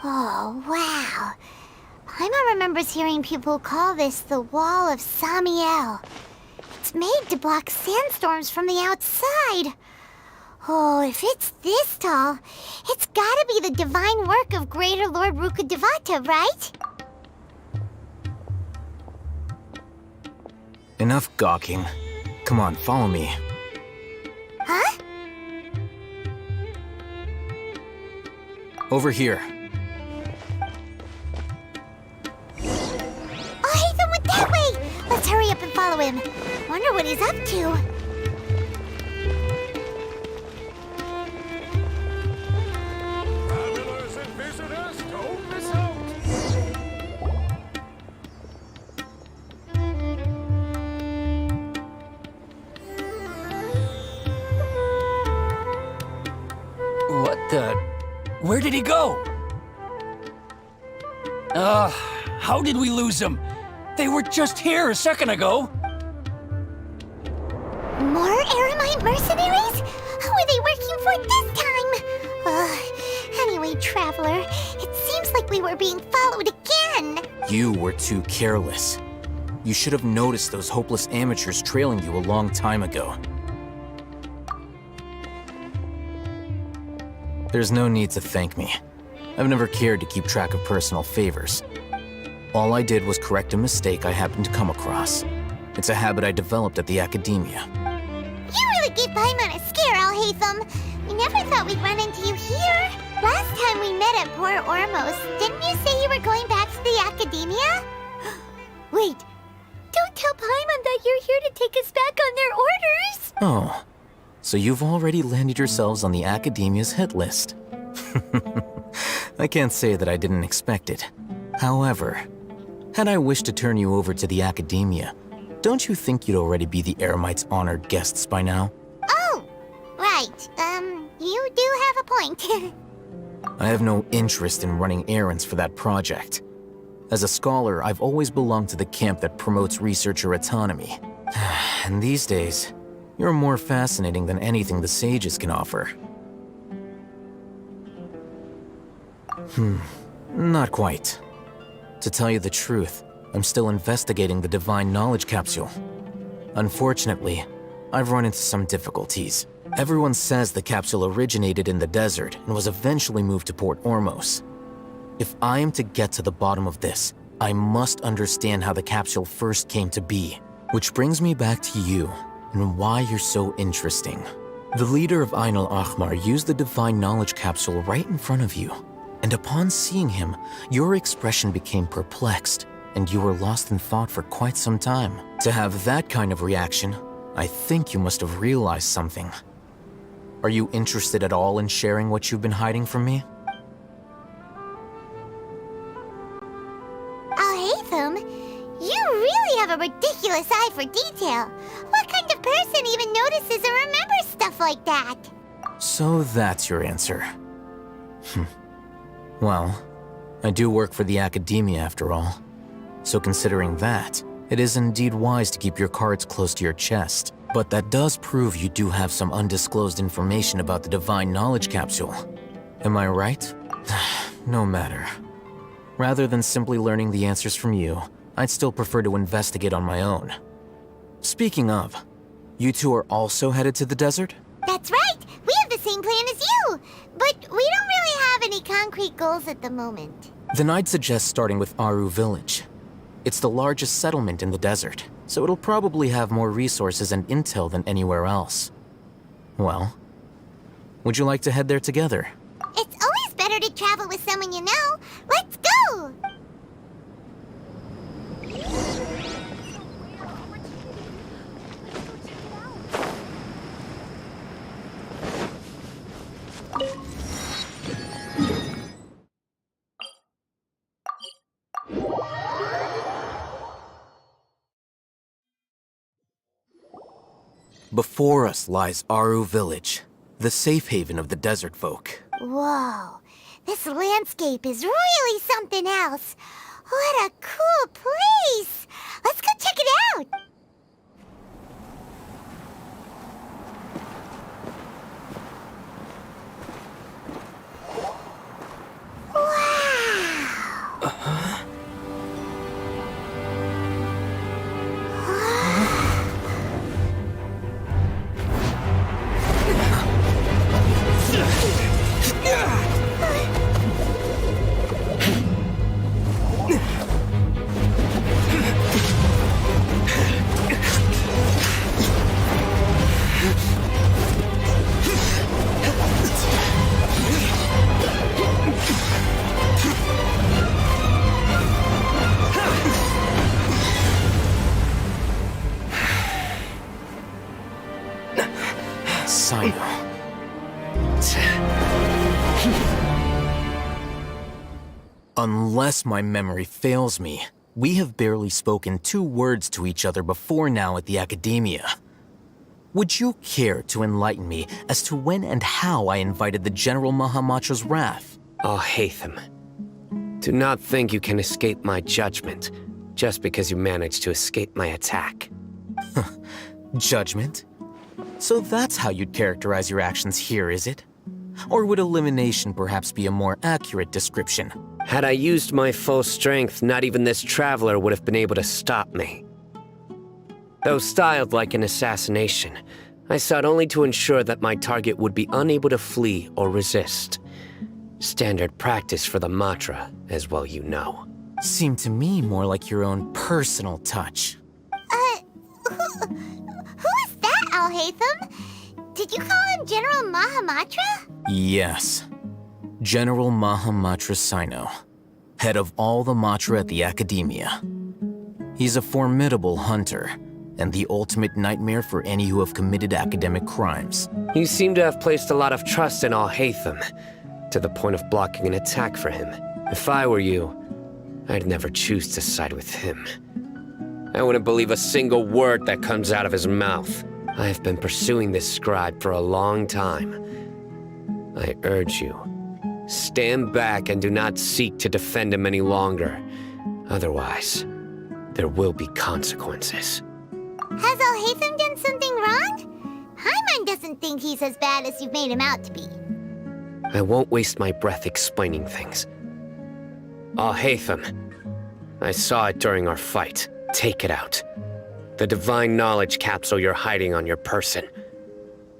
Oh, wow. Paimon remembers hearing people call this the Wall of Samiel. It's made to block sandstorms from the outside. Oh, if it's this tall, it's gotta be the divine work of Greater Lord Rukkhadevata, right? Enough gawking. Come on, follow me. Huh? Over here. Oh, Hatham went that way! Let's hurry up and follow him. Wonder what he's up to. Travelers and visitors, don't miss out! What the... Where did he go? How did we lose them? They were just here a second ago. More Eremite mercenaries? Who are they working for this time? Anyway, Traveler, it seems like we were being followed again. You were too careless. You should have noticed those hopeless amateurs trailing you a long time ago. There's no need to thank me. I've never cared to keep track of personal favors. All I did was correct a mistake I happened to come across. It's a habit I developed at the academia. You really gave Paimon a scare, Alhaitham. We never thought we'd run into you here. Last time we met at Port Ormos, didn't you say you were going back to the academia? Wait, don't tell Paimon that you're here to take us back on their orders. Oh, so you've already landed yourselves on the academia's hit list. I can't say that I didn't expect it. However, had I wished to turn you over to the academia, don't you think you'd already be the Eremites' honored guests by now? Oh, right. You do have a point. I have no interest in running errands for that project. As a scholar, I've always belonged to the camp that promotes researcher autonomy. And these days, you're more fascinating than anything the sages can offer. Not quite. To tell you the truth, I'm still investigating the Divine Knowledge Capsule. Unfortunately, I've run into some difficulties. Everyone says the capsule originated in the desert and was eventually moved to Port Ormos. If I am to get to the bottom of this, I must understand how the capsule first came to be. Which brings me back to you and why you're so interesting. The leader of Ain al-Ahmar used the Divine Knowledge Capsule right in front of you. And upon seeing him, your expression became perplexed, and you were lost in thought for quite some time. To have that kind of reaction, I think you must have realized something. Are you interested at all in sharing what you've been hiding from me? Alhaitham, you really have a ridiculous eye for detail. What kind of person even notices or remembers stuff like that? So that's your answer. Well, I do work for the academia after all. So considering that, it is indeed wise to keep your cards close to your chest. But that does prove you do have some undisclosed information about the Divine Knowledge Capsule. Am I right? No matter. Rather than simply learning the answers from you, I'd still prefer to investigate on my own. Speaking of, you two are also headed to the desert? That's right! We have the same plan as you! But we don't really have any concrete goals at the moment. Then I'd suggest starting with Aru Village. It's the largest settlement in the desert, so it'll probably have more resources and intel than anywhere else. Well, would you like to head there together? It's always better to travel with someone you know. Let's go! Before us lies Aru Village, the safe haven of the desert folk. Whoa, this landscape is really something else. What a cool place! Let's go check it out! Wow! Sino. Unless my memory fails me, we have barely spoken 2 words to each other before now at the Academia. Would you care to enlighten me as to when and how I invited the General Mahamatra's wrath? Oh, Hatham. Do not think you can escape my judgment just because you managed to escape my attack. Judgment? So that's how you'd characterize your actions here, is it? Or would elimination perhaps be a more accurate description? Had I used my full strength, not even this traveler would have been able to stop me. Though styled like an assassination, I sought only to ensure that my target would be unable to flee or resist. Standard practice for the Matra, as well you know. Seemed to me more like your own personal touch. Who is that, Al-Haytham? Did you call him General Mahamatra? Yes. General Mahamatra Sino, head of all the Matra at the Academia. He's a formidable hunter, and the ultimate nightmare for any who have committed academic crimes. You seem to have placed a lot of trust in Al-Haytham, to the point of blocking an attack for him. If I were you, I'd never choose to side with him. I wouldn't believe a single word that comes out of his mouth. I have been pursuing this scribe for a long time. I urge you, stand back and do not seek to defend him any longer. Otherwise, there will be consequences. Has Al-Haytham done something wrong? Paimon doesn't think he's as bad as you've made him out to be. I won't waste my breath explaining things. Al-Haytham, I saw it during our fight. Take it out. The divine knowledge capsule you're hiding on your person.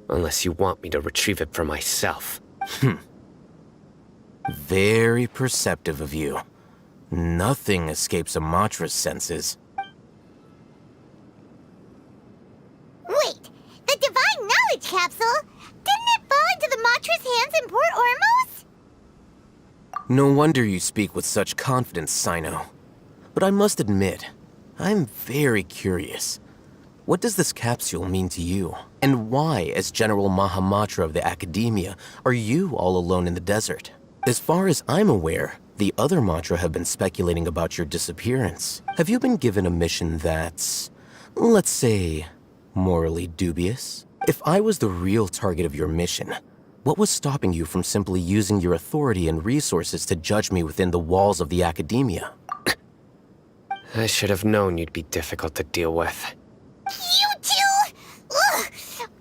Unless you want me to retrieve it for myself. Very perceptive of you. Nothing escapes a Matra's senses. Wait, the divine knowledge capsule? Didn't it fall into the Matra's hands in Port Ormos? No wonder you speak with such confidence, Sino. But I must admit, I'm very curious. What does this capsule mean to you? And why, as General Mahamatra of the Academia, are you all alone in the desert? As far as I'm aware, the other Matra have been speculating about your disappearance. Have you been given a mission that's, let's say, morally dubious? If I was the real target of your mission, what was stopping you from simply using your authority and resources to judge me within the walls of the Academia? I should have known you'd be difficult to deal with. You two? Ugh!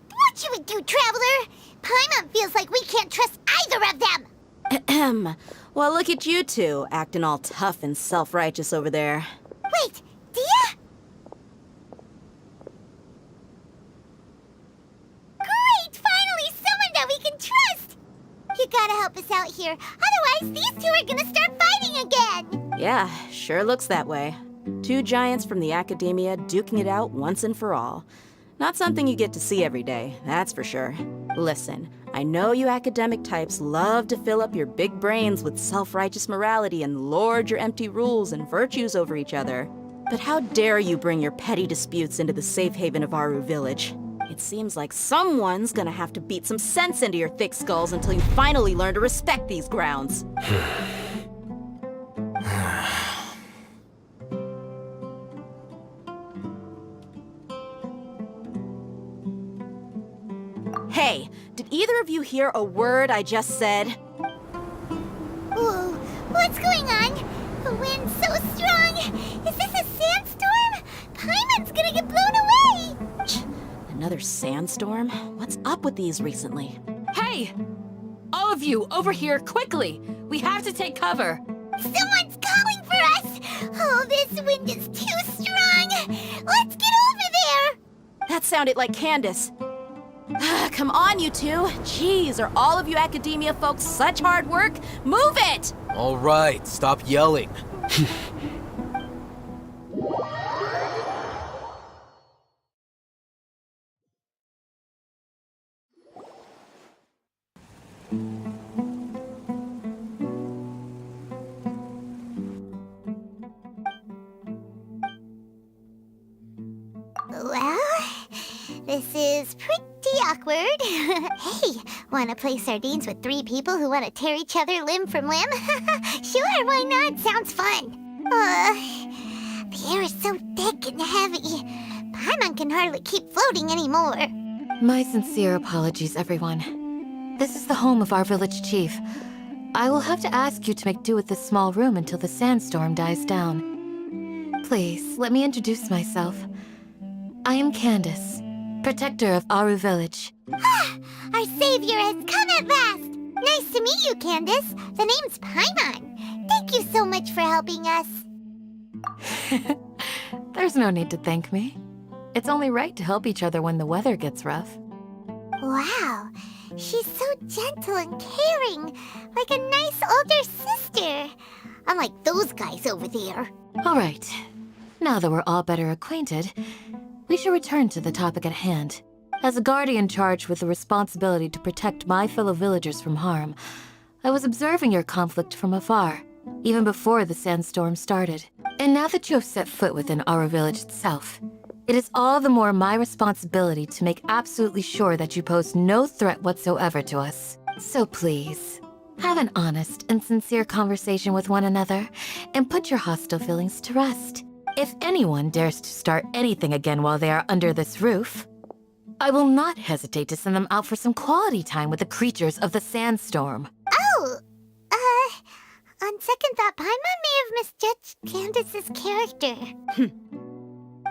What you would do, Traveler? Paimon feels like we can't trust either of them! Ahem. Well, look at you two, acting all tough and self-righteous over there. Wait, Dia? Great! Finally, someone that we can trust! You gotta help us out here, otherwise these two are gonna start fighting again! Yeah, sure looks that way. 2 giants from the Academia duking it out once and for all. Not something you get to see every day, that's for sure. Listen, I know you academic types love to fill up your big brains with self-righteous morality and lord your empty rules and virtues over each other. But how dare you bring your petty disputes into the safe haven of Aru Village? It seems like someone's gonna have to beat some sense into your thick skulls until you finally learn to respect these grounds. Hey, did either of you hear a word I just said? Whoa, what's going on? The wind's so strong! Is this a sandstorm? Paimon's gonna get blown away! Another sandstorm? What's up with these recently? Hey! All of you, over here, quickly! We have to take cover! Someone's calling for us! Oh, this wind is too strong! Let's get over there! That sounded like Candace. Come on, you two. Jeez, are all of you Academia folks such hard work? Move it! All right, stop yelling. Well, this is pretty awkward. Hey, wanna play sardines with 3 people who wanna tear each other limb from limb? Sure, why not? Sounds fun. The air is so thick and heavy. Paimon can hardly keep floating anymore. My sincere apologies, everyone. This is the home of our village chief. I will have to ask you to make do with this small room until the sandstorm dies down. Please, let me introduce myself. I am Candace, protector of Aru Village. Our savior has come at last! Nice to meet you, Candace. The name's Paimon. Thank you so much for helping us. There's no need to thank me. It's only right to help each other when the weather gets rough. Wow, she's so gentle and caring, like a nice older sister. Unlike those guys over there. All right, now that we're all better acquainted, we should return to the topic at hand. As a guardian charged with the responsibility to protect my fellow villagers from harm, I was observing your conflict from afar, even before the sandstorm started. And now that you have set foot within our village itself, it is all the more my responsibility to make absolutely sure that you pose no threat whatsoever to us. So please, have an honest and sincere conversation with one another, and put your hostile feelings to rest. If anyone dares to start anything again while they are under this roof, I will not hesitate to send them out for some quality time with the creatures of the sandstorm. Oh, on second thought, Paimon may have misjudged Candace's character.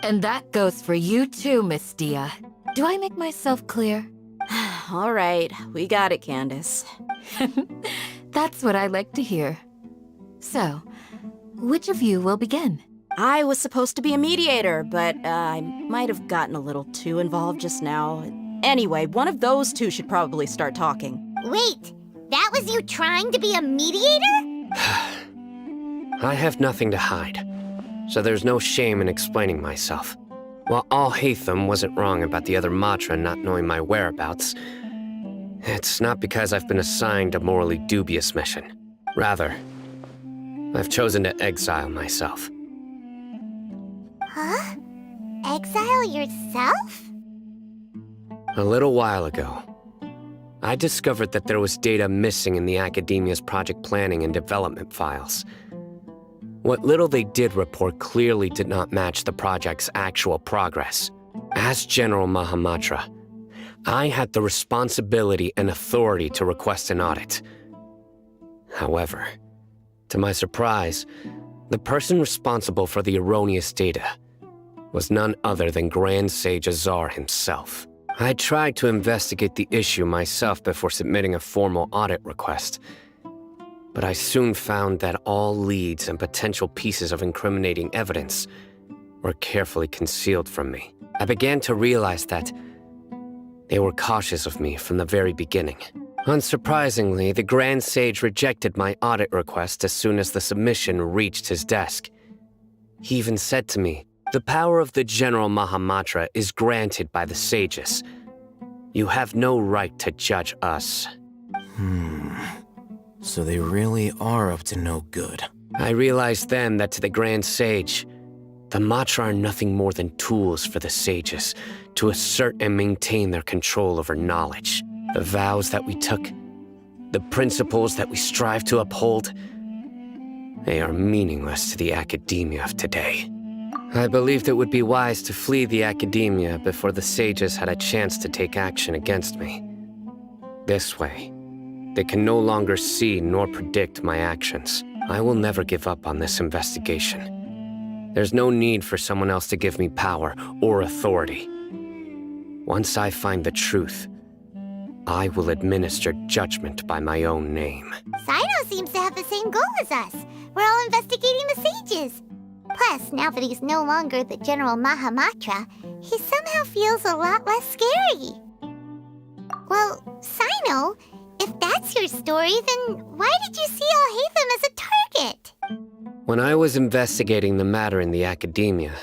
And that goes for you too, Miss Dia. Do I make myself clear? All right, we got it, Candace. That's what I like to hear. So, which of you will begin? I was supposed to be a mediator, but I might have gotten a little too involved just now. Anyway, one of those two should probably start talking. Wait, that was you trying to be a mediator? I have nothing to hide, so there's no shame in explaining myself. While Al-Haytham wasn't wrong about the other Matra not knowing my whereabouts, it's not because I've been assigned a morally dubious mission. Rather, I've chosen to exile myself. Huh? Exile yourself? A little while ago, I discovered that there was data missing in the Academia's project planning and development files. What little they did report clearly did not match the project's actual progress. As General Mahamatra, I had the responsibility and authority to request an audit. However, to my surprise, the person responsible for the erroneous data was none other than Grand Sage Azar himself. I tried to investigate the issue myself before submitting a formal audit request, but I soon found that all leads and potential pieces of incriminating evidence were carefully concealed from me. I began to realize that they were cautious of me from the very beginning. Unsurprisingly, the Grand Sage rejected my audit request as soon as the submission reached his desk. He even said to me, "The power of the General Mahamatra is granted by the sages. You have no right to judge us." So they really are up to no good. I realized then that to the Grand Sage, the Matra are nothing more than tools for the sages to assert and maintain their control over knowledge. The vows that we took, the principles that we strive to uphold, they are meaningless to the Academia of today. I believed it would be wise to flee the Academia before the sages had a chance to take action against me. This way, they can no longer see nor predict my actions. I will never give up on this investigation. There's no need for someone else to give me power or authority. Once I find the truth, I will administer judgment by my own name. Sino seems to have the same goal as us. We're all investigating the sages. Plus, now that he's no longer the General Mahamatra, he somehow feels a lot less scary. Well, Sino, if that's your story, then why did you see Al-Haytham as a target? When I was investigating the matter in the Academia,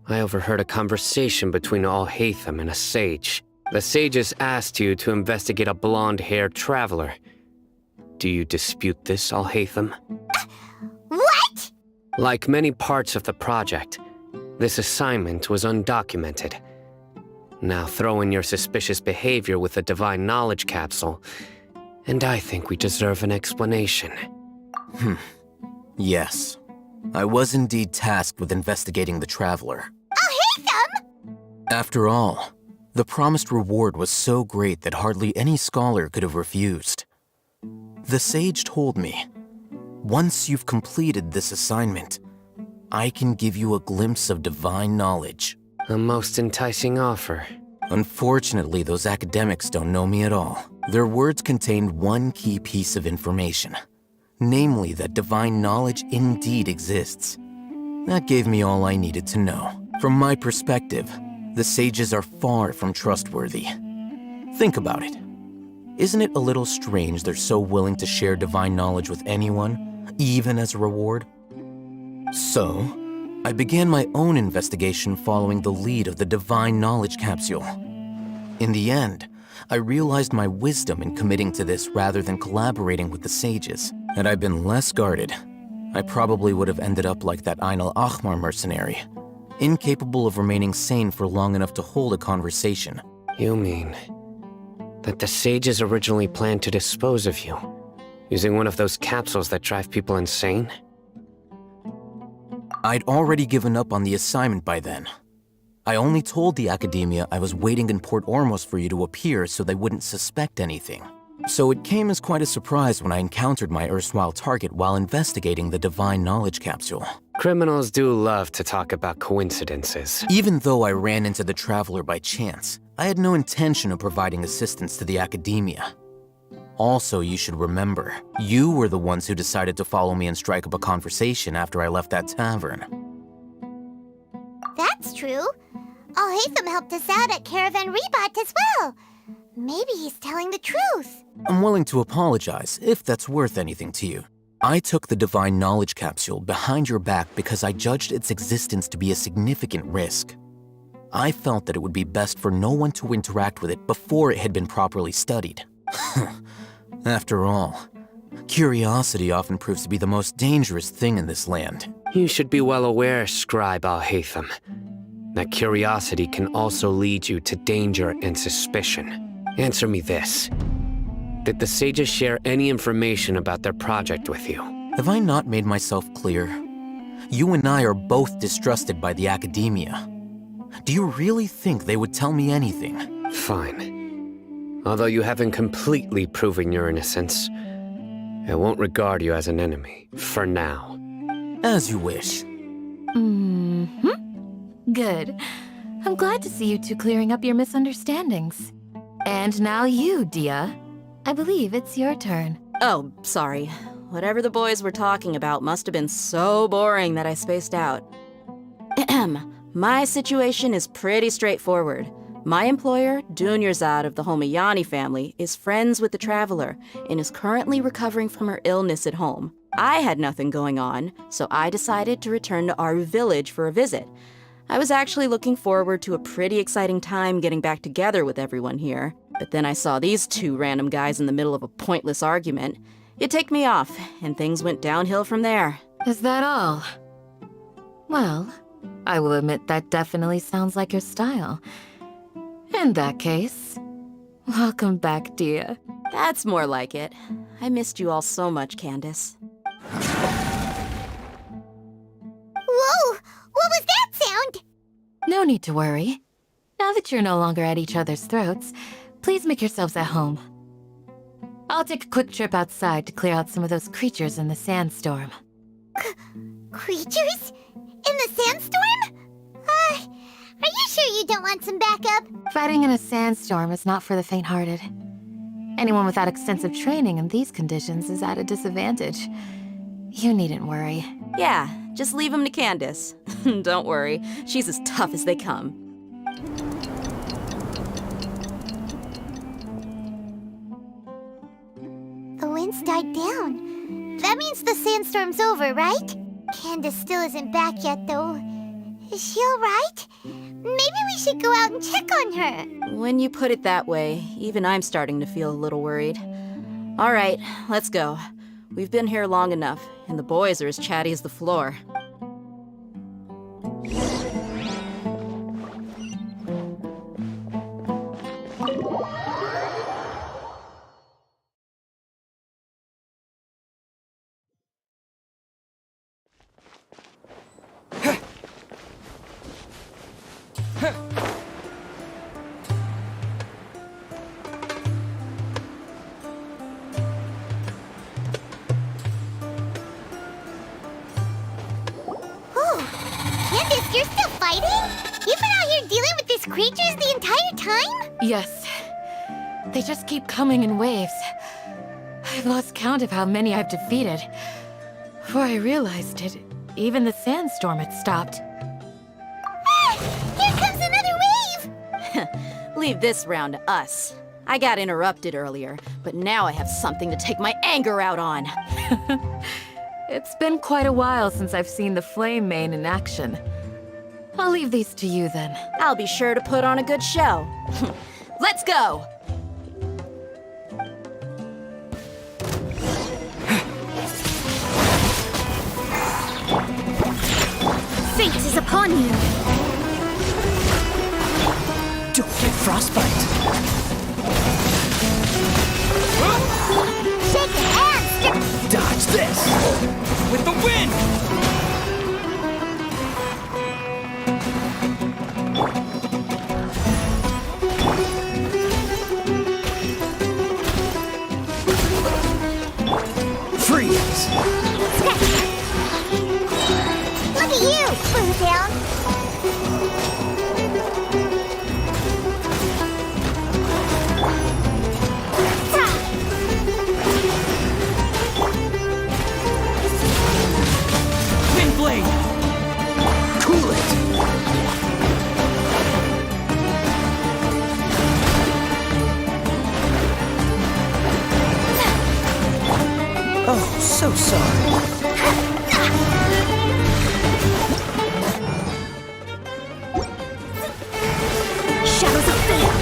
I overheard a conversation between Al-Haytham and a sage. The sages asked you to investigate a blonde-haired traveler. Do you dispute this, Al-Haytham? What? Like many parts of the project, this assignment was undocumented. Now throw in your suspicious behavior with a divine knowledge capsule, and I think we deserve an explanation. Yes. I was indeed tasked with investigating the Traveler. After all, the promised reward was so great that hardly any scholar could have refused. The sage told me, once you've completed this assignment, I can give you a glimpse of divine knowledge. A most enticing offer. Unfortunately, those academics don't know me at all. Their words contained one key piece of information, namely that divine knowledge indeed exists. That gave me all I needed to know. From my perspective, the sages are far from trustworthy. Think about it. Isn't it a little strange they're so willing to share divine knowledge with anyone, even as a reward? So, I began my own investigation following the lead of the divine knowledge capsule. In the end, I realized my wisdom in committing to this rather than collaborating with the sages. Had I been less guarded, I probably would have ended up like that Ain al-Ahmar mercenary, incapable of remaining sane for long enough to hold a conversation. You mean that the sages originally planned to dispose of you, using one of those capsules that drive people insane? I'd already given up on the assignment by then. I only told the Academia I was waiting in Port Ormos for you to appear so they wouldn't suspect anything. So it came as quite a surprise when I encountered my erstwhile target while investigating the Divine Knowledge Capsule. Criminals do love to talk about coincidences. Even though I ran into the Traveler by chance, I had no intention of providing assistance to the Academia. Also, you should remember, you were the ones who decided to follow me and strike up a conversation after I left that tavern. That's true. Al-Haytham helped us out at Caravan Rebat as well. Maybe he's telling the truth. I'm willing to apologize, if that's worth anything to you. I took the Divine Knowledge Capsule behind your back because I judged its existence to be a significant risk. I felt that it would be best for no one to interact with it before it had been properly studied. After all, curiosity often proves to be the most dangerous thing in this land. You should be well aware, Scribe Al-Haytham, that curiosity can also lead you to danger and suspicion. Answer me this. Did the sages share any information about their project with you? Have I not made myself clear? You and I are both distrusted by the Academia. Do you really think they would tell me anything? Fine. Although you haven't completely proven your innocence, I won't regard you as an enemy, for now. As you wish. Good. I'm glad to see you two clearing up your misunderstandings. And now you, Dia. I believe it's your turn. Oh, sorry. Whatever the boys were talking about must have been so boring that I spaced out. My situation is pretty straightforward. My employer, Dunyarzad of the Homayani family, is friends with the Traveler and is currently recovering from her illness at home. I had nothing going on, so I decided to return to our village for a visit. I was actually looking forward to a pretty exciting time getting back together with everyone here. But then I saw these two random guys in the middle of a pointless argument. It ticked me off, and things went downhill from there. Is that all? Well, I will admit that definitely sounds like your style. In that case, welcome back, Dia. That's more like it. I missed you all so much, Candace. Whoa! What was that sound? No need to worry. Now that you're no longer at each other's throats, please make yourselves at home. I'll take a quick trip outside to clear out some of those creatures in the sandstorm. Creatures? In the sandstorm? Are you sure you don't want some backup? Fighting in a sandstorm is not for the faint-hearted. Anyone without extensive training in these conditions is at a disadvantage. You needn't worry. Yeah, just leave him to Candace. Don't worry, she's as tough as they come. The wind's died down. That means the sandstorm's over, right? Candace still isn't back yet, though. Is she alright? Maybe we should go out and check on her. When you put it that way, even I'm starting to feel a little worried. All right, let's go. We've been here long enough, and the boys are as chatty as the floor. Ooh, Candace, you're still fighting? You've been out here dealing with these creatures the entire time? Yes. They just keep coming in waves. I've lost count of how many I've defeated. Before I realized it, even the sandstorm had stopped. Ah, here comes another wave! Leave this round to us. I got interrupted earlier, but now I have something to take my anger out on. It's been quite a while since I've seen the Flame Mane in action. I'll leave these to you then. I'll be sure to put on a good show. Let's go! Fate is upon you! Don't get frostbite. Shake hands! Dodge this! With the wind! Freeze! Look at you, Boomtown! Wind blade! Cool it! Oh, so sorry. Shadows of Fate!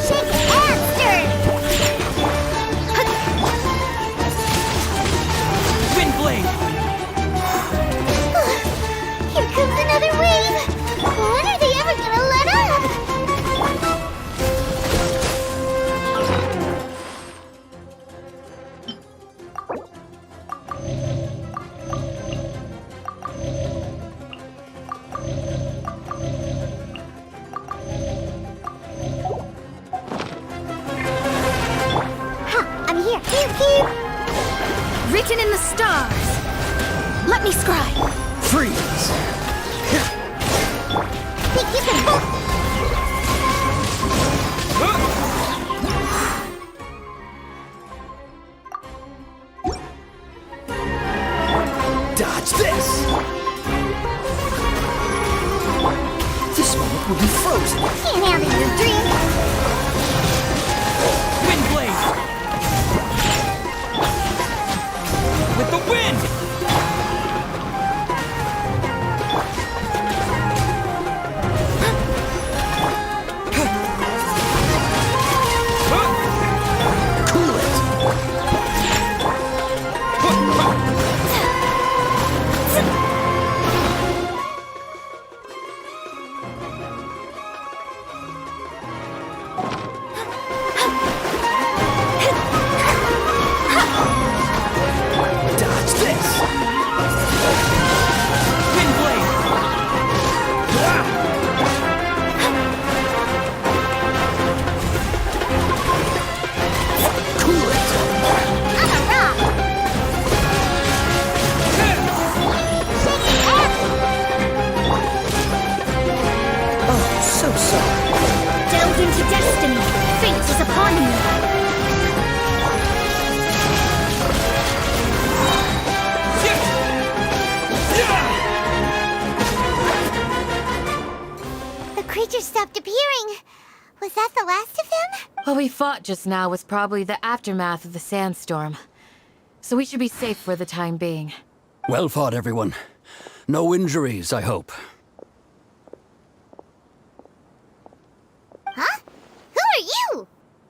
Shake hands, stir! Wind blade! Here comes another wave! When are they ever gonna let up? Ha! I'm here! Pew pew! Written in the stars! Let me scribe! Freeze! Think you can hold... Dodge this! This moment will be frozen. Can't handle your dream! Wind blade! With the wind! Cool it! Dodge this! Wind blade! Cool it! I'm a rock! Shake hands! Oh, so sorry. Delve into destiny! Fate is upon you! The creatures stopped appearing. Was that the last of them? What we fought just now was probably the aftermath of the sandstorm. So we should be safe for the time being. Well fought, everyone. No injuries, I hope. Huh? Who are you?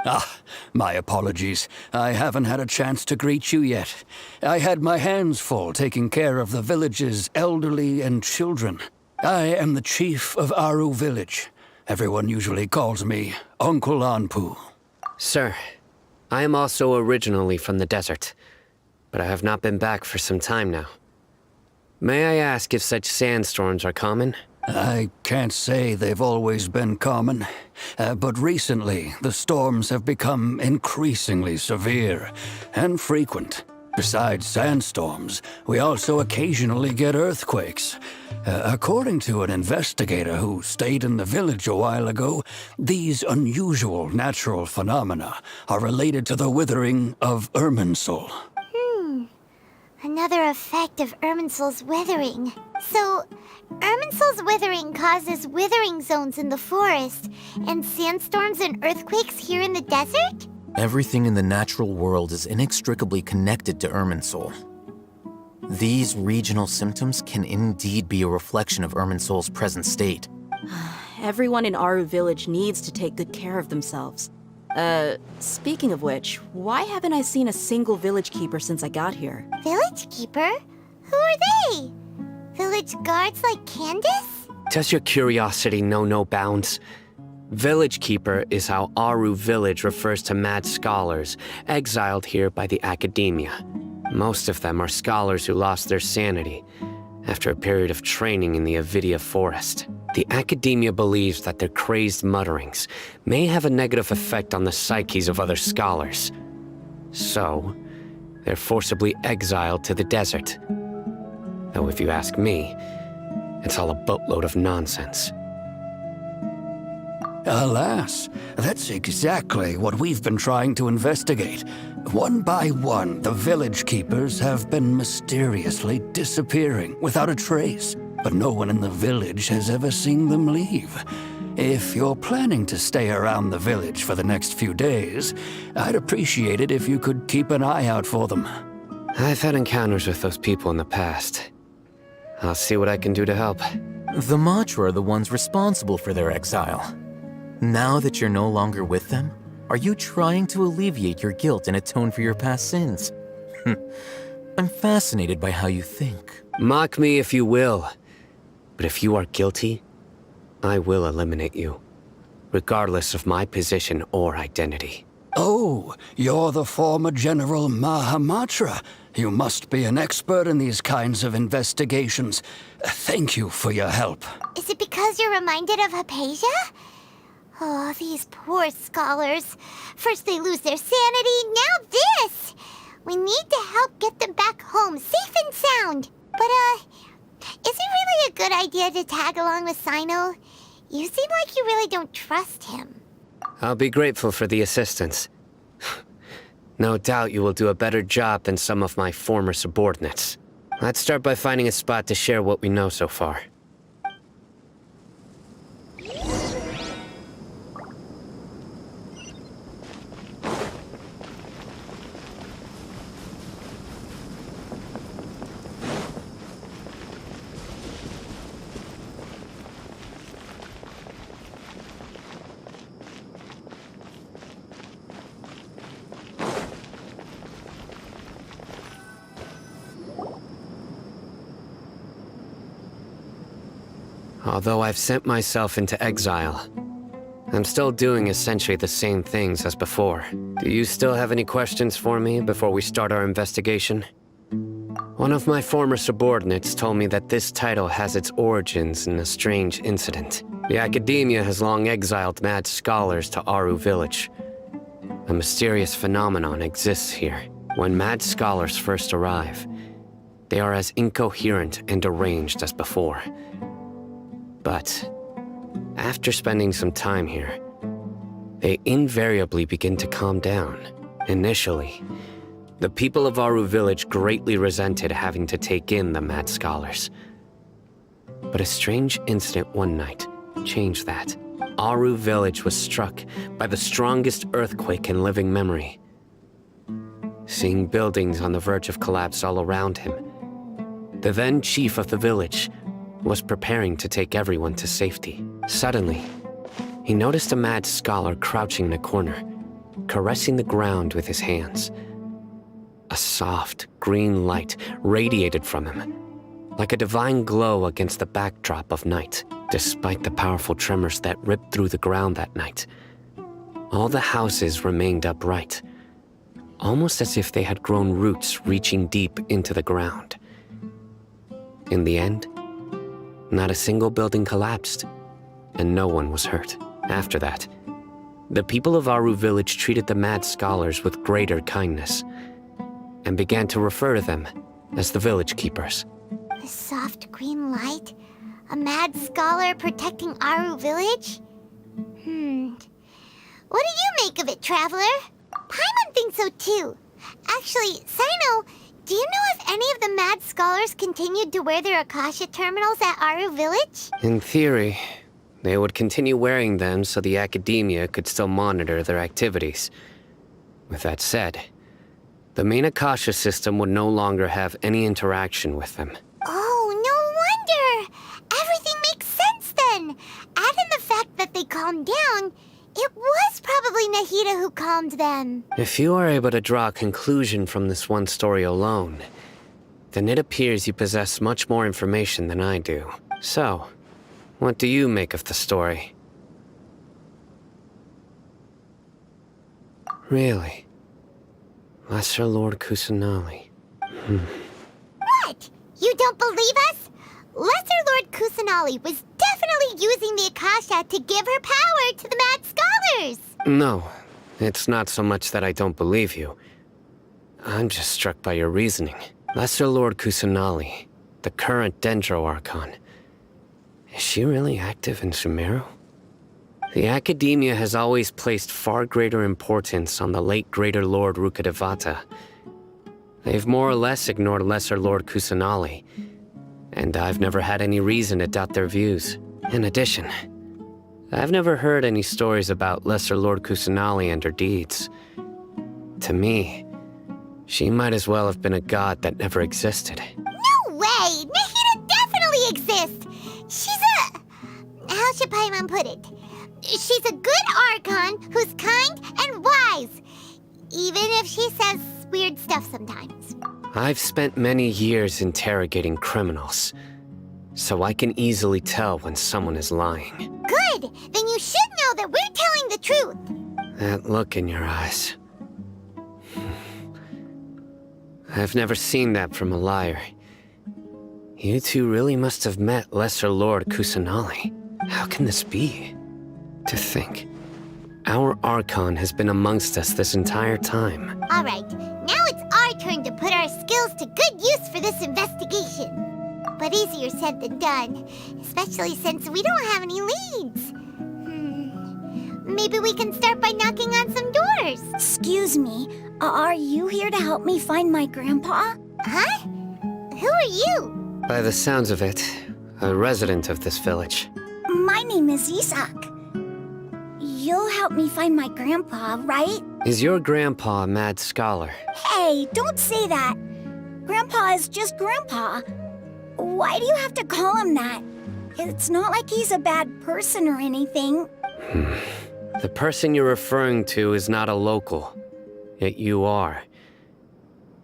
Ah, My apologies. I haven't had a chance to greet you yet. I had my hands full taking care of the village's elderly and children. I am the chief of Aru Village. Everyone usually calls me Uncle Anpu. Sir, I am also originally from the desert, but I have not been back for some time now. May I ask if such sandstorms are common? I can't say they've always been common, but recently the storms have become increasingly severe and frequent. Besides sandstorms, we also occasionally get earthquakes. According to an investigator who stayed in the village a while ago, these unusual natural phenomena are related to the withering of Irminsul. Another effect of Irminsul's withering. So, Irminsul's withering causes withering zones in the forest, and sandstorms and earthquakes here in the desert? Everything in the natural world is inextricably connected to Irminsul. These regional symptoms can indeed be a reflection of Irminsul's present state. Everyone in Aru Village needs to take good care of themselves. Speaking of which, why haven't I seen a single village keeper since I got here? Village keeper? Who are they? Village guards like Candace? Does your curiosity know no bounds? Village Keeper is how Aru Village refers to mad scholars exiled here by the academia. Most of them are scholars who lost their sanity after a period of training in the Avidia forest. The academia believes that their crazed mutterings may have a negative effect on the psyches of other scholars. So, they're forcibly exiled to the desert. Though if you ask me, it's all a boatload of nonsense. Alas, that's exactly what we've been trying to investigate. One by one, the village keepers have been mysteriously disappearing without a trace, but no one in the village has ever seen them leave. If you're planning to stay around the village for the next few days, I'd appreciate it if you could keep an eye out for them. I've had encounters with those people in the past. I'll see what I can do to help. The Matra are the ones responsible for their exile. Now that you're no longer with them, are you trying to alleviate your guilt and atone for your past sins? I'm fascinated by how you think. Mock me if you will, but if you are guilty, I will eliminate you, regardless of my position or identity. Oh, you're the former General Mahamatra. You must be an expert in these kinds of investigations. Thank you for your help. Is it because you're reminded of Hypatia? Oh, these poor scholars. First they lose their sanity, now this! We need to help get them back home, safe and sound. But, is it really a good idea to tag along with Sino? You seem like you really don't trust him. I'll be grateful for the assistance. No doubt you will do a better job than some of my former subordinates. Let's start by finding a spot to share what we know so far. Although I've sent myself into exile, I'm still doing essentially the same things as before. Do you still have any questions for me before we start our investigation? One of my former subordinates told me that this title has its origins in a strange incident. The academia has long exiled mad scholars to Aru Village. A mysterious phenomenon exists here. When mad scholars first arrive, they are as incoherent and deranged as before. But after spending some time here, they invariably begin to calm down. Initially, the people of Aru Village greatly resented having to take in the mad scholars. But a strange incident one night changed that. Aru Village was struck by the strongest earthquake in living memory. Seeing buildings on the verge of collapse all around him, the then chief of the village was preparing to take everyone to safety. Suddenly, he noticed a mad scholar crouching in a corner, caressing the ground with his hands. A soft, green light radiated from him, like a divine glow against the backdrop of night. Despite the powerful tremors that ripped through the ground that night, all the houses remained upright, almost as if they had grown roots reaching deep into the ground. In the end, not a single building collapsed, and no one was hurt. After that, the people of Aru village treated the mad scholars with greater kindness, and began to refer to them as the village keepers. The soft green light? A mad scholar protecting Aru village? What do you make of it, Traveler? Paimon thinks so too. Actually, Sino, do you know if any of the mad scholars continued to wear their Akasha terminals at Aru village? In theory, they would continue wearing them so the academia could still monitor their activities. With that said, the main Akasha system would no longer have any interaction with them. Oh, no wonder! Everything makes sense then! Add in the fact that they calmed down, it was probably Nahida who calmed them. If you are able to draw a conclusion from this one story alone, then it appears you possess much more information than I do. So, what do you make of the story? Really? Lesser Lord Kusanali. What? You don't believe us? Lesser Lord Kusanali was definitely using the Akasha to give her power to the mad scholars! No, it's not so much that I don't believe you. I'm just struck by your reasoning. Lesser Lord Kusanali, the current Dendro Archon. Is she really active in Sumeru? The Academia has always placed far greater importance on the late Greater Lord Rukkhadevata. They've more or less ignored Lesser Lord Kusanali, and I've never had any reason to doubt their views. In addition, I've never heard any stories about Lesser Lord Kusanali and her deeds. To me, she might as well have been a god that never existed. No way! Nahida definitely exists! She's a... How should Paimon put it? She's a good Archon who's kind and wise, even if she says weird stuff sometimes. I've spent many years interrogating criminals, so I can easily tell when someone is lying. Good! Then you should know that we're telling the truth. That look in your eyes. I've never seen that from a liar. You two really must have met Lesser Lord Kusanali. How can this be? To think, our Archon has been amongst us this entire time. All right, now it's our turn to put our skills to good use for this investigation. But easier said than done, especially since we don't have any leads. Maybe we can start by knocking on some doors. Excuse me, are you here to help me find my grandpa? Huh? Who are you? By the sounds of it, a resident of this village. My name is Isak. You'll help me find my grandpa, right? Is your grandpa a mad scholar? Hey, don't say that. Grandpa is just Grandpa. Why do you have to call him that? It's not like he's a bad person or anything. The person you're referring to is not a local, yet you are.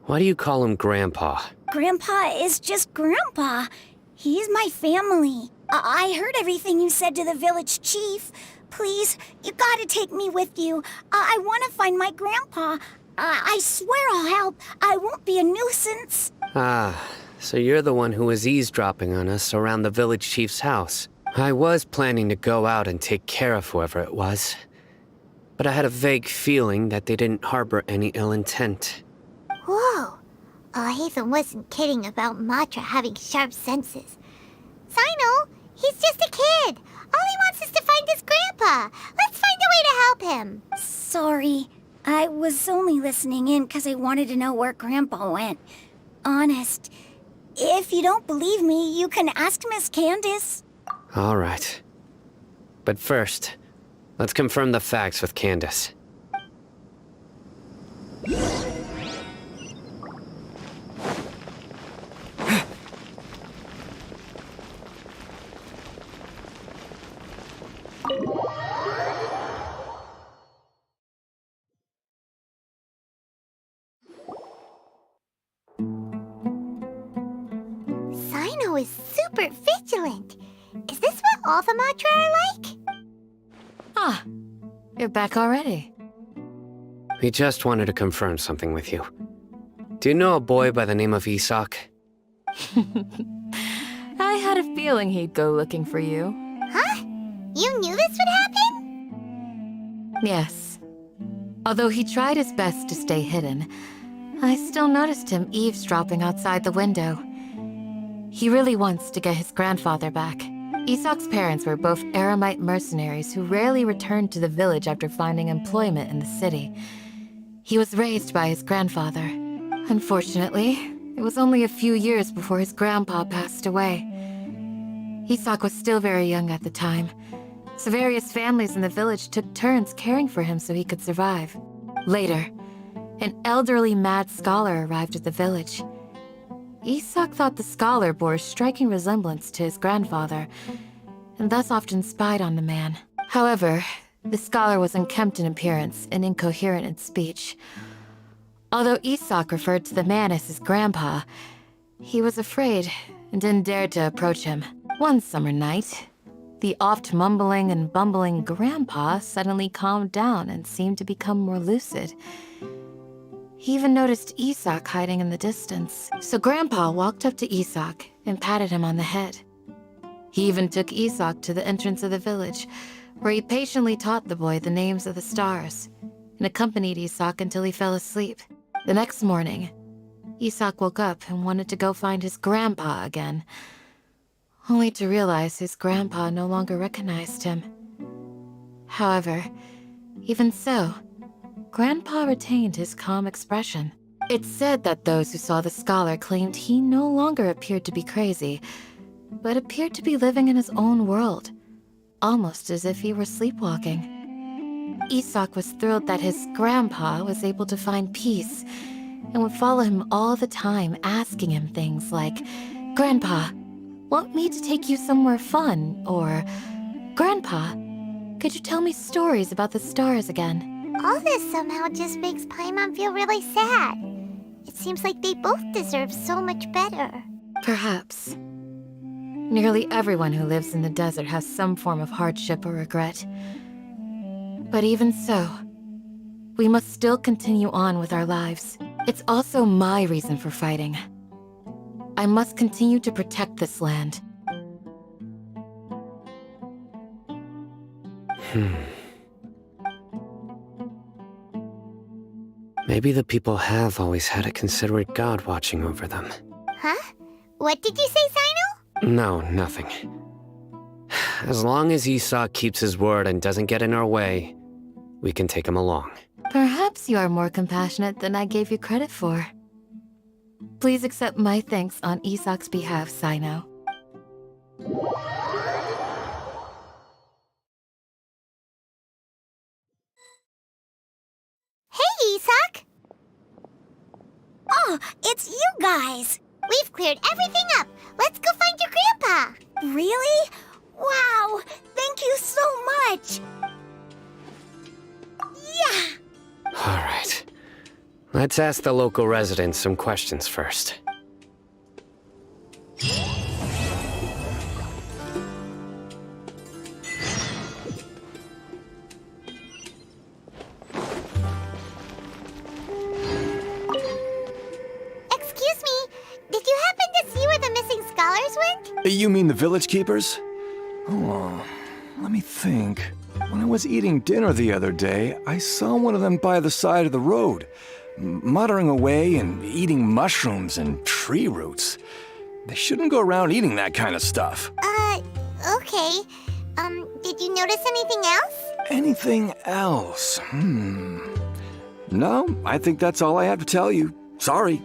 Why do you call him Grandpa? Grandpa is just Grandpa. He's my family. I heard everything you said to the village chief. Please, you gotta take me with you. I want to find my grandpa. I swear I'll help. I won't be a nuisance. Ah, so you're the one who was eavesdropping on us around the village chief's house. I was planning to go out and take care of whoever it was, but I had a vague feeling that they didn't harbor any ill intent. Whoa. Hatham wasn't kidding about Matra having sharp senses. Sino, he's just a kid. All he wants is to find his grandpa. Let's find a way to help him. Sorry. I was only listening in because I wanted to know where Grandpa went. Honest. If you don't believe me, you can ask Miss Candace. All right. But first, let's confirm the facts with Candace. vigilant. Is this what all the Matra are like? Ah, you're back already. We just wanted to confirm something with you. Do you know a boy by the name of Isak? I had a feeling he'd go looking for you. Huh? You knew this would happen? Yes. Although he tried his best to stay hidden, I still noticed him eavesdropping outside the window. He really wants to get his grandfather back. Isak's parents were both Aramite mercenaries who rarely returned to the village after finding employment in the city. He was raised by his grandfather. Unfortunately, it was only a few years before his grandpa passed away. Isak was still very young at the time, so various families in the village took turns caring for him so he could survive. Later, an elderly mad scholar arrived at the village. Isak thought the scholar bore a striking resemblance to his grandfather, and thus often spied on the man. However, the scholar was unkempt in appearance and incoherent in speech. Although Isak referred to the man as his grandpa, he was afraid and didn't dare to approach him. One summer night, the oft mumbling and bumbling grandpa suddenly calmed down and seemed to become more lucid. He even noticed Isak hiding in the distance, so Grandpa walked up to Isak and patted him on the head. He even took Isak to the entrance of the village, where he patiently taught the boy the names of the stars, and accompanied Isak until he fell asleep. The next morning, Isak woke up and wanted to go find his grandpa again, only to realize his grandpa no longer recognized him. However, even so, Grandpa retained his calm expression. It's said that those who saw the scholar claimed he no longer appeared to be crazy, but appeared to be living in his own world, almost as if he were sleepwalking. Isak was thrilled that his grandpa was able to find peace, and would follow him all the time, asking him things like, "Grandpa, want me to take you somewhere fun?" Or, "Grandpa, could you tell me stories about the stars again?" All this somehow just makes Paimon feel really sad. It seems like they both deserve so much better. Perhaps. Nearly everyone who lives in the desert has some form of hardship or regret. But even so, we must still continue on with our lives. It's also my reason for fighting. I must continue to protect this land. Maybe the people have always had a considerate god watching over them. Huh? What did you say, Sino? No, nothing. As long as Isak keeps his word and doesn't get in our way, we can take him along. Perhaps you are more compassionate than I gave you credit for. Please accept my thanks on Isak's behalf, Sino. Hey, Isak! Oh, it's you guys! We've cleared everything up. Let's go find your grandpa. Really? Wow! Thank you so much! Yeah! All right. Let's ask the local residents some questions first. Excuse me, did you happen to see where the missing scholars went? You mean the village keepers? Oh, let me think. When I was eating dinner the other day, I saw one of them by the side of the road, muttering away and eating mushrooms and tree roots. They shouldn't go around eating that kind of stuff. Okay. Did you notice anything else? Anything else? No, I think that's all I have to tell you. Sorry.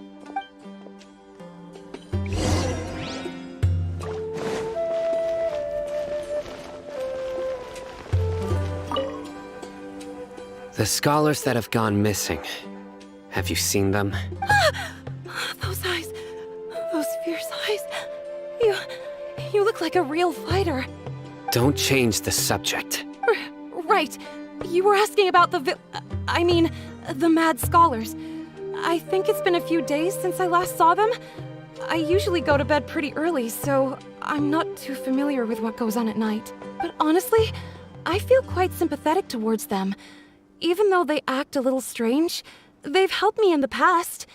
The scholars that have gone missing. Have you seen them? Those eyes. Those fierce eyes. You look like a real fighter. Don't change the subject. Right. You were asking about the mad scholars. I think it's been a few days since I last saw them. I usually go to bed pretty early, so I'm not too familiar with what goes on at night. But honestly, I feel quite sympathetic towards them. Even though they act a little strange, they've helped me in the past.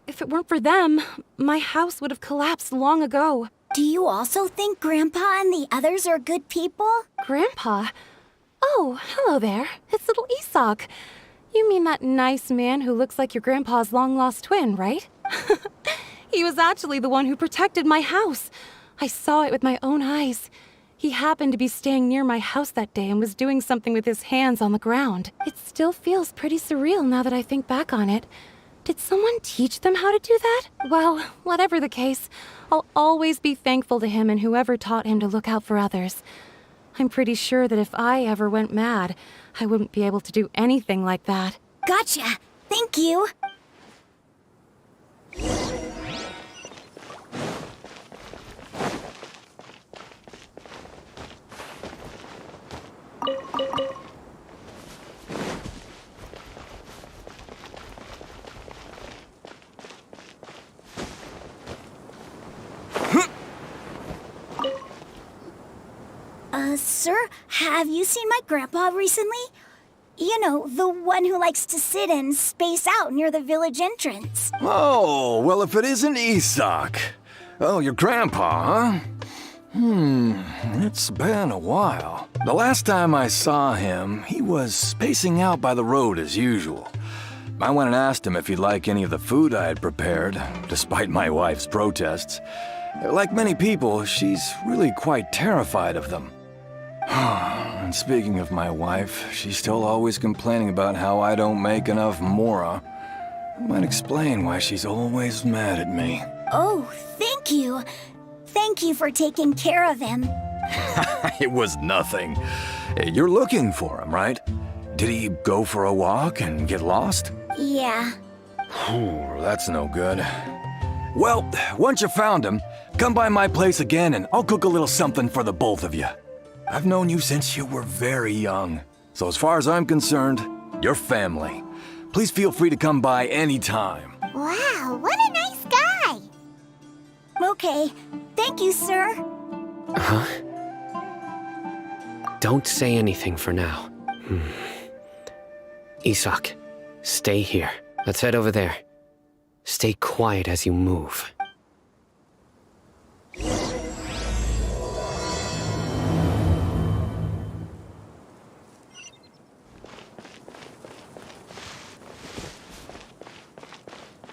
If it weren't for them, my house would have collapsed long ago. Do you also think Grandpa and the others are good people? Grandpa? Oh, hello there. It's little Isak. You mean that nice man who looks like your grandpa's long-lost twin, right? He was actually the one who protected my house. I saw it with my own eyes. He happened to be staying near my house that day and was doing something with his hands on the ground. It still feels pretty surreal now that I think back on it. Did someone teach them how to do that? Well, whatever the case, I'll always be thankful to him and whoever taught him to look out for others. I'm pretty sure that if I ever went mad, I wouldn't be able to do anything like that. Gotcha. Thank you. Sir, have you seen my grandpa recently? You know, the one who likes to sit and space out near the village entrance. Oh, well, if it isn't Isak. Oh, your grandpa, huh? It's been a while. The last time I saw him, he was spacing out by the road as usual. I went and asked him if he'd like any of the food I had prepared, despite my wife's protests. Like many people, she's really quite terrified of them. And speaking of my wife, she's still always complaining about how I don't make enough mora. That might explain why she's always mad at me. Oh, thank you. Thank you for taking care of him. It was nothing. You're looking for him, right? Did he go for a walk and get lost? Yeah. That's no good. Well, once you found him, come by my place again and I'll cook a little something for the both of you. I've known you since you were very young. So as far as I'm concerned, you're family. Please feel free to come by anytime. Wow, what a nice guy! Okay. Thank you, sir. Huh? Don't say anything for now. Isak, stay here. Let's head over there. Stay quiet as you move.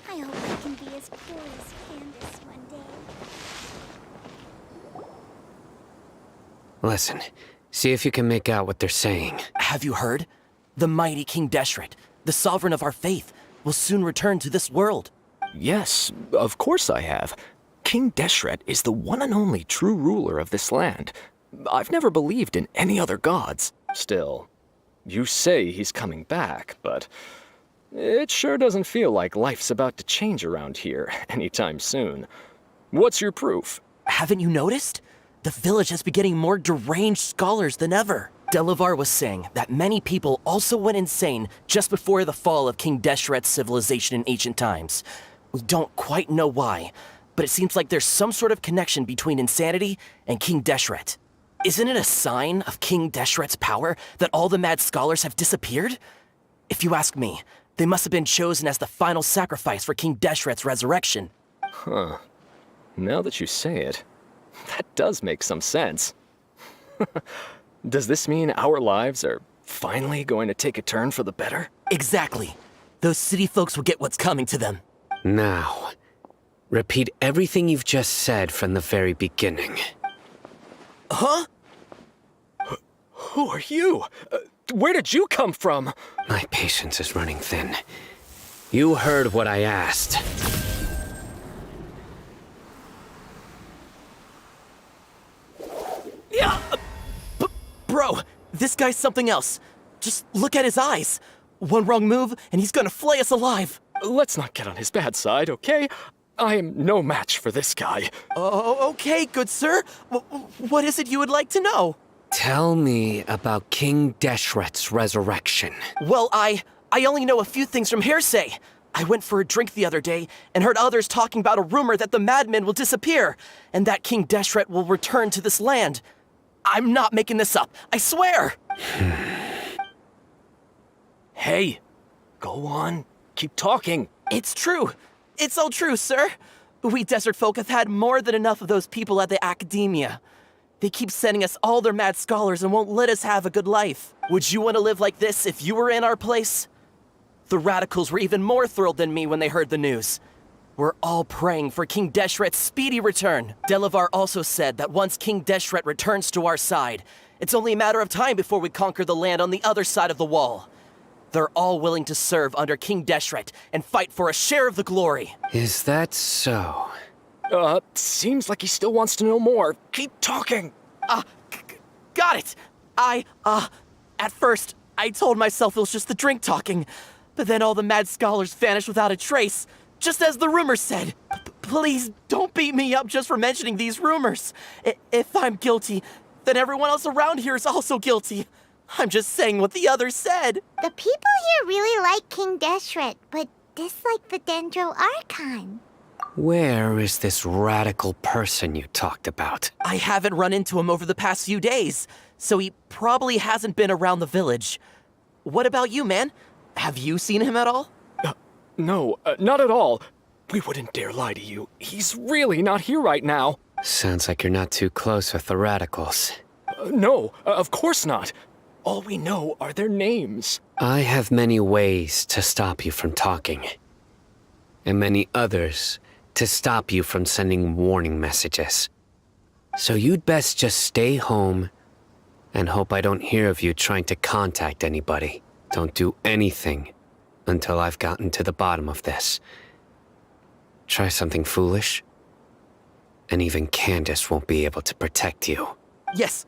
I hope I can be as cool as Candace one day. Listen, see if you can make out what they're saying. Have you heard? The mighty King Genshit, the sovereign of our faith, will soon return to this world. Yes, of course I have. King Genshit is the one and only true ruler of this land. I've never believed in any other gods. Still, you say he's coming back, but it sure doesn't feel like life's about to change around here anytime soon. What's your proof? Haven't you noticed? The village has been getting more deranged scholars than ever. Delavar was saying that many people also went insane just before the fall of King Genshit's civilization in ancient times. We don't quite know why, but it seems like there's some sort of connection between insanity and King Genshit. Isn't it a sign of King Genshit's power that all the mad scholars have disappeared? If you ask me, they must have been chosen as the final sacrifice for King Genshit's resurrection. Huh. Now that you say it, that does make some sense. Does this mean our lives are finally going to take a turn for the better? Exactly. Those city folks will get what's coming to them. Now, repeat everything you've just said from the very beginning. Huh? Who are you? Where did you come from? My patience is running thin. You heard what I asked. Yeah! Bro, this guy's something else. Just look at his eyes. One wrong move, and he's gonna flay us alive. Let's not get on his bad side, okay? I am no match for this guy. Oh, okay, good sir. What is it you would like to know? Tell me about King Genshit's resurrection. Well, I only know a few things from hearsay. I went for a drink the other day and heard others talking about a rumor that the madmen will disappear and that King Deshret will return to this land. I'm not making this up, I swear! Hey, go on. Keep talking. It's true. It's all true, sir. We desert folk have had more than enough of those people at the academia. They keep sending us all their mad scholars and won't let us have a good life. Would you want to live like this if you were in our place? The radicals were even more thrilled than me when they heard the news. We're all praying for King Deshret's speedy return. Delavar also said that once King Deshret returns to our side, it's only a matter of time before we conquer the land on the other side of the wall. They're all willing to serve under King Deshret and fight for a share of the glory. Is that so? Seems like he still wants to know more. Keep talking. Got it! At first, I told myself it was just the drink talking, but then all the mad scholars vanished without a trace, just as the rumors said. Please don't beat me up just for mentioning these rumors. If I'm guilty, then everyone else around here is also guilty. I'm just saying what the others said. The people here really like King Deshret, but dislike the Dendro Archon. Where is this radical person you talked about? I haven't run into him over the past few days, so he probably hasn't been around the village. What about you, man? Have you seen him at all? No, not at all. We wouldn't dare lie to you. He's really not here right now. Sounds like you're not too close with the radicals. No, of course not. All we know are their names. I have many ways to stop you from talking. And many others to stop you from sending warning messages. So you'd best just stay home and hope I don't hear of you trying to contact anybody. Don't do anything until I've gotten to the bottom of this. Try something foolish, and even Candace won't be able to protect you. Yes,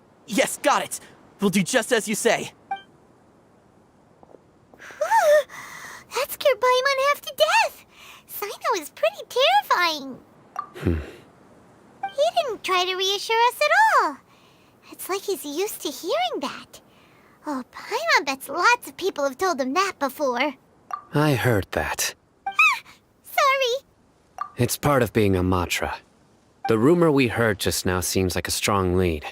got it. We'll do just as you say. That scared Paimon half to death. Sino is pretty terrifying. He didn't try to reassure us at all. It's like he's used to hearing that. Oh, Paimon bets lots of people have told him that before. I heard that. Sorry. It's part of being a Matra. The rumor we heard just now seems like a strong lead.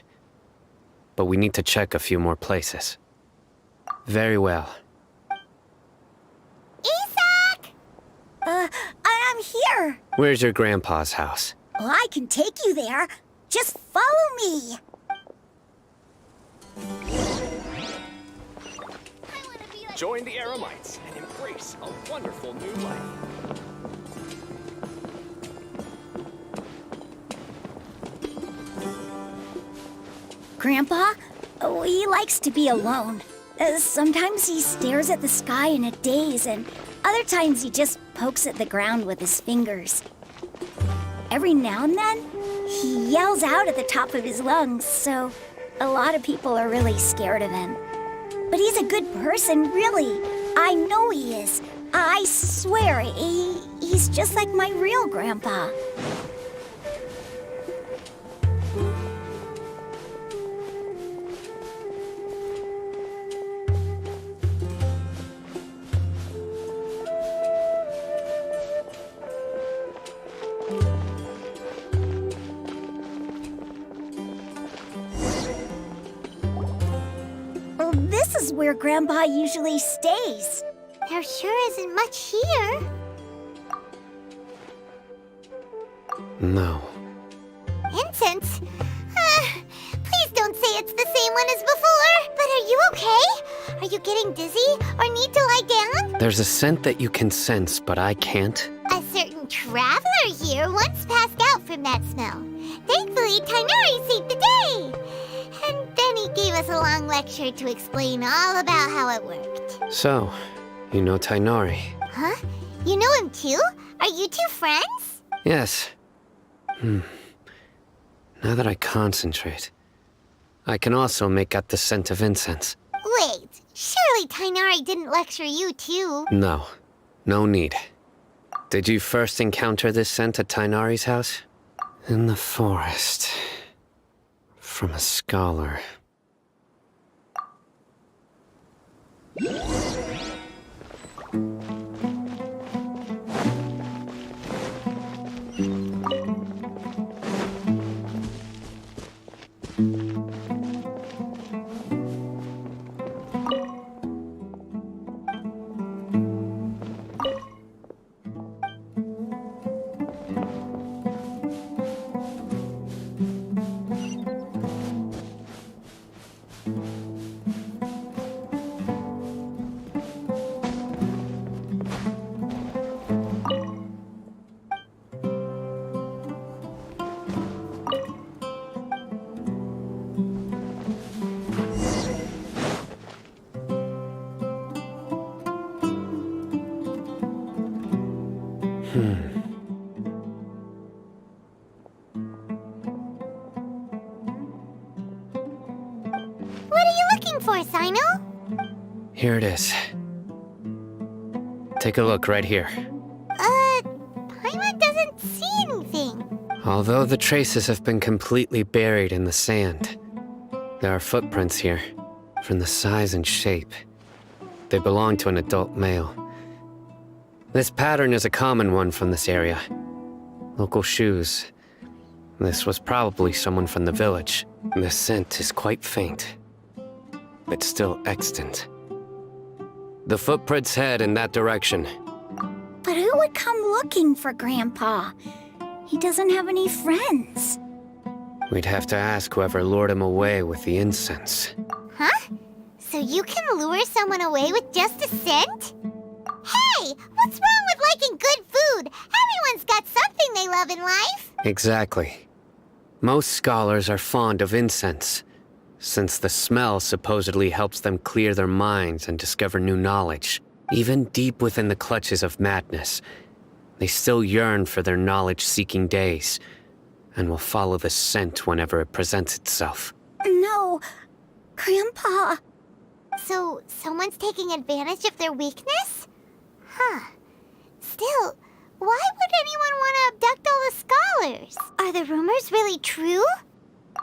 But we need to check a few more places. Very well. Isak! I'm here. Where's your grandpa's house? Well, I can take you there. Just follow me. Join the Eremites and embrace a wonderful new life. Grandpa? Oh, he likes to be alone. Sometimes he stares at the sky in a daze, and other times he just pokes at the ground with his fingers. Every now and then, he yells out at the top of his lungs, so a lot of people are really scared of him. But he's a good person, really. I know he is. I swear, he's just like my real grandpa. This is where Grandpa usually stays. There sure isn't much here. No. Incense? Please don't say it's the same one as before. But are you okay? Are you getting dizzy or need to lie down? There's a scent that you can sense, but I can't. A certain traveler here once passed out from that smell. Thankfully, Tainari saved the day. And then he gave us a long lecture to explain all about how it worked. So, you know Tainari? Huh? You know him too? Are you two friends? Yes. Now that I concentrate, I can also make out the scent of incense. Wait, surely Tainari didn't lecture you too? No. No need. Did you first encounter this scent at Tainari's house? In the forest. From a scholar. What are you looking for, Sino? Here it is. Take a look right here. Paimon doesn't see anything. Although the traces have been completely buried in the sand, there are footprints here, from the size and shape. They belong to an adult male. This pattern is a common one from this area. Local shoes. This was probably someone from the village. The scent is quite faint, but still extant. The footprints head in that direction. But who would come looking for Grandpa? He doesn't have any friends. We'd have to ask whoever lured him away with the incense. Huh? So you can lure someone away with just a scent? Hey, what's wrong with liking good food? Everyone's got something they love in life. Exactly. Most scholars are fond of incense, since the smell supposedly helps them clear their minds and discover new knowledge. Even deep within the clutches of madness, they still yearn for their knowledge-seeking days, and will follow the scent whenever it presents itself. No, Grandpa. So someone's taking advantage of their weakness? Huh. Still, why would anyone want to abduct all the scholars? Are the rumors really true?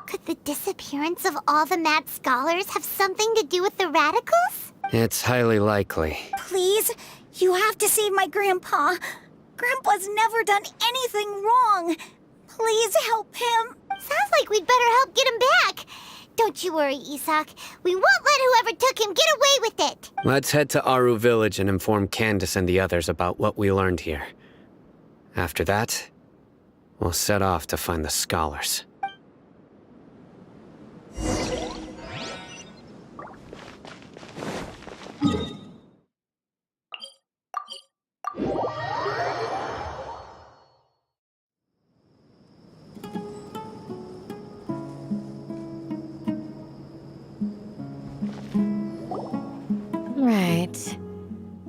Could the disappearance of all the mad scholars have something to do with the radicals? It's highly likely. Please, you have to save my Grandpa. Grandpa's never done anything wrong. Please help him. Sounds like we'd better help get him back. Don't you worry, Isak. We won't let whoever took him get away with it. Let's head to Aru Village and inform Candace and the others about what we learned here. After that, we'll set off to find the scholars. Right.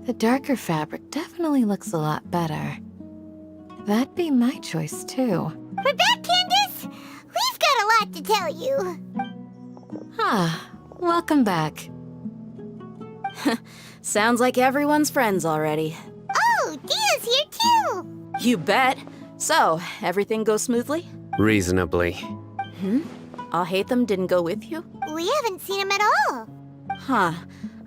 The darker fabric definitely looks a lot better. That'd be my choice, too. We're back, Candace! We've got a lot to tell you. Ah, welcome back. Sounds like everyone's friends already. Oh, Dia's here too! You bet. So, everything goes smoothly? Reasonably. Alhaitham didn't go with you? We haven't seen him at all. Huh.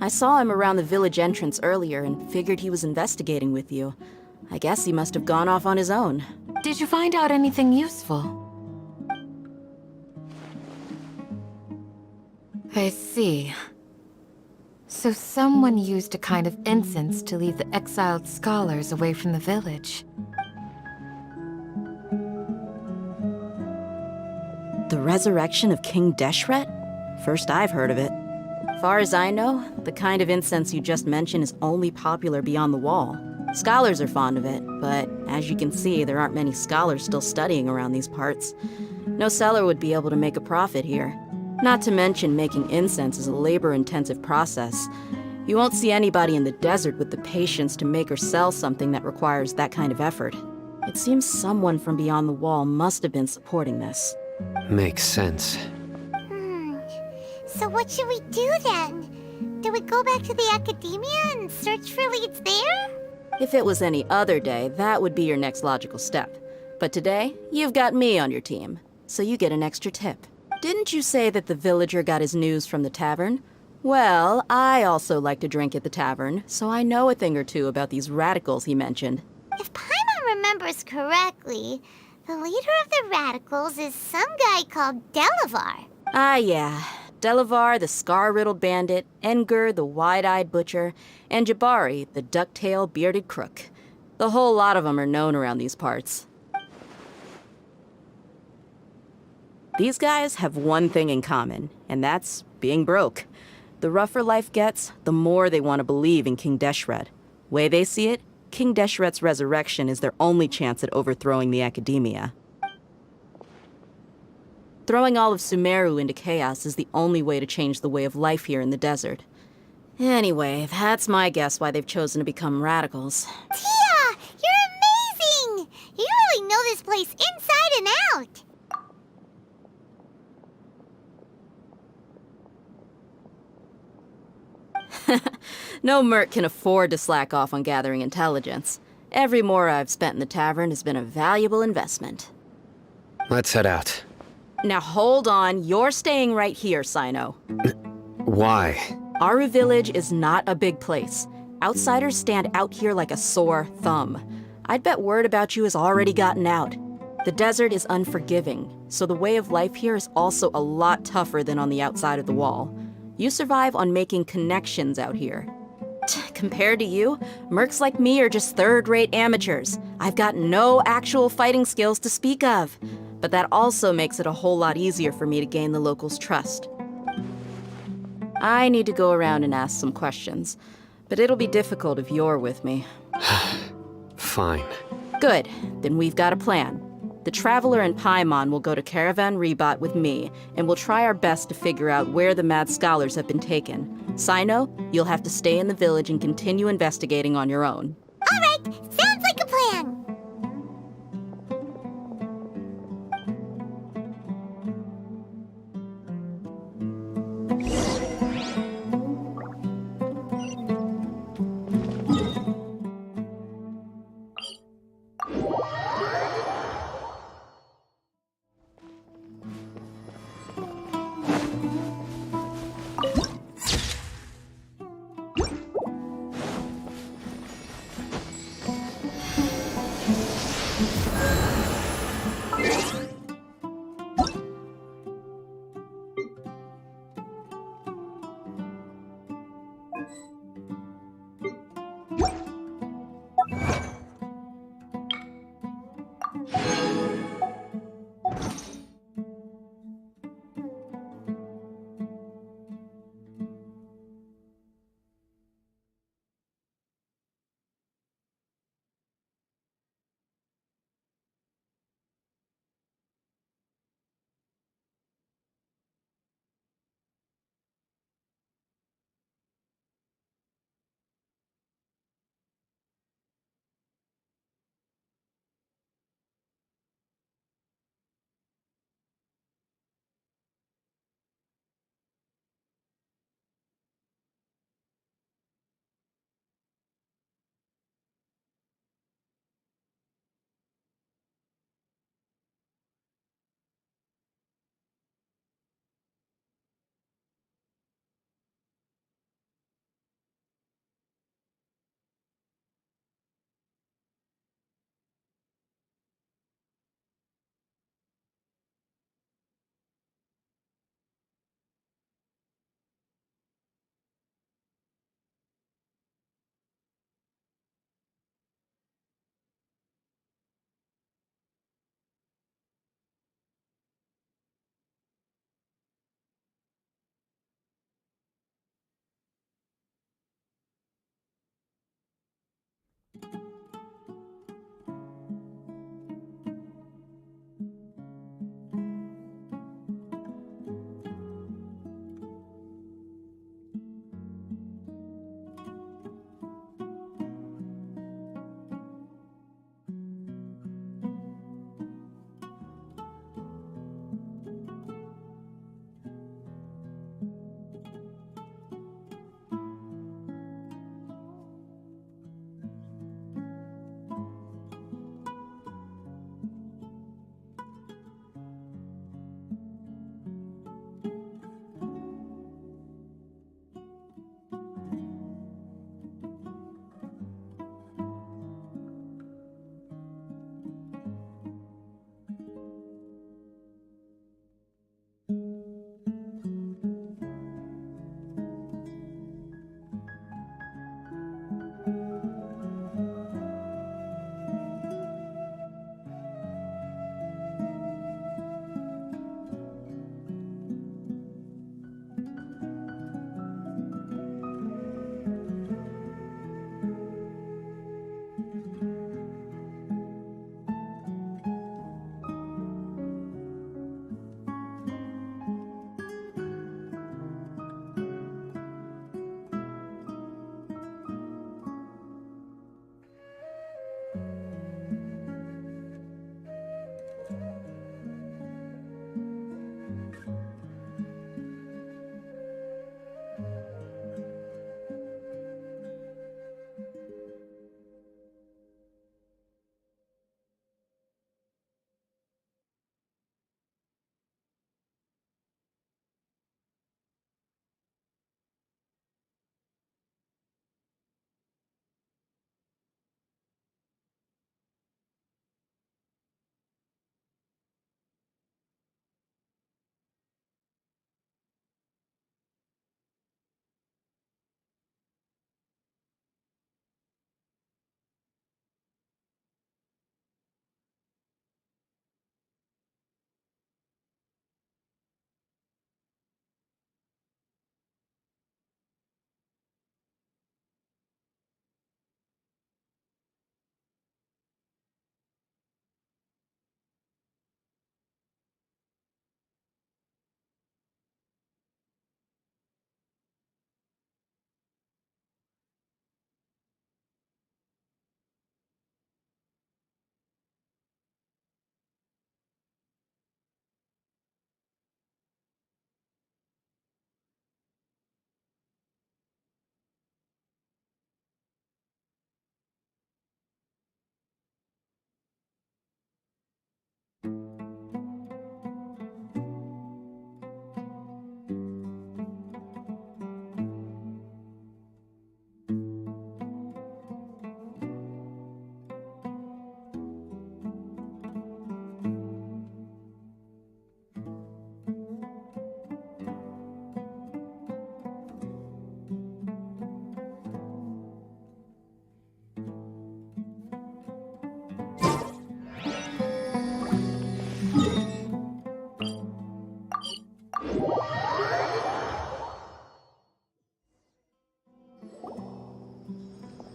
I saw him around the village entrance earlier and figured he was investigating with you. I guess he must have gone off on his own. Did you find out anything useful? I see. So someone used a kind of incense to lead the exiled scholars away from the village. The resurrection of King Deshret? First I've heard of it. Far as I know, the kind of incense you just mentioned is only popular beyond the wall. Scholars are fond of it, but as you can see, there aren't many scholars still studying around these parts. No seller would be able to make a profit here. Not to mention making incense is a labor-intensive process. You won't see anybody in the desert with the patience to make or sell something that requires that kind of effort. It seems someone from beyond the wall must have been supporting this. Makes sense. So what should we do then? Do we go back to the academia and search for leads there? If it was any other day, that would be your next logical step. But today, you've got me on your team, so you get an extra tip. Didn't you say that the villager got his news from the tavern? Well, I also like to drink at the tavern, so I know a thing or two about these radicals he mentioned. If Paimon remembers correctly, the leader of the radicals is some guy called Delavar. Ah, yeah. Delavar, the scar-riddled bandit, Engur, the wide-eyed butcher, and Jabari, the duck-tailed bearded crook. The whole lot of them are known around these parts. These guys have one thing in common, and that's being broke. The rougher life gets, the more they want to believe in King Deshret. Way they see it, King Deshret's resurrection is their only chance at overthrowing the academia. Throwing all of Sumeru into chaos is the only way to change the way of life here in the desert. Anyway, that's my guess why they've chosen to become radicals. Tia! You're amazing! You really know this place inside and out! No merc can afford to slack off on gathering intelligence. Every mora I've spent in the tavern has been a valuable investment. Let's head out. Now hold on, you're staying right here, Sino. Why? Aru Village is not a big place. Outsiders stand out here like a sore thumb. I'd bet word about you has already gotten out. The desert is unforgiving, so the way of life here is also a lot tougher than on the outside of the wall. You survive on making connections out here. Compared to you, mercs like me are just third-rate amateurs. I've got no actual fighting skills to speak of. But that also makes it a whole lot easier for me to gain the locals' trust. I need to go around and ask some questions, but it'll be difficult if you're with me. Fine. Good, then we've got a plan. The Traveler and Paimon will go to Caravan Rebot with me, and we'll try our best to figure out where the mad scholars have been taken. Sino, you'll have to stay in the village and continue investigating on your own. All right, sounds like a plan.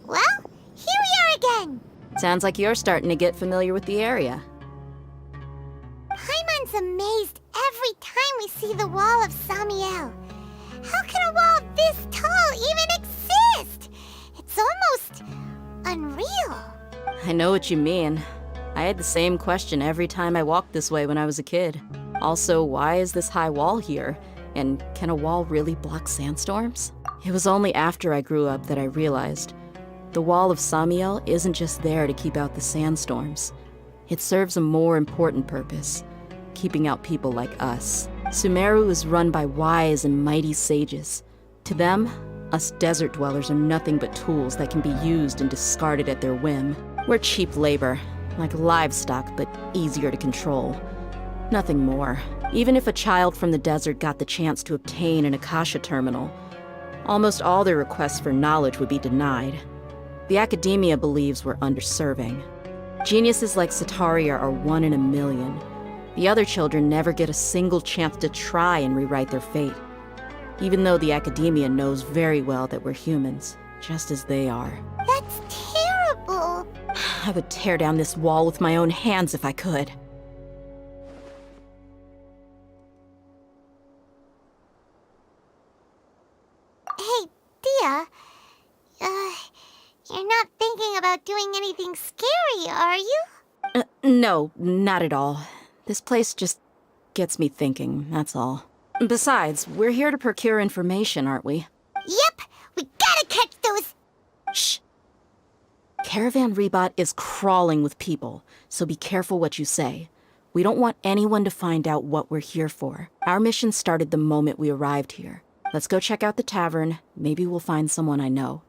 Well, here we are again. Sounds like you're starting to get familiar with the area. Paimon's amazed every time we see the wall of Samiel. How can a wall this tall even exist? It's almost unreal. I know what you mean. I had the same question every time I walked this way when I was a kid. Also, why is this high wall here? And can a wall really block sandstorms? It was only after I grew up that I realized the wall of Samiel isn't just there to keep out the sandstorms. It serves a more important purpose, keeping out people like us. Sumeru is run by wise and mighty sages. To them, us desert dwellers are nothing but tools that can be used and discarded at their whim. We're cheap labor, like livestock, but easier to control. Nothing more. Even if a child from the desert got the chance to obtain an Akasha terminal, almost all their requests for knowledge would be denied. The academia believes we're underserving. Geniuses like Sataria are 1 in a million. The other children never get a single chance to try and rewrite their fate, even though the academia knows very well that we're humans, just as they are. That's terrible. I would tear down this wall with my own hands if I could. Hey, Dia. You're not thinking about doing anything scary, are you? No, not at all. This place just gets me thinking, that's all. Besides, we're here to procure information, aren't we? Yep, we gotta catch those... Shh. Caravan Rebot is crawling with people, so be careful what you say. We don't want anyone to find out what we're here for. Our mission started the moment we arrived here. Let's go check out the tavern. Maybe we'll find someone I know.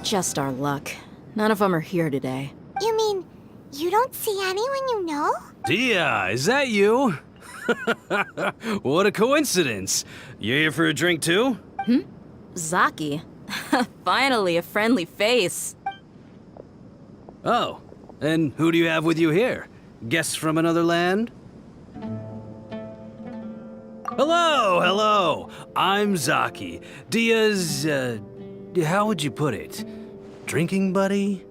Just our luck. None of them are here today. You mean, you don't see anyone you know? Dia, is that you? What a coincidence. You here for a drink too? Zaki. Finally, a friendly face. Oh, and who do you have with you here? Guests from another land? Hello, hello. I'm Zaki. Dia's, how would you put it? Drinking buddy?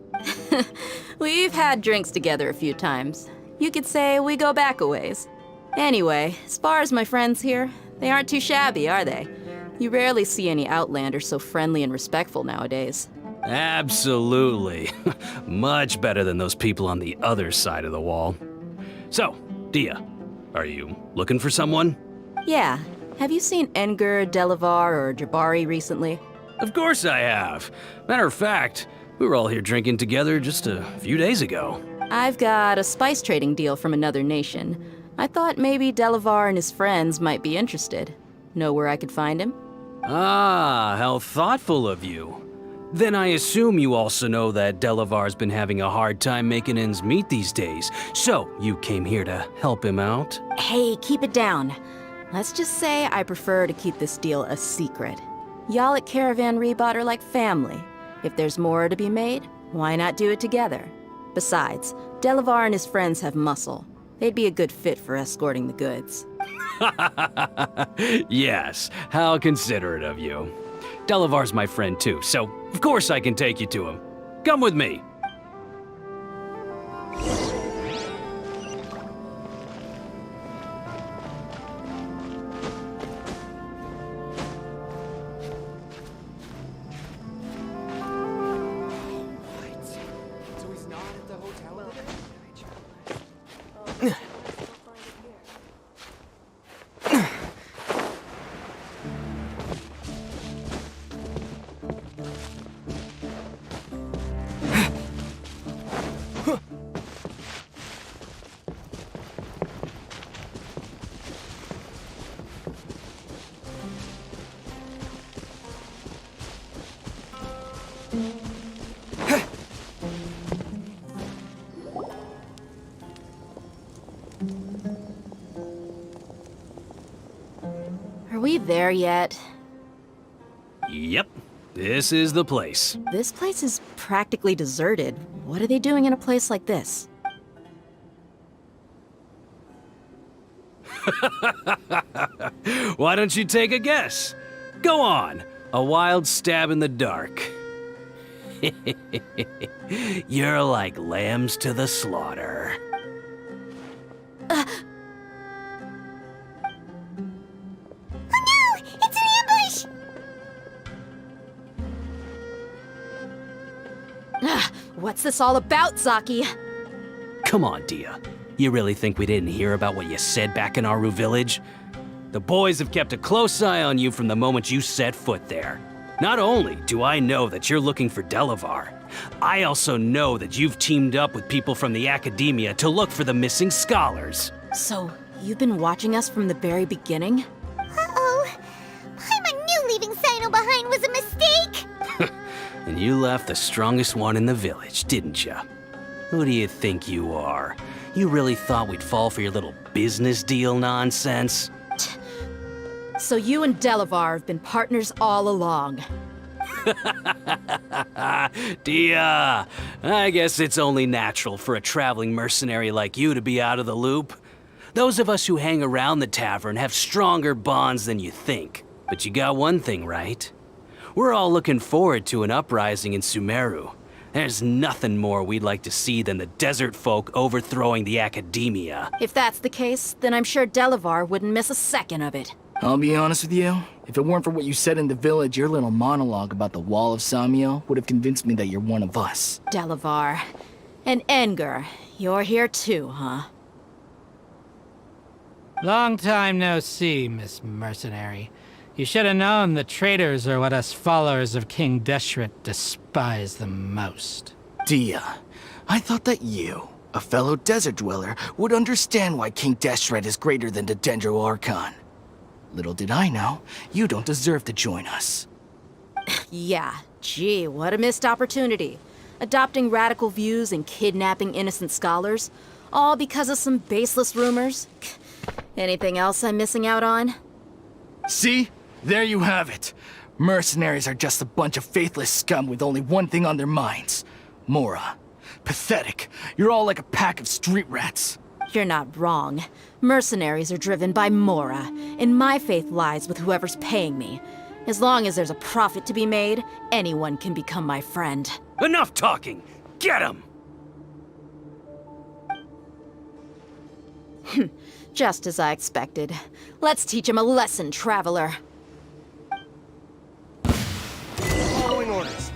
We've had drinks together a few times. You could say we go back a ways. Anyway, as far as my friends here, they aren't too shabby, are they? You rarely see any Outlanders so friendly and respectful nowadays. Absolutely. Much better than those people on the other side of the wall. So, Dia, are you looking for someone? Yeah. Have you seen Enger, Delavar, or Jabari recently? Of course I have. Matter of fact, we were all here drinking together just a few days ago. I've got a spice trading deal from another nation. I thought maybe Delavar and his friends might be interested. Know where I could find him? Ah, how thoughtful of you. Then I assume you also know that Delavar's been having a hard time making ends meet these days, so you came here to help him out? Hey, keep it down. Let's just say I prefer to keep this deal a secret. Y'all at Caravan Rebot are like family. If there's more to be made, why not do it together? Besides, Delavar and his friends have muscle. They'd be a good fit for escorting the goods. Yes, how considerate of you. Delavar's my friend too, so of course I can take you to him. Come with me. Are we there yet? Yep, this is the place. This place is practically deserted. What are they doing in a place like this? Why don't you take a guess? Go on, a wild stab in the dark. You're like lambs to the slaughter. Oh no! It's an ambush! What's this all about, Zaki? Come on, Dia. You really think we didn't hear about what you said back in Aru village? The boys have kept a close eye on you from the moment you set foot there. Not only do I know that you're looking for Delavar, I also know that you've teamed up with people from the Academia to look for the missing scholars. So, you've been watching us from the very beginning? Uh-oh. Paimon knew leaving Sino behind was a mistake! And you left the strongest one in the village, didn't you? Who do you think you are? You really thought we'd fall for your little business deal nonsense? So you and Delavar have been partners all along. Dia, I guess it's only natural for a traveling mercenary like you to be out of the loop. Those of us who hang around the tavern have stronger bonds than you think. But you got one thing right. We're all looking forward to an uprising in Sumeru. There's nothing more we'd like to see than the desert folk overthrowing the Academia. If that's the case, then I'm sure Delavar wouldn't miss a second of it. I'll be honest with you. If it weren't for what you said in the village, your little monologue about the Wall of Samiel would have convinced me that you're one of us. Delavar. And Enger, you're here too, huh? Long time no see, Miss Mercenary. You should have known the traitors are what us followers of King Deshret despise the most. Dia, I thought that you, a fellow desert dweller, would understand why King Deshret is greater than the Dendro Archon. Little did I know, you don't deserve to join us. Yeah, gee, what a missed opportunity. Adopting radical views and kidnapping innocent scholars, all because of some baseless rumors. Anything else I'm missing out on? See? There you have it. Mercenaries are just a bunch of faithless scum with only one thing on their minds. Mora. Pathetic. You're all like a pack of street rats. You're not wrong. Mercenaries are driven by Mora, and my faith lies with whoever's paying me. As long as there's a profit to be made, anyone can become my friend. Enough talking! Get him! Just as I expected. Let's teach him a lesson, traveler. Following orders.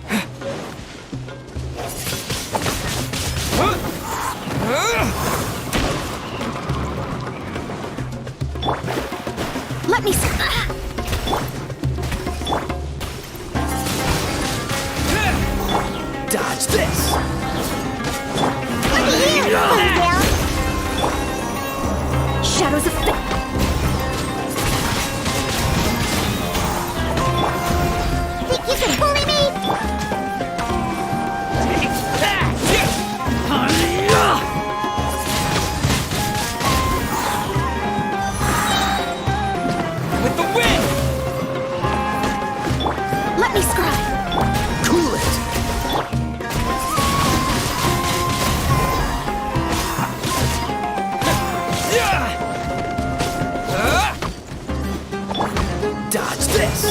Let me Dodge this! Shadows of Think you can bully me? With the wind! Let me scry! Cool it! Dodge this!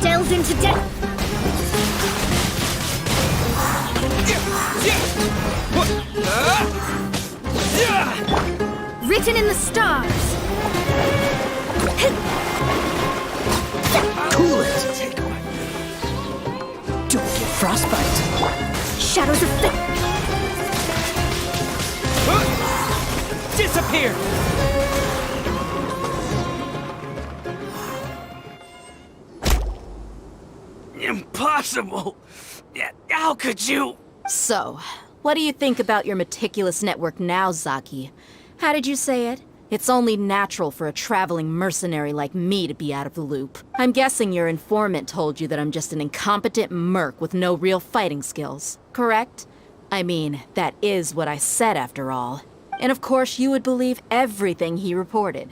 Delve into death! Written in the stars! Cool it! Don't get frostbite! Shadows of Disappear! Impossible! How could you? So, what do you think about your meticulous network now, Zaki? How did you say it? It's only natural for a traveling mercenary like me to be out of the loop. I'm guessing your informant told you that I'm just an incompetent merc with no real fighting skills, correct? I mean, that is what I said after all. And of course you would believe everything he reported.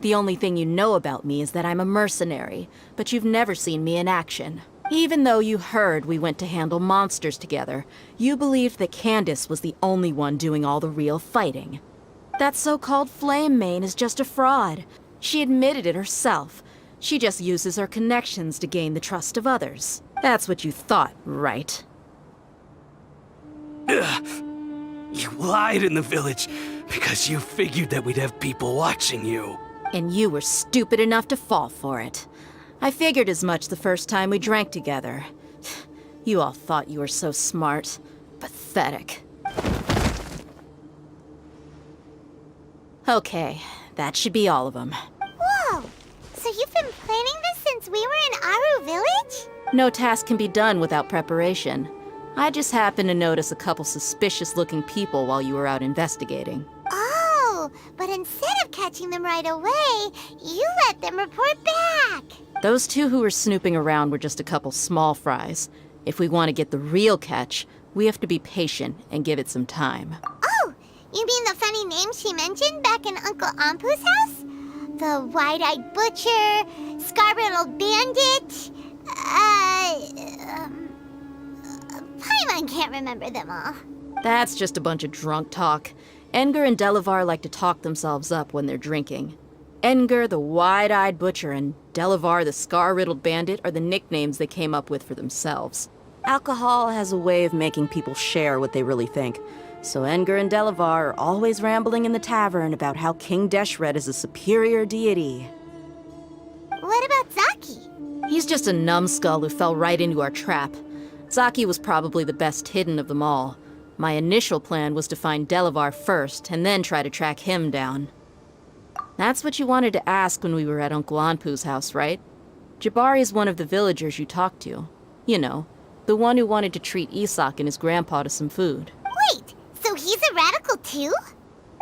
The only thing you know about me is that I'm a mercenary, but you've never seen me in action. Even though you heard we went to handle monsters together, you believed that Candace was the only one doing all the real fighting. That so-called Flame Mane is just a fraud. She admitted it herself. She just uses her connections to gain the trust of others. That's what you thought, right? Ugh. You lied in the village because you figured that we'd have people watching you. And you were stupid enough to fall for it. I figured as much the first time we drank together. You all thought you were so smart. Pathetic. Okay, that should be all of them. Whoa! So you've been planning this since we were in Aru Village? No task can be done without preparation. I just happened to notice a couple suspicious-looking people while you were out investigating. Oh, but instead of catching them right away, you let them report back. Those two who were snooping around were just a couple small fries. If we want to get the real catch, we have to be patient and give it some time. Oh, you mean the funny name she mentioned back in Uncle Ampu's house? The wide-eyed butcher, scar-riddled bandit, Paimon can't remember them all. That's just a bunch of drunk talk. Edgar and Delavar like to talk themselves up when they're drinking. Edgar, the wide-eyed butcher, and Delavar, the scar-riddled bandit, are the nicknames they came up with for themselves. Alcohol has a way of making people share what they really think. So Edgar and Delavar are always rambling in the tavern about how King Deshret is a superior deity. What about Zaki? He's just a numbskull who fell right into our trap. Zaki was probably the best hidden of them all. My initial plan was to find Delavar first, and then try to track him down. That's what you wanted to ask when we were at Uncle Anpu's house, right? Jabari is one of the villagers you talked to. You know, the one who wanted to treat Isak and his grandpa to some food. Wait, so he's a radical too?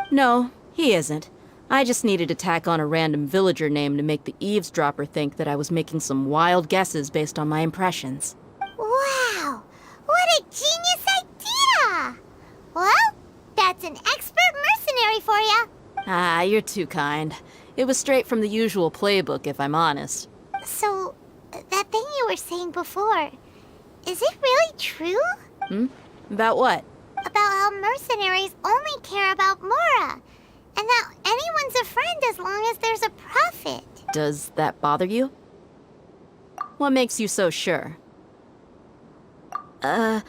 No, he isn't. I just needed to tack on a random villager name to make the eavesdropper think that I was making some wild guesses based on my impressions. Wow, what a genius idea! Well, that's an expert mercenary for you. Ah, you're too kind. It was straight from the usual playbook, if I'm honest. So, that thing you were saying before, is it really true? About what? About how mercenaries only care about Mora, and that anyone's a friend as long as there's a profit. Does that bother you? What makes you so sure? Dia,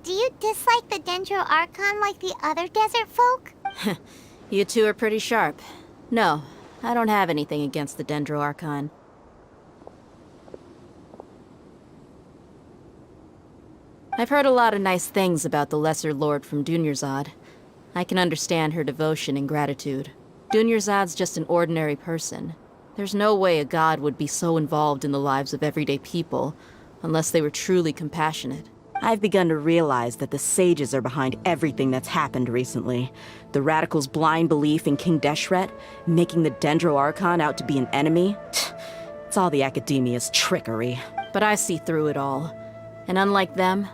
do you dislike the Dendro Archon like the other desert folk? You two are pretty sharp. No, I don't have anything against the Dendro Archon. I've heard a lot of nice things about the Lesser Lord from Dunyarzad. I can understand her devotion and gratitude. Dunyarzad's just an ordinary person. There's no way a god would be so involved in the lives of everyday people, unless they were truly compassionate. I've begun to realize that the sages are behind everything that's happened recently. The radicals' blind belief in King Deshret, making the Dendro Archon out to be an enemy. It's all the academia's trickery. But I see through it all. And unlike them,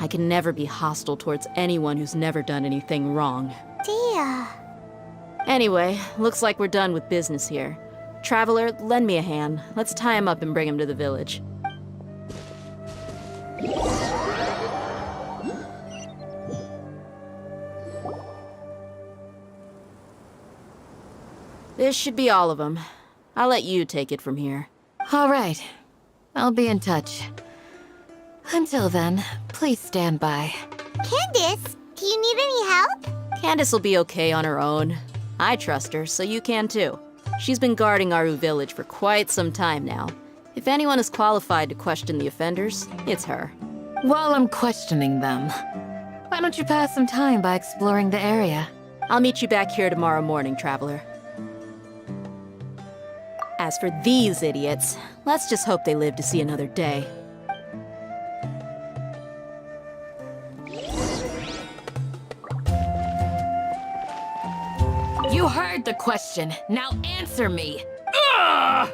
I can never be hostile towards anyone who's never done anything wrong. Dia. Anyway, looks like we're done with business here. Traveler, lend me a hand. Let's tie him up and bring him to the village. This should be all of them. I'll let you take it from here. All right. I'll be in touch. Until then, please stand by. Candace, do you need any help? Candace will be okay on her own. I trust her, so you can too. She's been guarding Aru Village for quite some time now. If anyone is qualified to question the offenders, it's her. While I'm questioning them, why don't you pass some time by exploring the area? I'll meet you back here tomorrow morning, Traveler. As for these idiots, let's just hope they live to see another day. You You heard the question. Now answer me. Ah!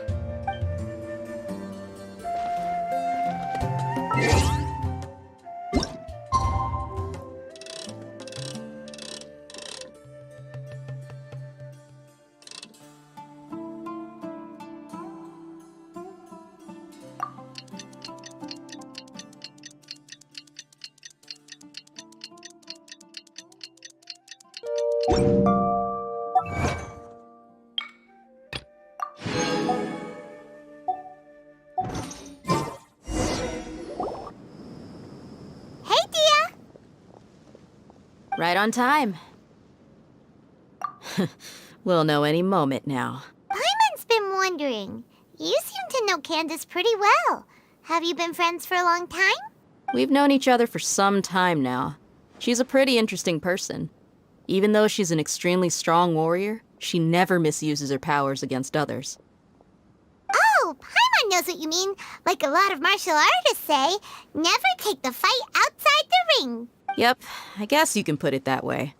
Hey, Dia! Right on time. We'll know any moment now. Paimon's been wondering. You seem to know Candace pretty well. Have you been friends for a long time? We've known each other for some time now. She's a pretty interesting person. Even though she's an extremely strong warrior, she never misuses her powers against others. Oh, Paimon knows what you mean. Like a lot of martial artists say, never take the fight outside the ring. Yep, I guess you can put it that way.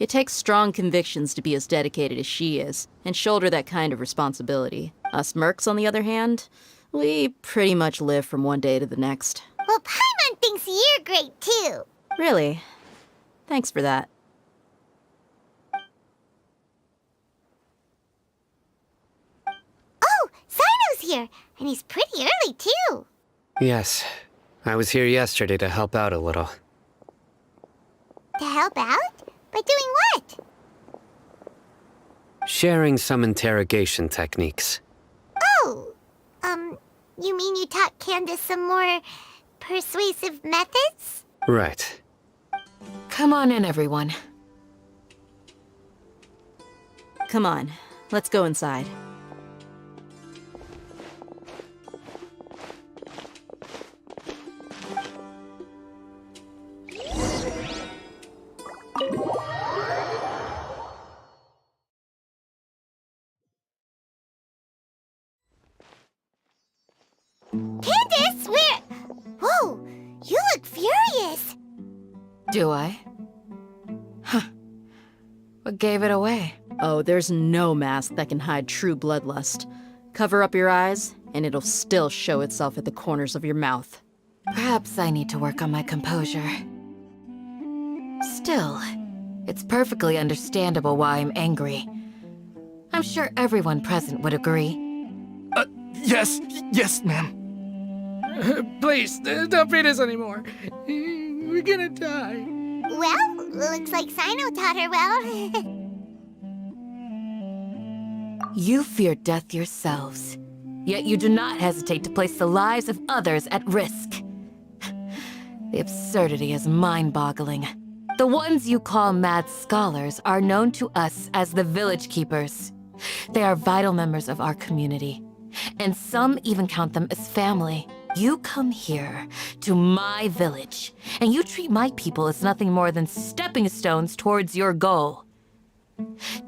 It takes strong convictions to be as dedicated as she is, and shoulder that kind of responsibility. Us mercs, on the other hand, we pretty much live from one day to the next. Well, Paimon thinks you're great too. Really? Thanks for that. Oh, Sino's here, and he's pretty early too. Yes, I was here yesterday to help out a little. To help out? By doing what? Sharing some interrogation techniques. Oh, you mean you taught Candace some more persuasive methods? Right. Come on in, everyone. Come on, let's go inside. Candace, where? Whoa, you look furious. Do I? Huh. What gave it away? Oh, there's no mask that can hide true bloodlust. Cover up your eyes, and it'll still show itself at the corners of your mouth. Perhaps I need to work on my composure. Still, it's perfectly understandable why I'm angry. I'm sure everyone present would agree. Yes, ma'am. Please, don't beat us anymore. We're gonna die. Well, looks like Sino taught her well. You fear death yourselves, yet you do not hesitate to place the lives of others at risk. The absurdity is mind-boggling. The ones you call mad scholars are known to us as the Village Keepers. They are vital members of our community, and some even count them as family. You come here, to my village, and you treat my people as nothing more than stepping stones towards your goal.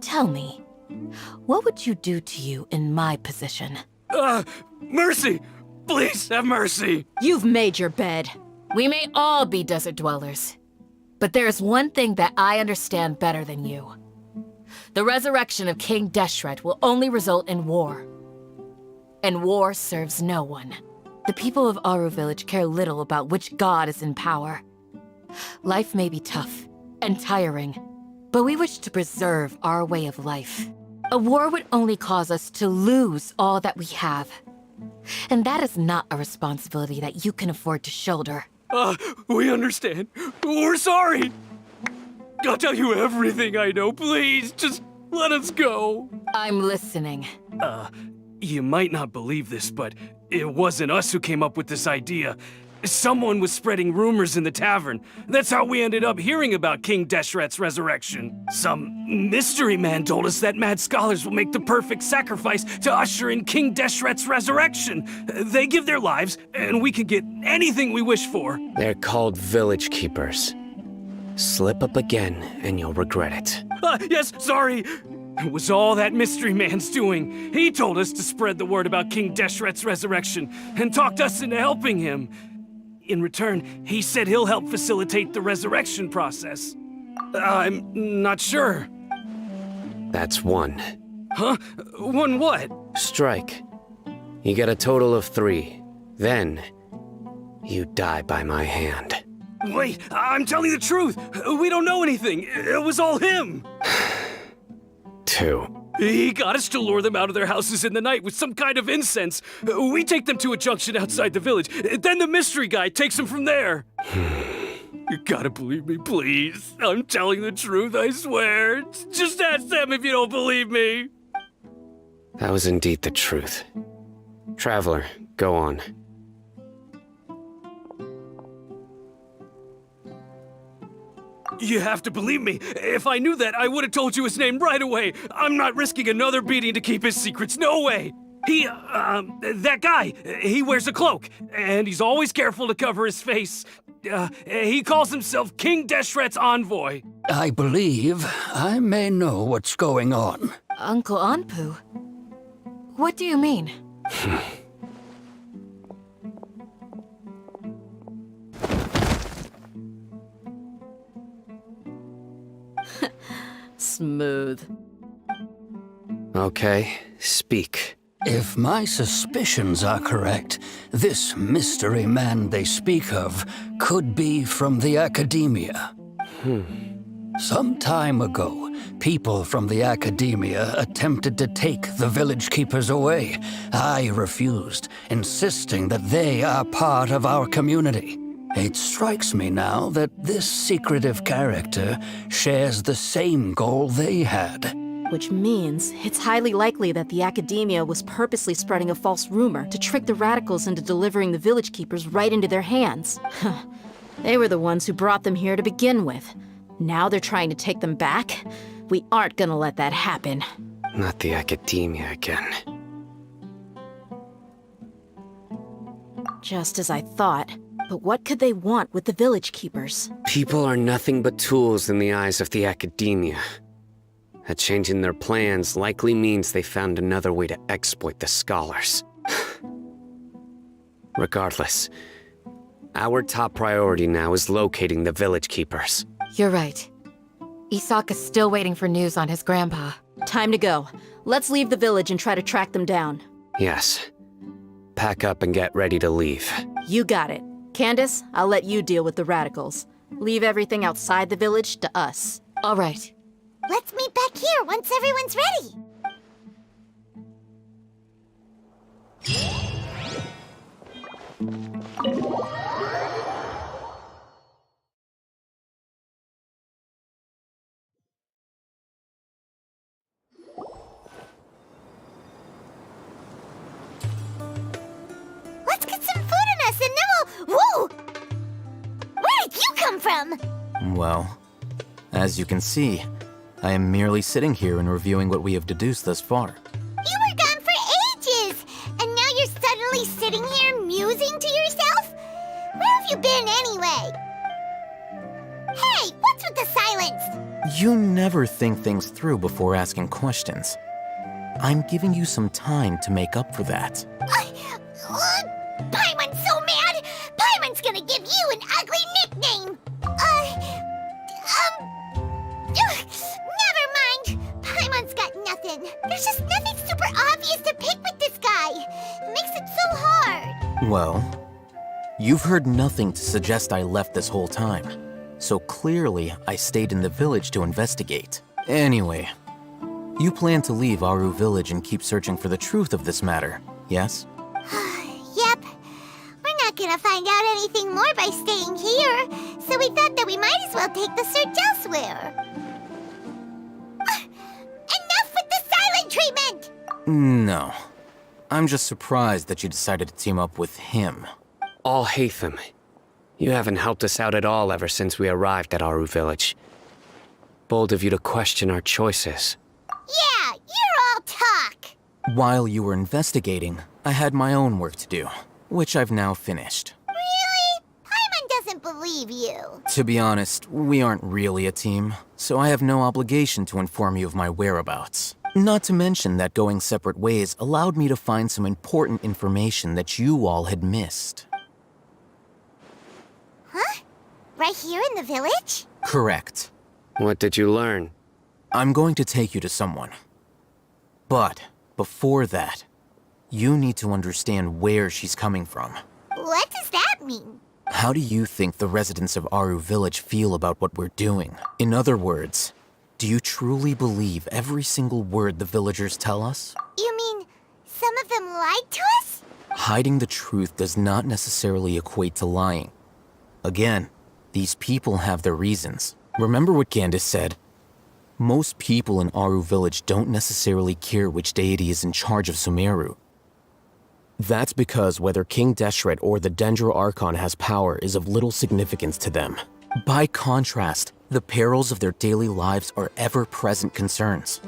Tell me, what would you do to you in my position? Mercy! Please, have mercy! You've made your bed. We may all be desert dwellers, but there is one thing that I understand better than you. The resurrection of King Deshret will only result in war. And war serves no one. The people of Aru Village care little about which god is in power. Life may be tough and tiring, but we wish to preserve our way of life. A war would only cause us to lose all that we have. And that is not a responsibility that you can afford to shoulder. We understand. We're sorry. I'll tell you everything I know. Please, just let us go. I'm listening. You might not believe this, but it wasn't us who came up with this idea. Someone was spreading rumors in the tavern. That's how we ended up hearing about King Deshret's resurrection. Some mystery man told us that mad scholars will make the perfect sacrifice to usher in King Deshret's resurrection. They give their lives, and we can get anything we wish for. They're called Village Keepers. Slip up again, and you'll regret it. Yes, sorry. It was all that mystery man's doing. He told us to spread the word about King Deshret's resurrection, and talked us into helping him. In return, he said he'll help facilitate the resurrection process. I'm not sure. That's one. Huh? One what? Strike. You get a total of 3. Then, you die by my hand. Wait, I'm telling the truth! We don't know anything! It was all him! 2. He got us to lure them out of their houses in the night with some kind of incense. We take them to a junction outside the village. Then the mystery guy takes them from there. You gotta believe me, please. I'm telling the truth, I swear. Just ask them if you don't believe me. That was indeed the truth. Traveler, go on. You have to believe me. If I knew that, I would have told you his name right away. I'm not risking another beating to keep his secrets. No way. That guy, he wears a cloak, and he's always careful to cover his face. He calls himself King Deshret's envoy. I believe I may know what's going on. Uncle Anpu? What do you mean? Smooth. Okay, speak. If my suspicions are correct, this mystery man they speak of could be from the Academia. Some time ago, people from the Academia attempted to take the village keepers away. I refused, insisting that they are part of our community. It strikes me now that this secretive character shares the same goal they had. Which means it's highly likely that the Academia was purposely spreading a false rumor to trick the radicals into delivering the village keepers right into their hands. They were the ones who brought them here to begin with. Now they're trying to take them back? We aren't gonna let that happen. Not the Academia again. Just as I thought. But what could they want with the village keepers? People are nothing but tools in the eyes of the Academia. A change in their plans likely means they found another way to exploit the scholars. Regardless, our top priority now is locating the village keepers. You're right. Isak is still waiting for news on his grandpa. Time to go. Let's leave the village and try to track them down. Yes. Pack up and get ready to leave. You got it. Candace, I'll let you deal with the radicals. Leave everything outside the village to us. All right. Let's meet back here once everyone's ready. Let's get some food in us and then we'll... Whoa! Where did you come from? Well, as you can see, I am merely sitting here and reviewing what we have deduced thus far. You were gone for ages, and now you're suddenly sitting here musing to yourself? Where have you been anyway? Hey, what's with the silence? You never think things through before asking questions. I'm giving you some time to make up for that. Paimon's so mad! Paimon's gonna give you an ugly nickname! Never mind! Paimon's got nothing. There's just nothing super obvious to pick with this guy. It makes it so hard. Well, you've heard nothing to suggest I left this whole time. So clearly, I stayed in the village to investigate. Anyway, you plan to leave Aru village and keep searching for the truth of this matter, yes? Yep. We're not gonna find out anything more by staying here, so we thought that we might as well take the search elsewhere. Enough with the silent treatment! No. I'm just surprised that you decided to team up with him. All Hatham. You haven't helped us out at all ever since we arrived at Aru village. Bold of you to question our choices. Yeah, you're all talk! While you were investigating, I had my own work to do, which I've now finished. Really? Paimon doesn't believe you. To be honest, we aren't really a team, so I have no obligation to inform you of my whereabouts. Not to mention that going separate ways allowed me to find some important information that you all had missed. Huh? Right here in the village? Correct. What did you learn? I'm going to take you to someone. But before that, you need to understand where she's coming from. What does that mean? How do you think the residents of Aru Village feel about what we're doing? In other words, do you truly believe every single word the villagers tell us? You mean some of them lied to us? Hiding the truth does not necessarily equate to lying. Again, these people have their reasons. Remember what Gandis said? Most people in Aru Village don't necessarily care which deity is in charge of Sumeru. That's because whether King Deshret or the Dendro Archon has power is of little significance to them. By contrast, the perils of their daily lives are ever-present concerns.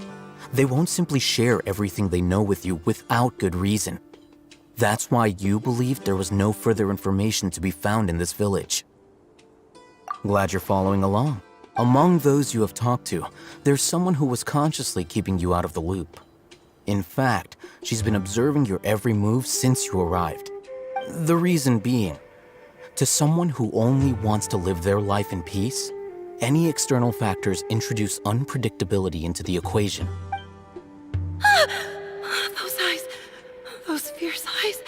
They won't simply share everything they know with you without good reason. That's why you believed there was no further information to be found in this village. Glad you're following along. Among those you have talked to, there's someone who was consciously keeping you out of the loop. In fact, she's been observing your every move since you arrived. The reason being, to someone who only wants to live their life in peace, any external factors introduce unpredictability into the equation. Those eyes. Those fierce eyes.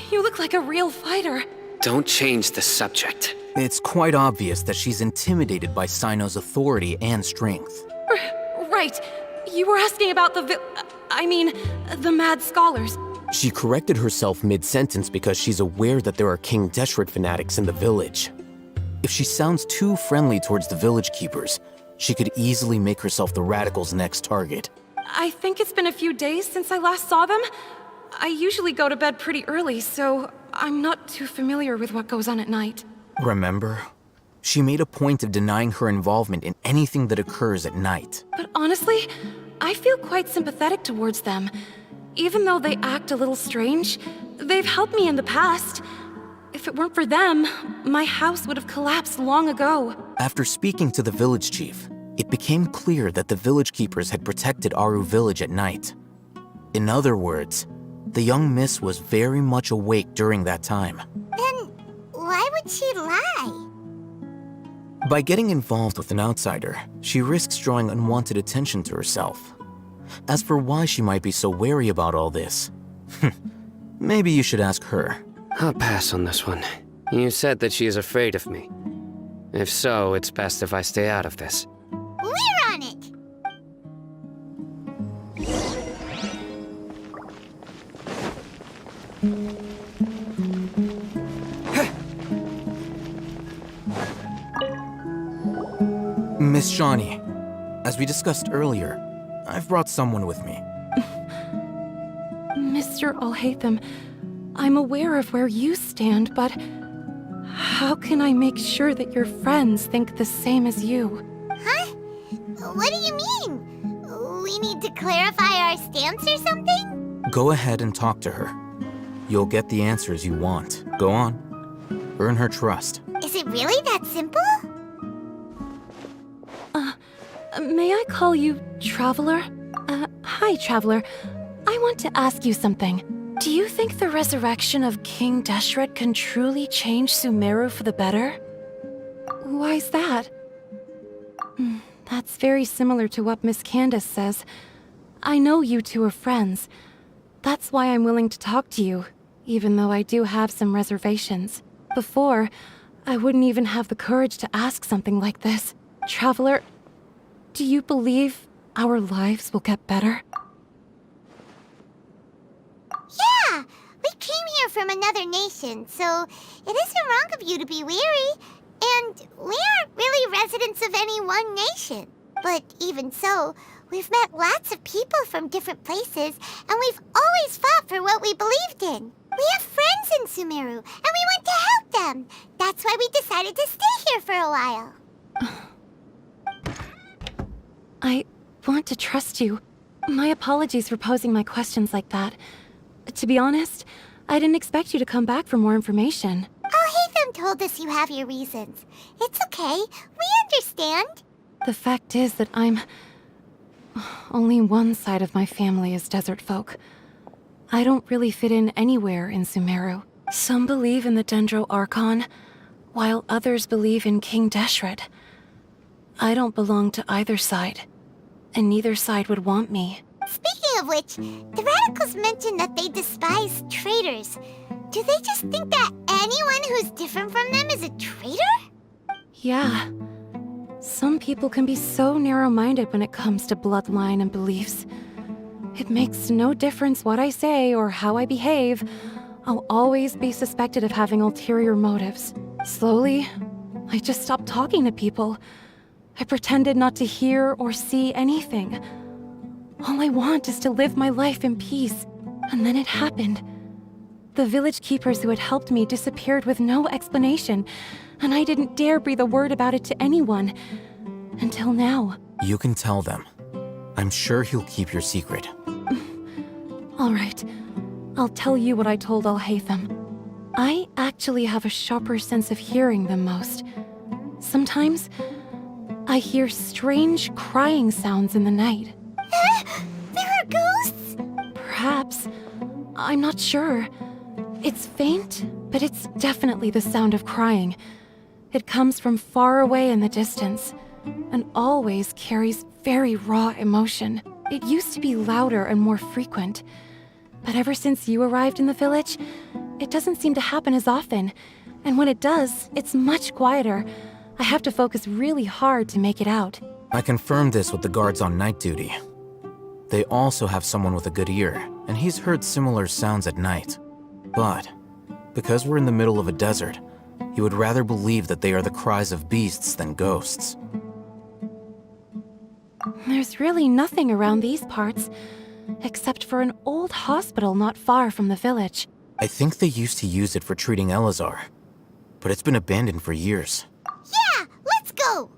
You look like a real fighter. Don't change the subject. It's quite obvious that she's intimidated by Sino's authority and strength. Right. You were asking about the mad scholars. She corrected herself mid-sentence because she's aware that there are King Deshret fanatics in the village. If she sounds too friendly towards the village keepers, she could easily make herself the radicals' next target. I think it's been a few days since I last saw them. I usually go to bed pretty early, so I'm not too familiar with what goes on at night. Remember? She made a point of denying her involvement in anything that occurs at night. But honestly, I feel quite sympathetic towards them. Even though they act a little strange, they've helped me in the past. If it weren't for them, my house would have collapsed long ago. After speaking to the village chief, it became clear that the village keepers had protected Aru Village at night. In other words, the young miss was very much awake during that time. Then why would she lie? By getting involved with an outsider, she risks drawing unwanted attention to herself. As for why she might be so wary about all this, maybe you should ask her. I'll pass on this one. You said that she is afraid of me. If so, it's best if I stay out of this. We're on it! Miss Shawnee, as we discussed earlier, I've brought someone with me. Mr. Alhaitham, I'm aware of where you stand, but how can I make sure that your friends think the same as you? Huh? What do you mean? We need to clarify our stance or something? Go ahead and talk to her. You'll get the answers you want. Go on. Earn her trust. Is it really that simple? May I call you Traveler? Hi, Traveler. I want to ask you something. Do you think the resurrection of King Deshret can truly change Sumeru for the better? Why's that? That's very similar to what Miss Candace says. I know you two are friends. That's why I'm willing to talk to you, even though I do have some reservations. Before, I wouldn't even have the courage to ask something like this. Traveler, do you believe our lives will get better? Yeah! We came here from another nation, so it isn't wrong of you to be weary. And we aren't really residents of any one nation. But even so, we've met lots of people from different places, and we've always fought for what we believed in. We have friends in Sumeru, and we want to help them. That's why we decided to stay here for a while. I want to trust you. My apologies for posing my questions like that. To be honest, I didn't expect you to come back for more information. Alhaitham told us you have your reasons. It's okay. We understand. The fact is that only one side of my family is desert folk. I don't really fit in anywhere in Sumeru. Some believe in the Dendro Archon, while others believe in King Deshret. I don't belong to either side, and neither side would want me. Speaking of which, the radicals mentioned that they despise traitors. Do they just think that anyone who's different from them is a traitor? Yeah. Some people can be so narrow-minded when it comes to bloodline and beliefs. It makes no difference what I say or how I behave. I'll always be suspected of having ulterior motives. Slowly, I just stopped talking to people. I pretended not to hear or see anything. All I want is to live my life in peace. And then it happened. The village keepers who had helped me disappeared with no explanation, and I didn't dare breathe a word about it to anyone. Until now. You can tell them. I'm sure he'll keep your secret. All right. I'll tell you what I told Alhaitham. I actually have a sharper sense of hearing than most. Sometimes, I hear strange crying sounds in the night. There are ghosts? Perhaps. I'm not sure. It's faint, but it's definitely the sound of crying. It comes from far away in the distance, and always carries very raw emotion. It used to be louder and more frequent, but ever since you arrived in the village, it doesn't seem to happen as often, and when it does, it's much quieter. I have to focus really hard to make it out. I confirmed this with the guards on night duty. They also have someone with a good ear, and he's heard similar sounds at night. But, because we're in the middle of a desert, he would rather believe that they are the cries of beasts than ghosts. There's really nothing around these parts, except for an old hospital not far from the village. I think they used to use it for treating Elazar, but it's been abandoned for years. Yeah, let's go!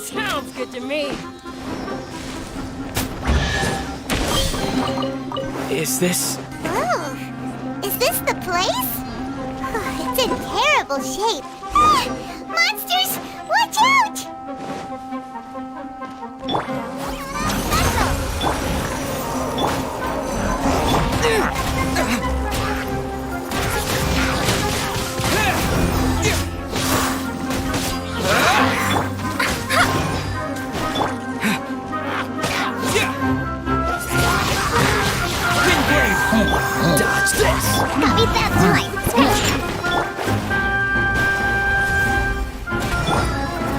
Sounds good to me. Is this... Oh, is this the place? It's in terrible shape. Ah, monsters, watch out! Dodge this! Got me that time.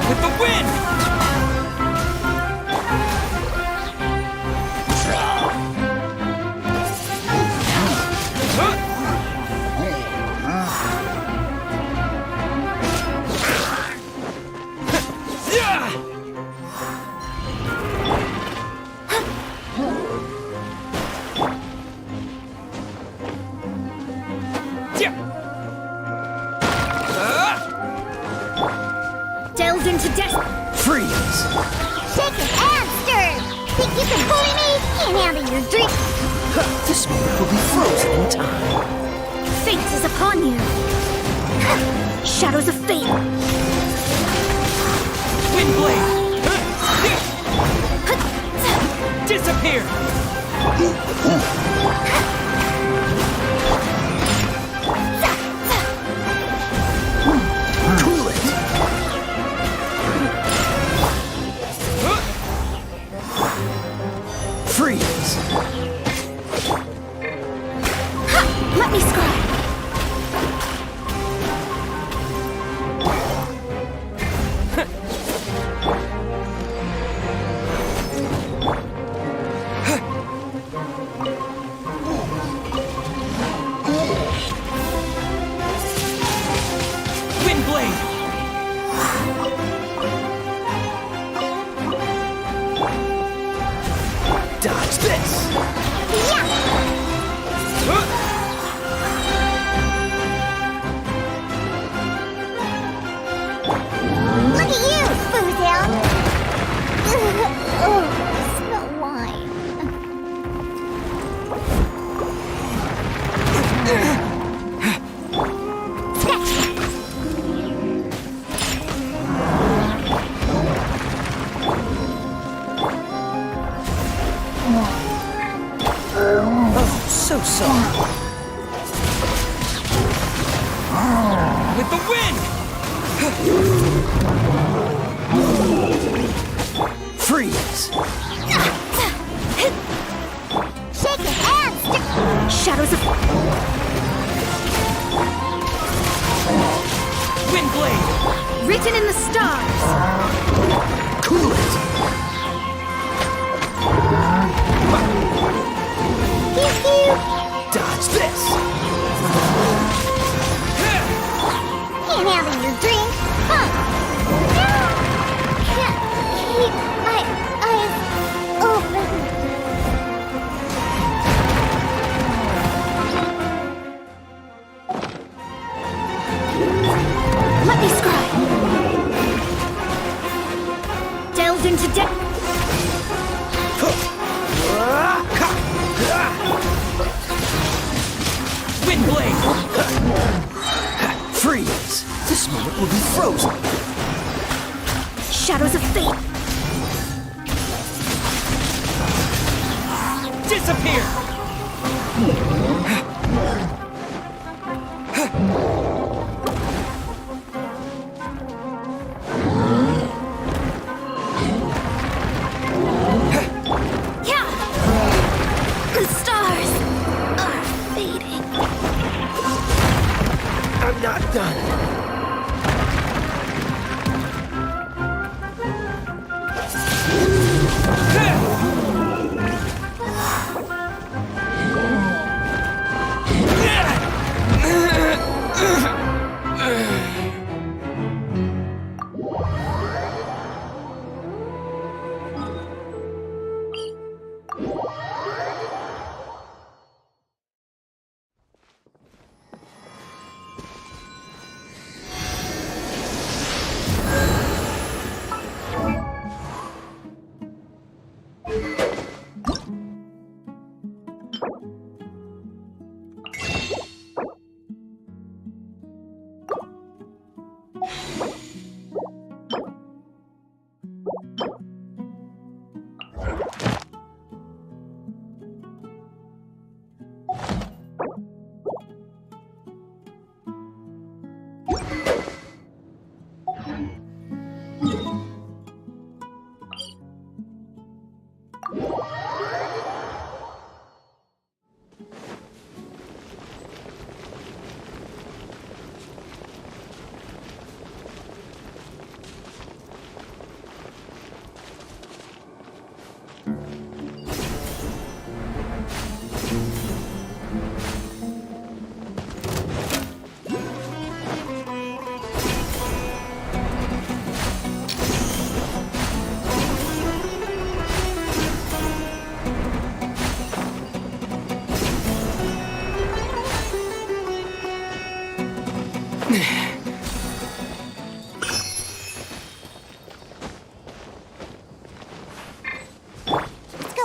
With the wind! Delved into death. Freeze! Shake it and stir. Think you can bully me? Can't handle your drink. This moment will be frozen in time. Fate is upon you. Shadows of fate. Windblade! Disappear! Cool it! Freeze! Let me scry. With the wind! Freeze! Shake your hands! Shadows of... Wind blade! Written in the stars! Cool it! Pew pew! Dodge this! Can't have your drink, huh? Can't keep my eyes open. Let me scry! Delve into depth. Wind blade! Freeze! This moment will be frozen! Shadows of fate. Disappear! Yeah! The stars are fading. I'm not done.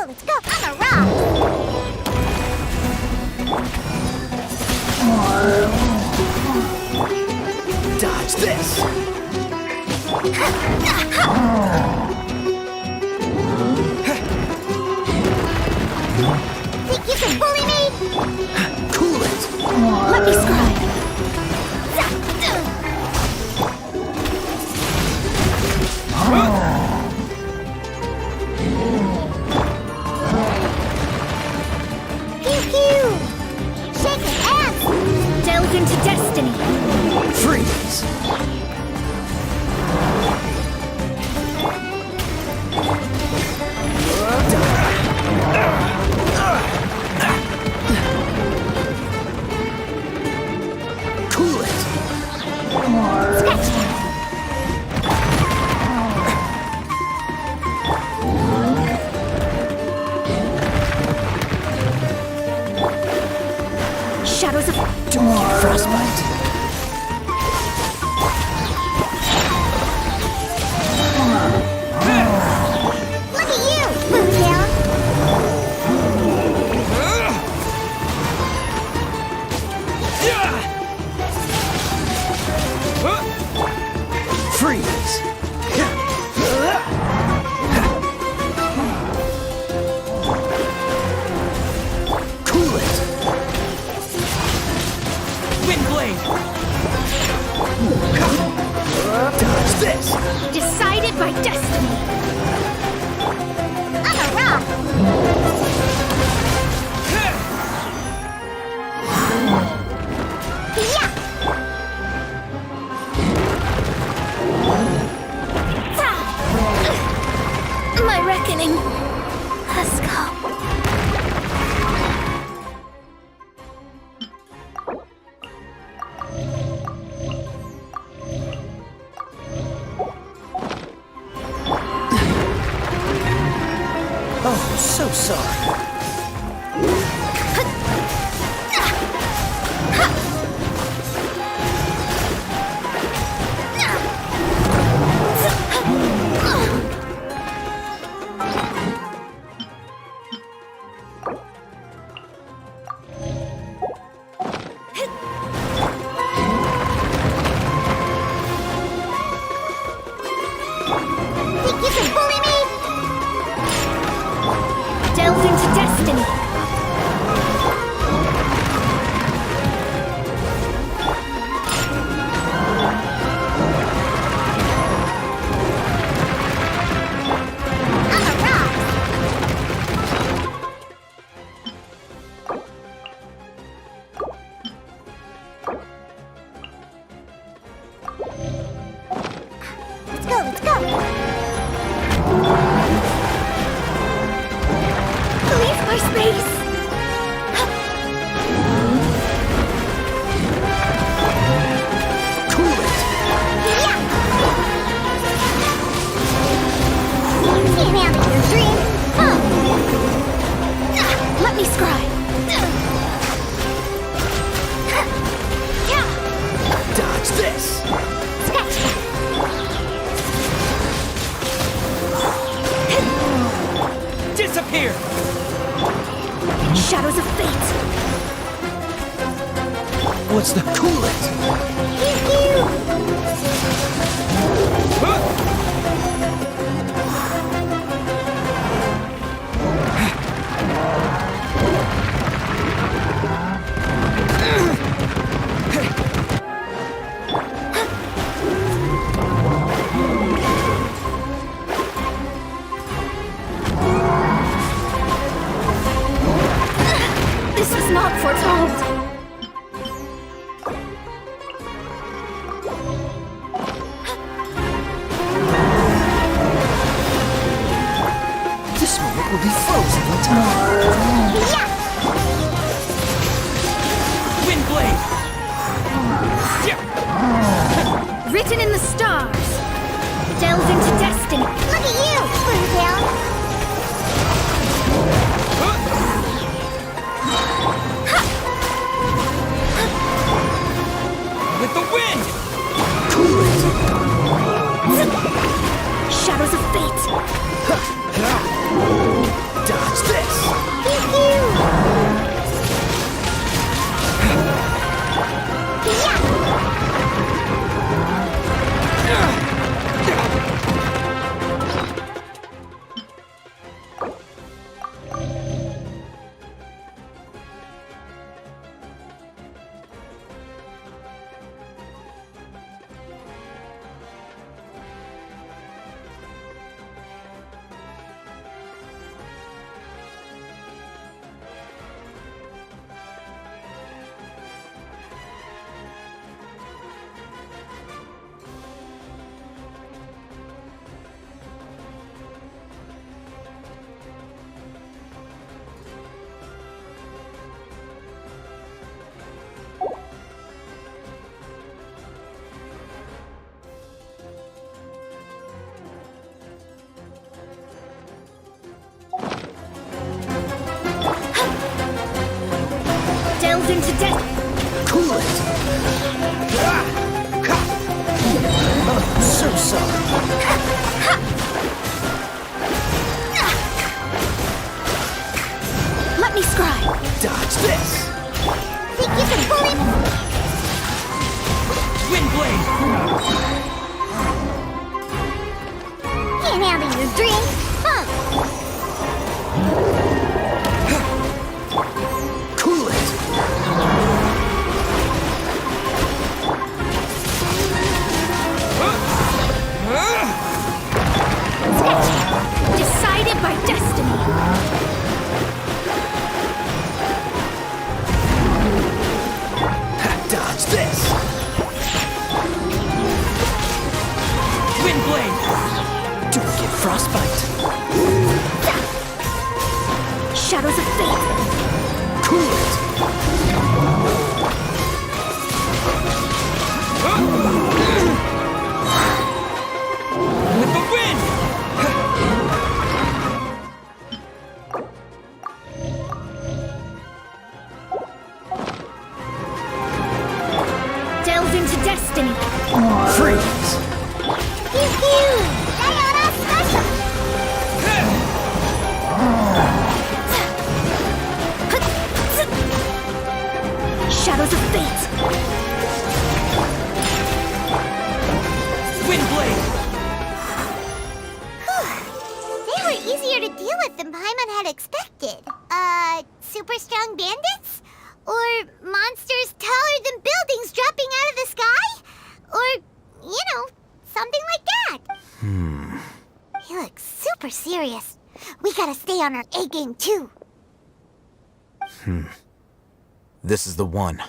Let's go, I'm a rock! Dodge this! Think you can bully me? Cool it! Let me scry! Pew pew! Shake your hands! Delve into destiny! Freeze! Cool it! Scratch down! Shadows of... Don't get frostbite! Look at you, Boomtown! Freeze! Cool it! Windblade! Dodge this! Decided by destiny. I'm a rock! Yeah! My reckoning. Let's go. Oh, so sorry. Think you can bully me? Delve into destiny. I'm a rock! Let's go, let's go! Leave my space. Cool it! Can't handle your dream! Let me scry. Dodge this! Scratch that! Disappear! Shadows of fate. What's the cool it? This is not foretold. This moment will be frozen in time. Windblade! Written in the stars. Delve into destiny. Look at you, Spoontail! With the wind! Cool it! Shadows of fate. Dodge this! Delve into death. Cool it! Oh, so sorry. Let me scry. Dodge this! Think you can bully me? Windblade! Can't handle your dream? Cool it! Shadows of Fate! Windblade! They were easier to deal with than Paimon had expected. Super strong bandits? Or monsters taller than buildings dropping out of the sky? Or, something like that. He looks super serious. We gotta stay on our A game too. This is the one.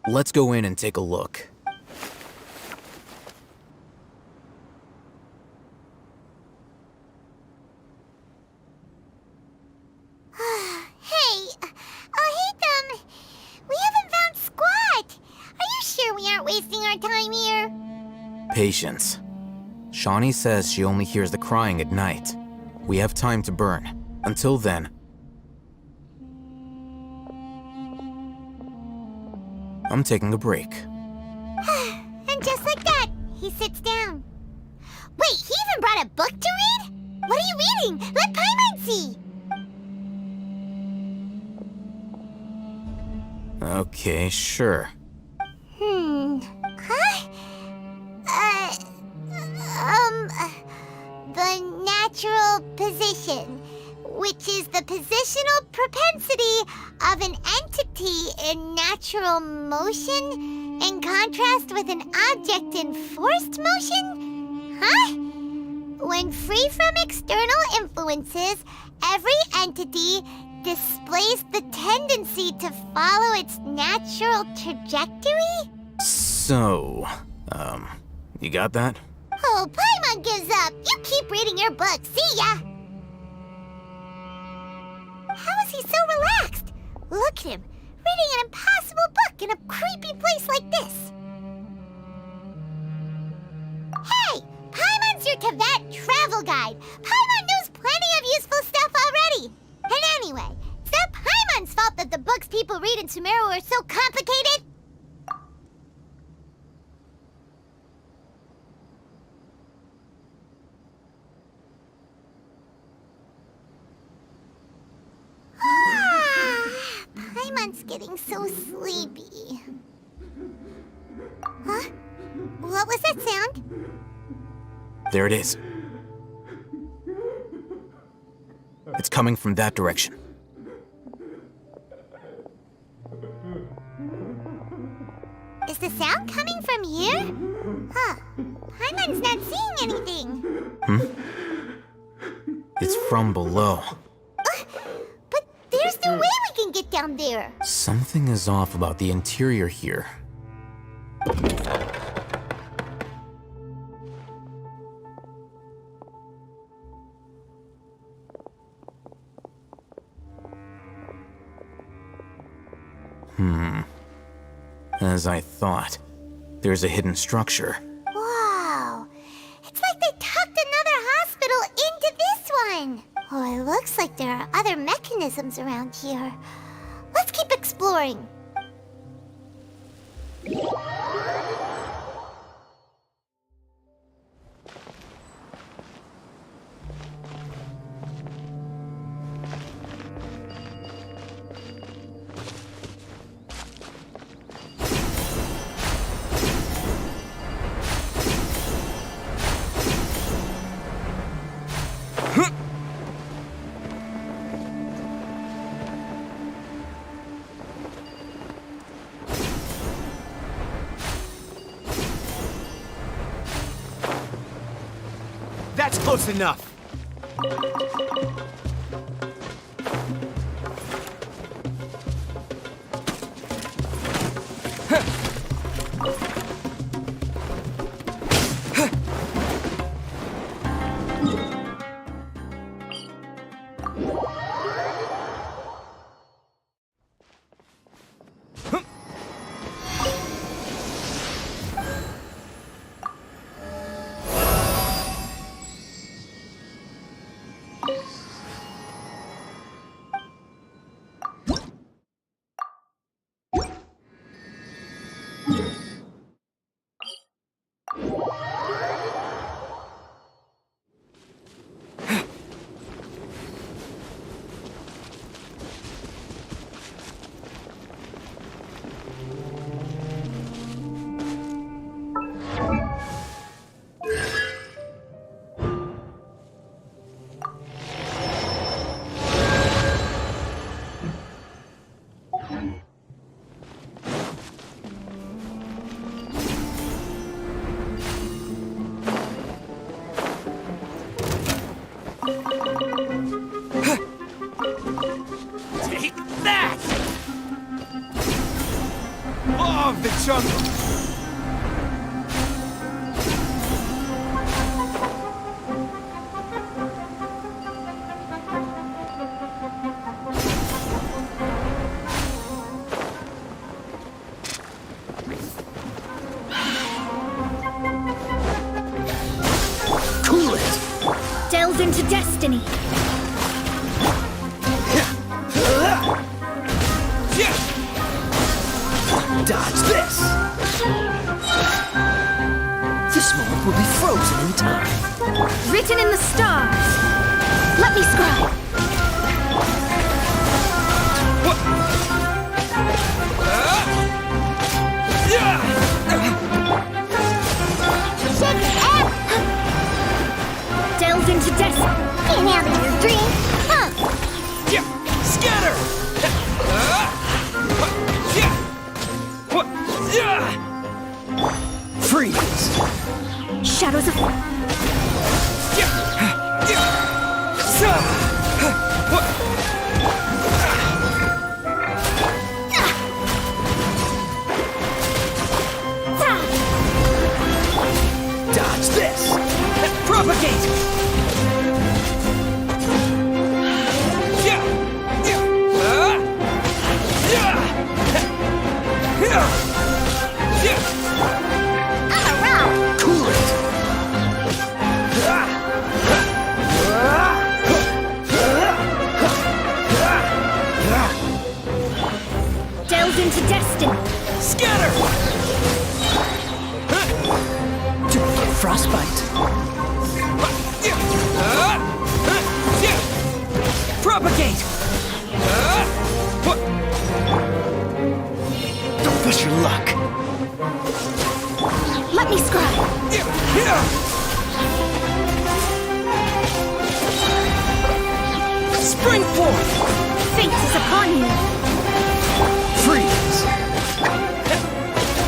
Let's go in and take a look. Hey, we haven't found squat. Are you sure we aren't wasting our time here? Patience. Shawnee says she only hears the crying at night. We have time to burn. Until then, I'm taking a break. And just like that, he sits down. Wait, he even brought a book to read? What are you reading? Let Paimon see! Okay, sure. Huh? The natural position, which is the positional propensity of an entity in natural motion in contrast with an object in forced motion? Huh? When free from external influences, every entity displays the tendency to follow its natural trajectory? So, you got that? Oh, Paimon gives up. You keep reading your book. See ya! How is he so relaxed? Look at him, reading an impossible book in a creepy place like this. Hey! Paimon's your Tibet travel guide. Paimon knows plenty of useful stuff already. And anyway, it's not Paimon's fault that the books people read in Sumeru are so complicated. Paimon's getting so sleepy. Huh? What was that sound? There it is. It's coming from that direction. Is the sound coming from here? Huh. Paimon's not seeing anything. It's from below. But there's no way we can get down there. Something is off about the interior here. As I thought, there's a hidden structure. Wow. It's like they tucked another hospital into this one. Oh, it looks like there are other mechanisms around here. Let's keep exploring. That's close enough. chug. Cool it! Delve into destiny! Dodge this! This moment will be frozen in time. Written in the stars! Let me scribe! Delve into destiny! Can't handle your dream, huh? Scatter! Freeze! Shadows of... Dodge this! Propagate! I'm around. Cool it! Delve into destiny! Scatter! Frostbite! Propagate! Don't push your luck! Let me scribe! Spring forth! Fate is upon you! Freeze!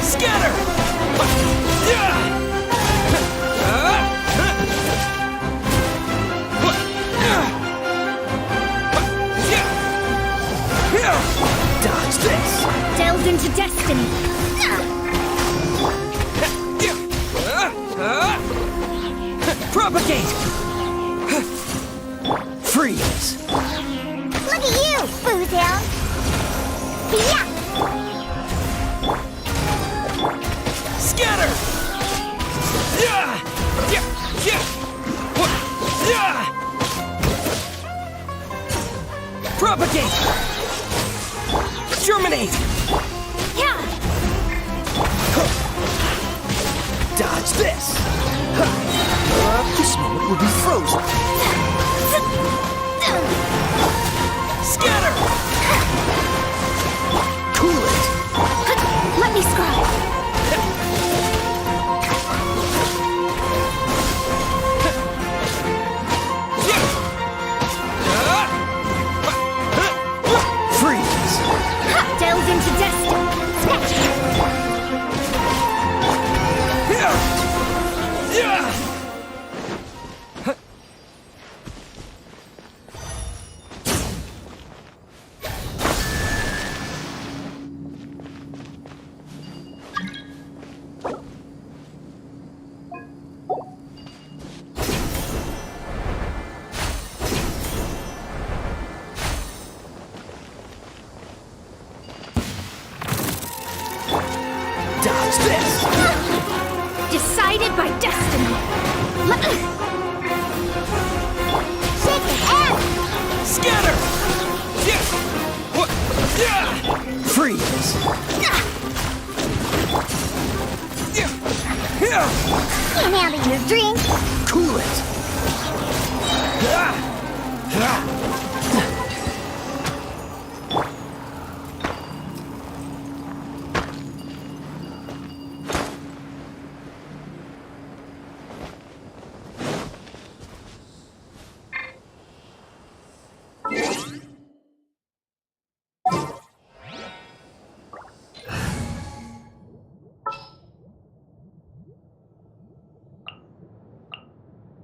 Scatter! Dodge this! Delve into destiny! Propagate! Freeze! Look at you, Boozhound. Yeah. Scatter! Propagate! Germinate! Dodge this! This moment will be frozen! Scatter! Cool it! Let me scribe! Freeze! Delve into destiny! Dodge this! Decided by destiny! Shake your head. Scatter! Freeze! Can't handle your dream. Cool it!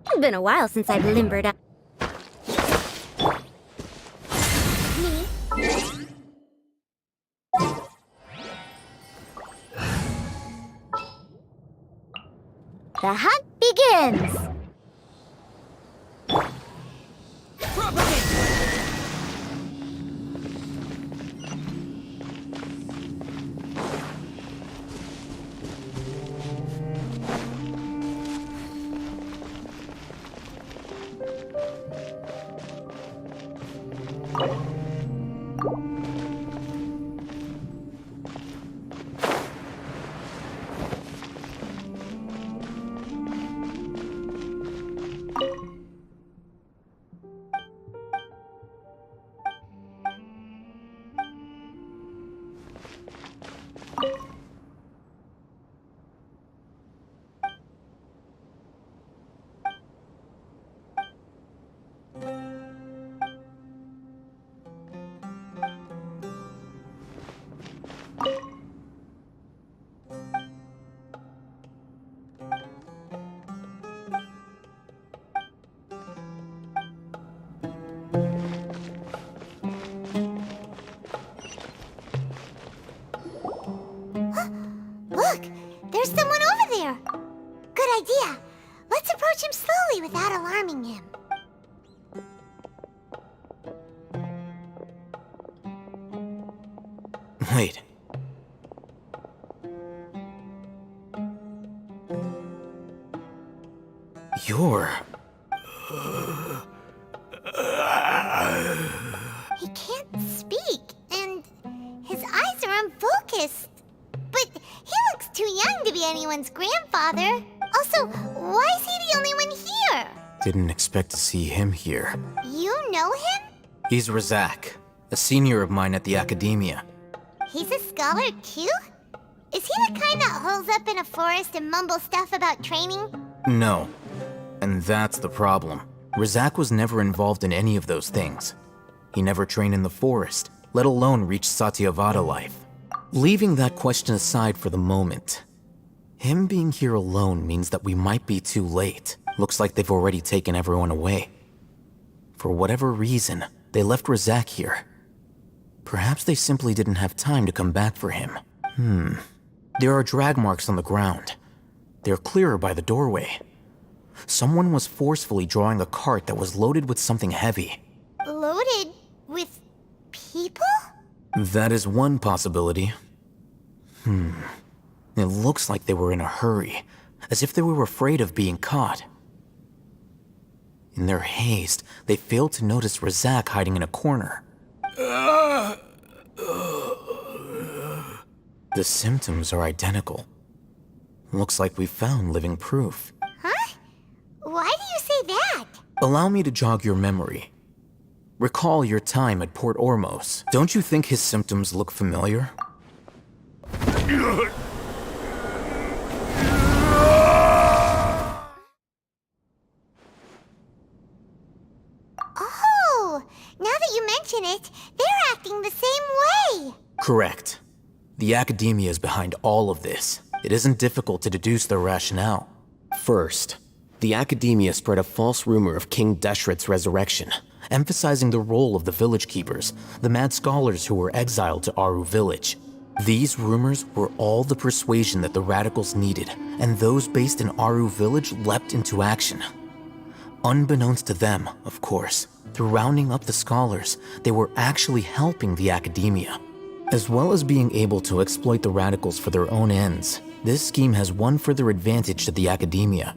It's been a while since I've limbered up. The hunt begins! Look! There's someone over there! Good idea. Let's approach him slowly without alarming him. Wait. You're... He can't speak, and his eyes are unfocused. But he looks too young to be anyone's grandfather. Also, why is he the only one here? Didn't expect to see him here. You know him? He's Razak, a senior of mine at the Academia. He's a scholar too? Is he the kind that holes up in a forest and mumbles stuff about training? No. And that's the problem. Razak was never involved in any of those things. He never trained in the forest, let alone reach Satyavada life. Leaving that question aside for the moment, him being here alone means that we might be too late. Looks like they've already taken everyone away. For whatever reason, they left Razak here. Perhaps they simply didn't have time to come back for him. There are drag marks on the ground. They're clearer by the doorway. Someone was forcefully drawing a cart that was loaded with something heavy. Loaded with people? That is one possibility. It looks like they were in a hurry, as if they were afraid of being caught. In their haste, they failed to notice Razak hiding in a corner. The symptoms are identical. Looks like we found living proof. Huh? Why do you say that? Allow me to jog your memory. Recall your time at Port Ormos. Don't you think his symptoms look familiar? Oh, now that you mention it, they're acting the same way. Correct. The Academia is behind all of this. It isn't difficult to deduce their rationale. First, the Academia spread a false rumor of King Deshret's resurrection, emphasizing the role of the village keepers, the mad scholars who were exiled to Aru village. These rumors were all the persuasion that the radicals needed, and those based in Aru village leapt into action. Unbeknownst to them, of course, through rounding up the scholars, they were actually helping the Academia. As well as being able to exploit the radicals for their own ends, this scheme has one further advantage to the Academia.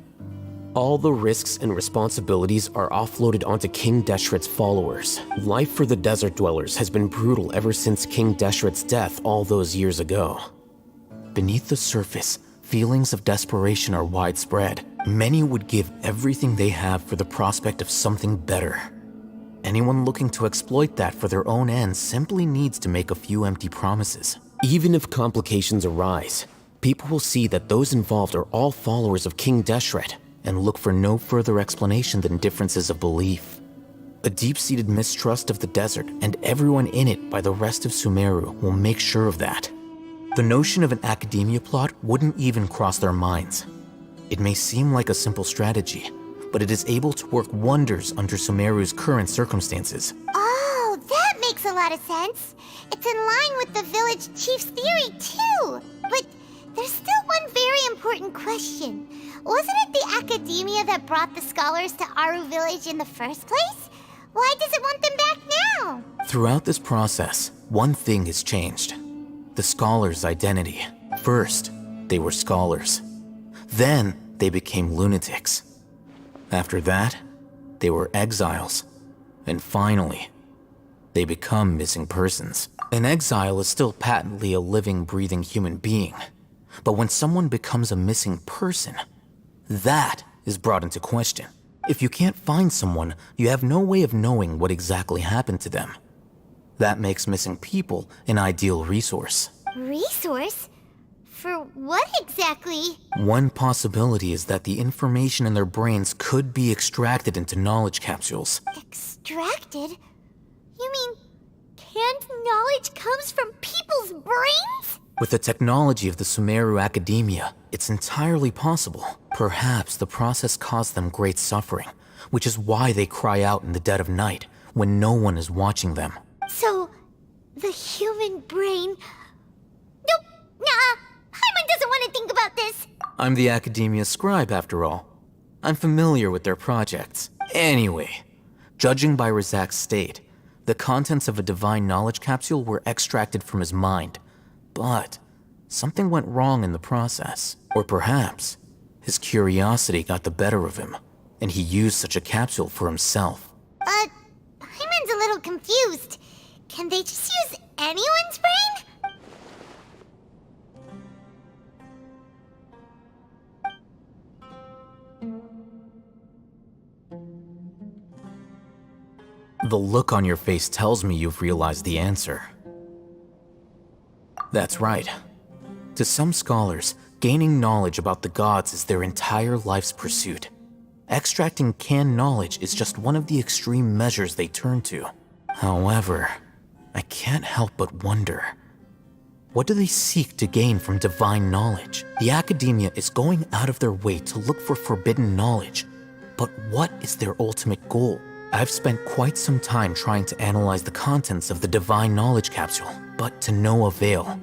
All the risks and responsibilities are offloaded onto King Deshret's followers. Life for the desert dwellers has been brutal ever since King Deshret's death all those years ago. Beneath the surface, feelings of desperation are widespread. Many would give everything they have for the prospect of something better. Anyone looking to exploit that for their own ends simply needs to make a few empty promises. Even if complications arise, people will see that those involved are all followers of King Deshret, and look for no further explanation than differences of belief. A deep-seated mistrust of the desert and everyone in it by the rest of Sumeru will make sure of that. The notion of an Academia plot wouldn't even cross their minds. It may seem like a simple strategy, but it is able to work wonders under Sumeru's current circumstances. Oh, that makes a lot of sense. It's in line with the village chief's theory, too. But there's still one very important question. wasn't it the academia that brought the scholars to Aru Village in the first place? Why does it want them back now? Throughout this process, one thing has changed. The scholars' identity. First, they were scholars. Then, they became lunatics. After that, they were exiles. And finally, they become missing persons. An exile is still patently a living, breathing human being. But when someone becomes a missing person, that is brought into question. If you can't find someone, you have no way of knowing what exactly happened to them. That makes missing people an ideal resource. Resource? For what exactly? One possibility is that the information in their brains could be extracted into knowledge capsules. Extracted? You mean canned knowledge comes from people's brains? With the technology of the Sumeru Academia, it's entirely possible. Perhaps the process caused them great suffering, which is why they cry out in the dead of night when no one is watching them. So, the human brain... Nope, nah, Paimon doesn't want to think about this. I'm the Academia scribe, after all. I'm familiar with their projects. Anyway, judging by Razak's state, the contents of a divine knowledge capsule were extracted from his mind. But something went wrong in the process. Or perhaps his curiosity got the better of him, and he used such a capsule for himself. Paimon's a little confused. Can they just use anyone's brain? The look on your face tells me you've realized the answer. That's right. To some scholars, gaining knowledge about the gods is their entire life's pursuit. Extracting canned knowledge is just one of the extreme measures they turn to. However, I can't help but wonder, what do they seek to gain from divine knowledge? The Academia is going out of their way to look for forbidden knowledge, but what is their ultimate goal? I've spent quite some time trying to analyze the contents of the divine knowledge capsule, but to no avail.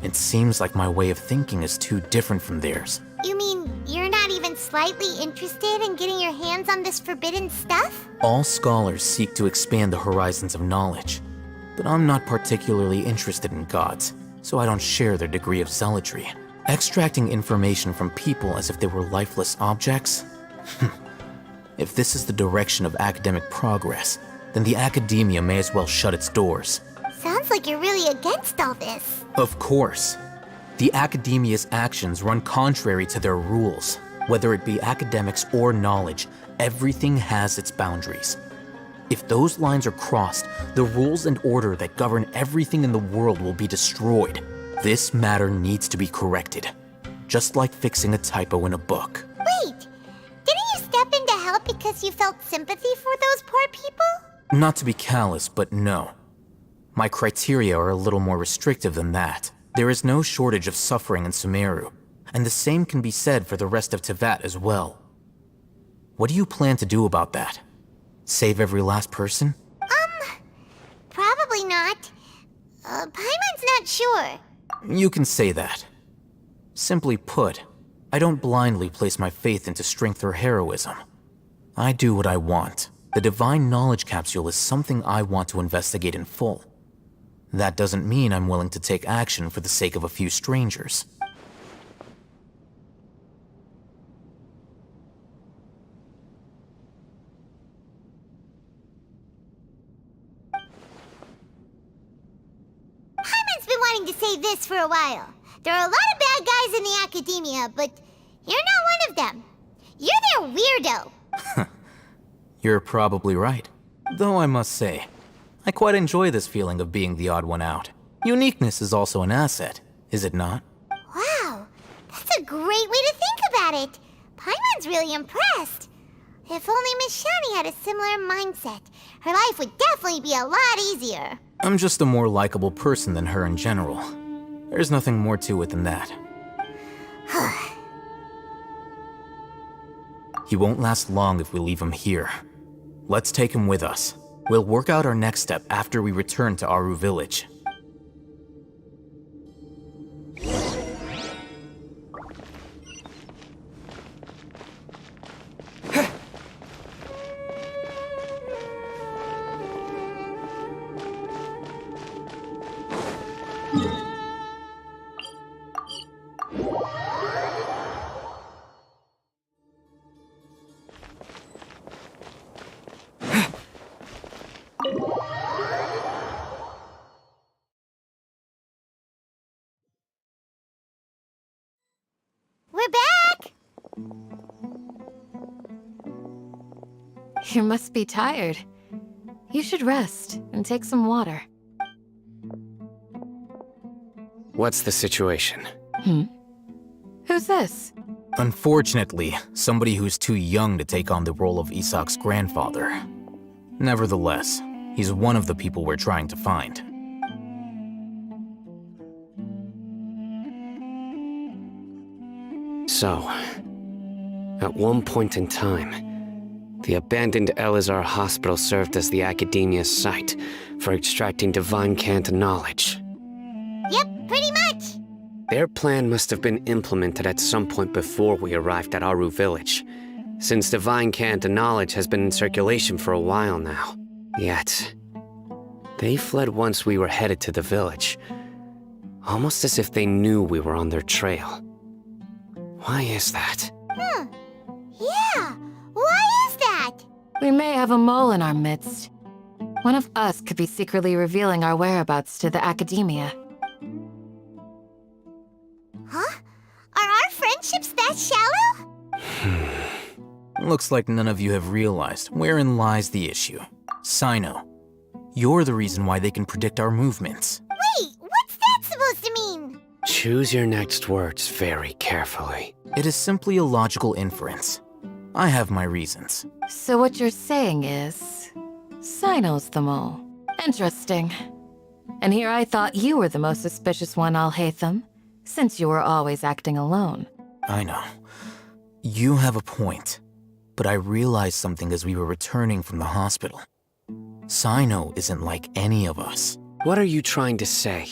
It seems like my way of thinking is too different from theirs. You mean you're not even slightly interested in getting your hands on this forbidden stuff? All scholars seek to expand the horizons of knowledge, but I'm not particularly interested in gods, so I don't share their degree of zealotry. Extracting information from people as if they were lifeless objects? If this is the direction of academic progress, then the Academia may as well shut its doors. Sounds like you're really against all this. Of course. The Academia's actions run contrary to their rules. Whether it be academics or knowledge, everything has its boundaries. If those lines are crossed, the rules and order that govern everything in the world will be destroyed. This matter needs to be corrected, just like fixing a typo in a book. Wait, didn't you step in to help because you felt sympathy for those poor people? Not to be callous, but no. My criteria are a little more restrictive than that. There is no shortage of suffering in Sumeru, and the same can be said for the rest of Teyvat as well. What do you plan to do about that? Save every last person? Probably not. Paimon's not sure. You can say that. Simply put, I don't blindly place my faith into strength or heroism. I do what I want. The divine knowledge capsule is something I want to investigate in full. That doesn't mean I'm willing to take action for the sake of a few strangers. Paimon's been wanting to say this for a while. There are a lot of bad guys in the Academia, but you're not one of them. You're their weirdo. You're probably right. Though I must say, I quite enjoy this feeling of being the odd one out. Uniqueness is also an asset, is it not? Wow, that's a great way to think about it. Paimon's really impressed. If only Miss Shani had a similar mindset, her life would definitely be a lot easier. I'm just a more likable person than her in general. There's nothing more to it than that. He won't last long if we leave him here. Let's take him with us. We'll work out our next step after we return to Aru Village. You must be tired. You should rest and take some water. What's the situation? Who's this? Unfortunately, somebody who's too young to take on the role of Isak's grandfather. Nevertheless, he's one of the people we're trying to find. So, at one point in time, the abandoned Elazar Hospital served as the Academia's site for extracting divine cant knowledge. Yep, pretty much. Their plan must have been implemented at some point before we arrived at Aru Village, since divine cant knowledge has been in circulation for a while now. Yet, they fled once we were headed to the village, almost as if they knew we were on their trail. Why is that? Yeah, why is that? We may have a mole in our midst. One of us could be secretly revealing our whereabouts to the Academia. Huh? Are our friendships that shallow? Looks like none of you have realized wherein lies the issue. Sino, you're the reason why they can predict our movements. Wait, what's that supposed to mean? Choose your next words very carefully. It is simply a logical inference. I have my reasons. So what you're saying is, Sino's the mole. Interesting. And here I thought you were the most suspicious one, Alhaitham, since you were always acting alone. I know. You have a point. But I realized something as we were returning from the hospital. Sino isn't like any of us. What are you trying to say?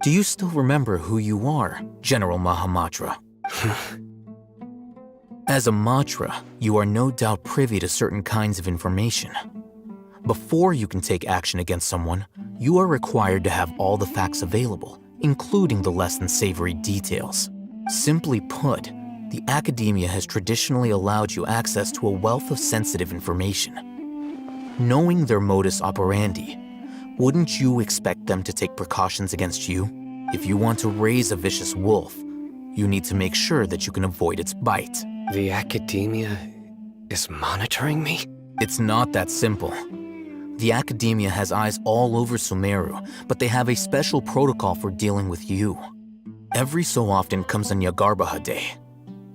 Do you still remember who you are, General Mahamatra? As a Matra, you are no doubt privy to certain kinds of information. Before you can take action against someone, you are required to have all the facts available, including the less than savory details. Simply put, the Academia has traditionally allowed you access to a wealth of sensitive information. Knowing their modus operandi, wouldn't you expect them to take precautions against you? If you want to raise a vicious wolf, you need to make sure that you can avoid its bite. The Academia is monitoring me? It's not that simple. The Academia has eyes all over Sumeru, but they have a special protocol for dealing with you. Every so often comes a Nyagarbaha Day.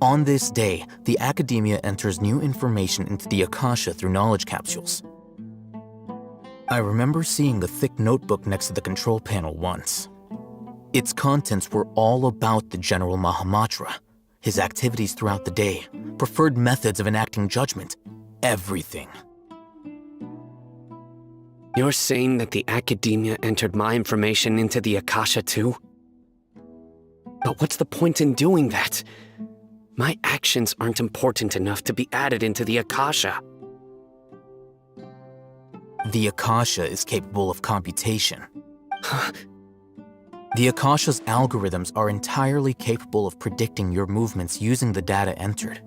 On this day, the Academia enters new information into the Akasha through knowledge capsules. I remember seeing the thick notebook next to the control panel once. Its contents were all about the General Mahamatra, his activities throughout the day, preferred methods of enacting judgment, everything. You're saying that the Academia entered my information into the Akasha too? But what's the point in doing that? My actions aren't important enough to be added into the Akasha. The Akasha is capable of computation. The Akasha's algorithms are entirely capable of predicting your movements using the data entered.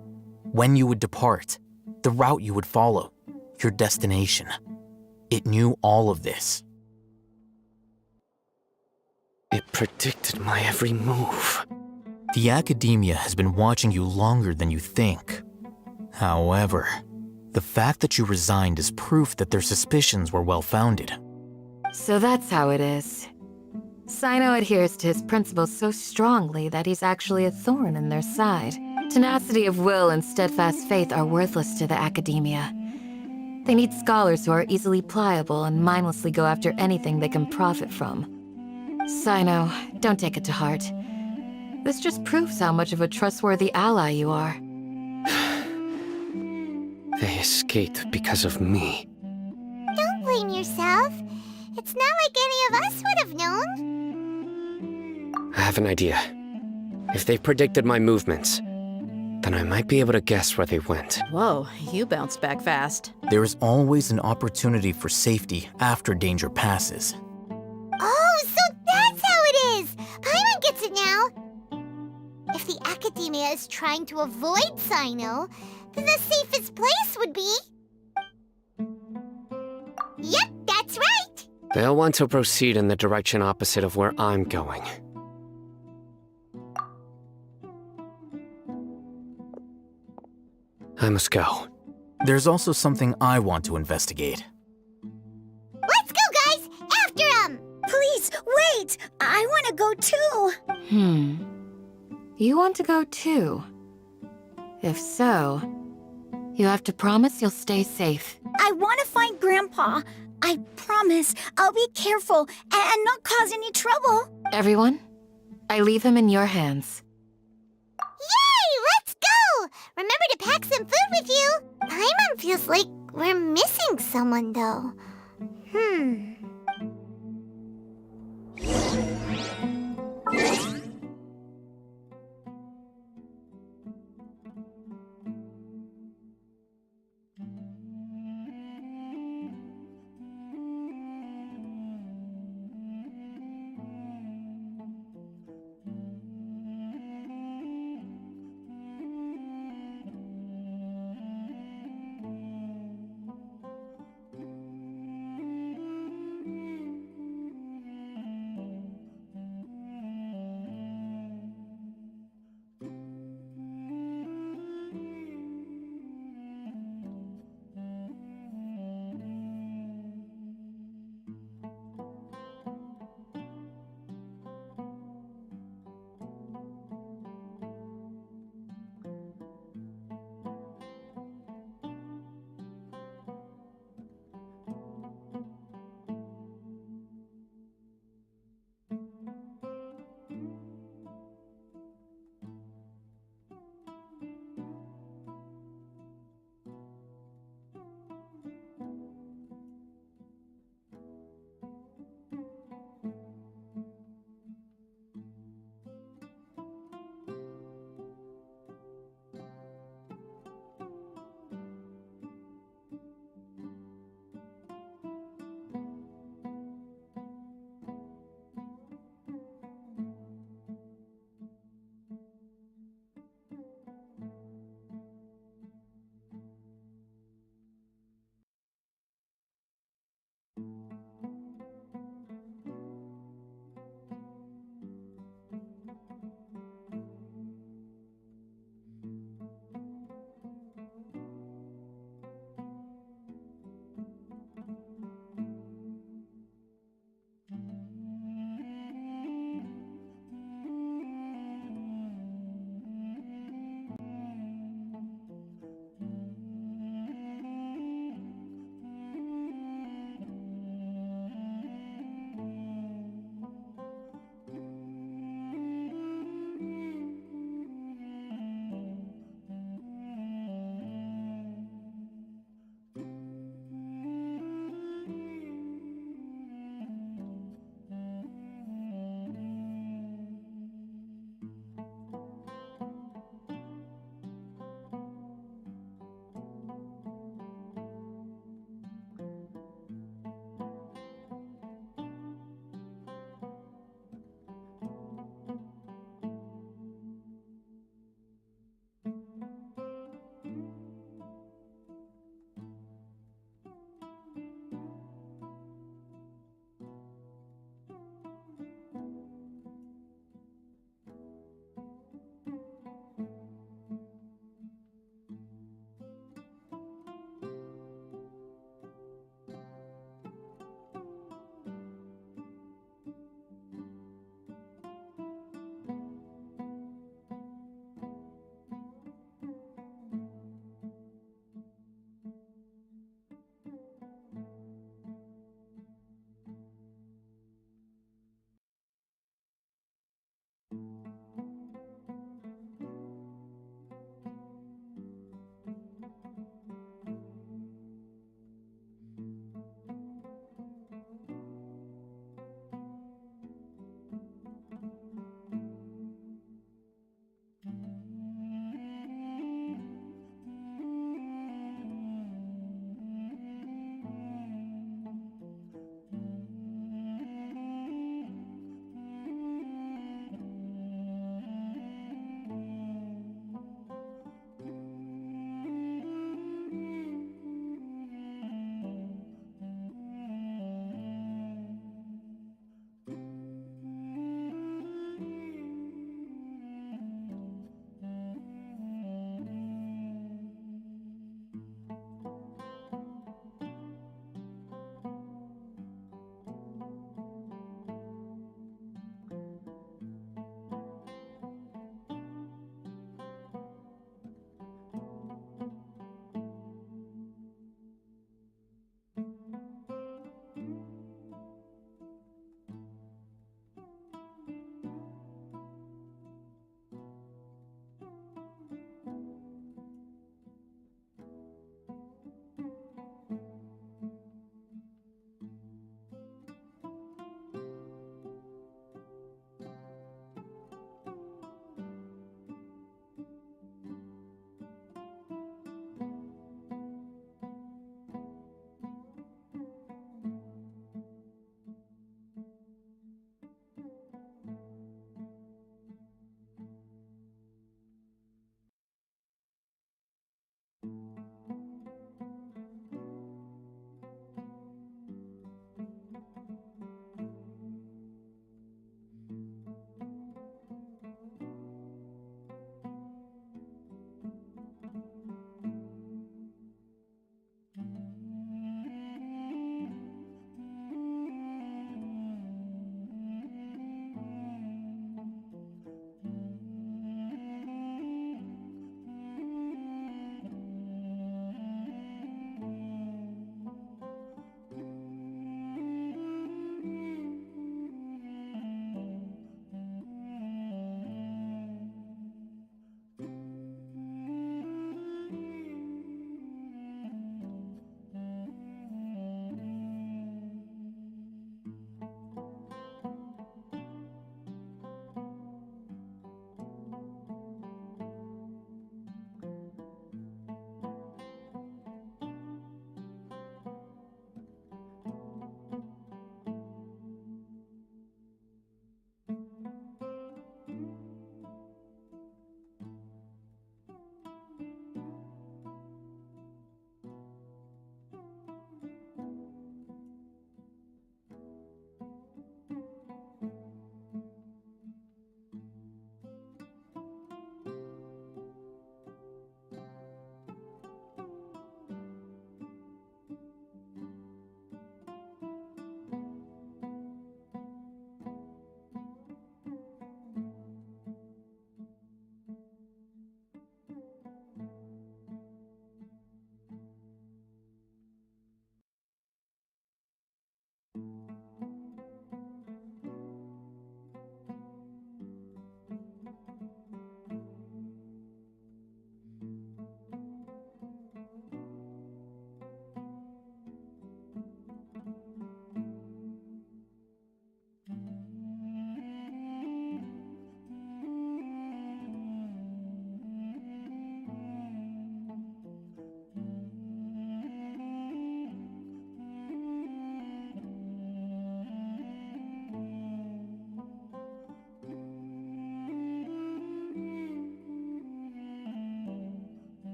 When you would depart, the route you would follow, your destination. It knew all of this. It predicted my every move. The Academia has been watching you longer than you think. However, the fact that you resigned is proof that their suspicions were well-founded. So that's how it is. Sino adheres to his principles so strongly that he's actually a thorn in their side. Tenacity of will and steadfast faith are worthless to the Academia. They need scholars who are easily pliable and mindlessly go after anything they can profit from. Sino, don't take it to heart. This just proves how much of a trustworthy ally you are. They escaped because of me. Don't blame yourself. It's not like any of us would have known. I have an idea. If they predicted my movements, then I might be able to guess where they went. Whoa, you bounced back fast. There is always an opportunity for safety after danger passes. Oh, so that's how it is! Paimon gets it now! If the Academia is trying to avoid Sino, then the safest place would be... Yep, that's right! They'll want to proceed in the direction opposite of where I'm going. I must go. There's also something I want to investigate. Let's go, guys! After him! Please, wait! I want to go too. You want to go too? If so, you have to promise you'll stay safe. I want to find Grandpa. I promise I'll be careful and not cause any trouble. Everyone, I leave him in your hands. Yay! Let's go! Remember to pack some food with you. Paimon feels like we're missing someone, though.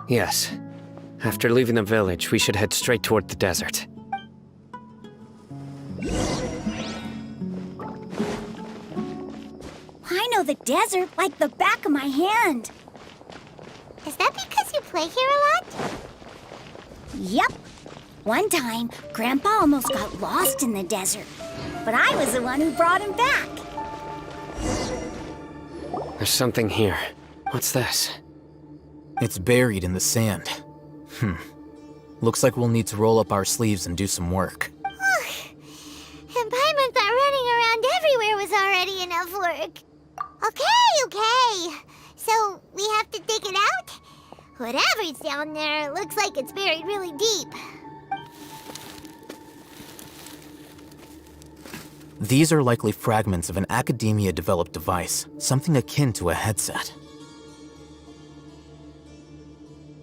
Yes. After leaving the village, we should head straight toward the desert. I know the desert like the back of my hand. Is that because you play here a lot? Yep. One time, Grandpa almost got lost in the desert, but I was the one who brought him back. There's something here. What's this? It's buried in the sand. Looks like we'll need to roll up our sleeves and do some work. And Paimon thought running around everywhere was already enough work. Okay. So we have to dig it out? Whatever's down there looks like it's buried really deep. These are likely fragments of an Academia-developed device, something akin to a headset.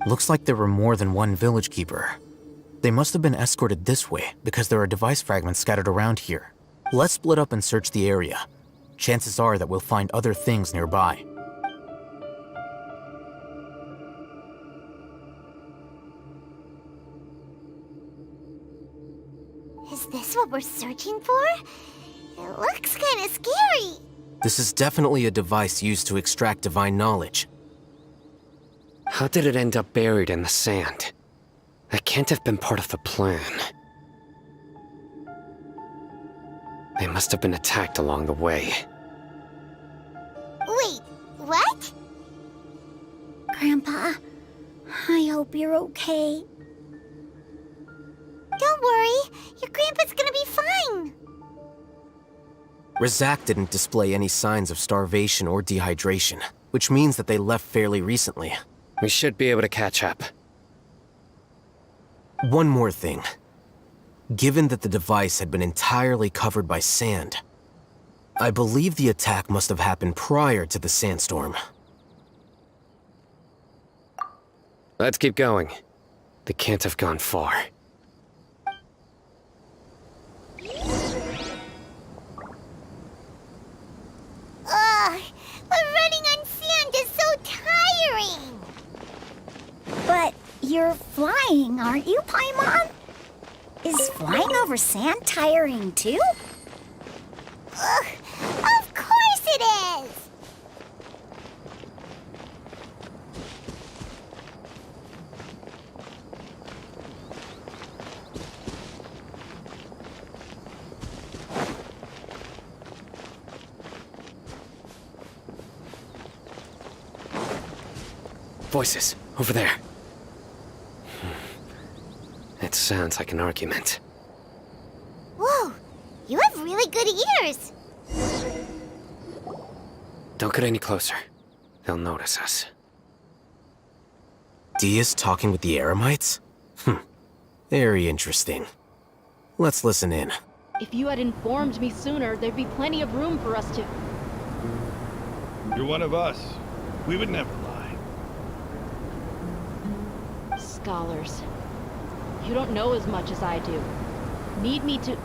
Looks like there were more than one village keeper. They must have been escorted this way because there are device fragments scattered around here. Let's split up and search the area. Chances are that we'll find other things nearby. Is this what we're searching for? It looks kind of scary. This is definitely a device used to extract divine knowledge. How did it end up buried in the sand? That can't have been part of the plan. They must have been attacked along the way. Wait, what? Grandpa, I hope you're okay. Don't worry, your grandpa's gonna be fine. Razak didn't display any signs of starvation or dehydration, which means that they left fairly recently. We should be able to catch up. One more thing. Given that the device had been entirely covered by sand, I believe the attack must have happened prior to the sandstorm. Let's keep going. They can't have gone far. Ugh, but running on sand is so tiring. But you're flying, aren't you, Paimon? Is flying over sand tiring too? Ugh, of course it is. Voices, over there. It sounds like an argument. Whoa, you have really good ears. Don't get any closer. They'll notice us. Dia's talking with the Eremites? Very interesting. Let's listen in. If you had informed me sooner, there'd be plenty of room for us to... You're one of us. We would never lie. Scholars. You don't know as much as I do. Need me to...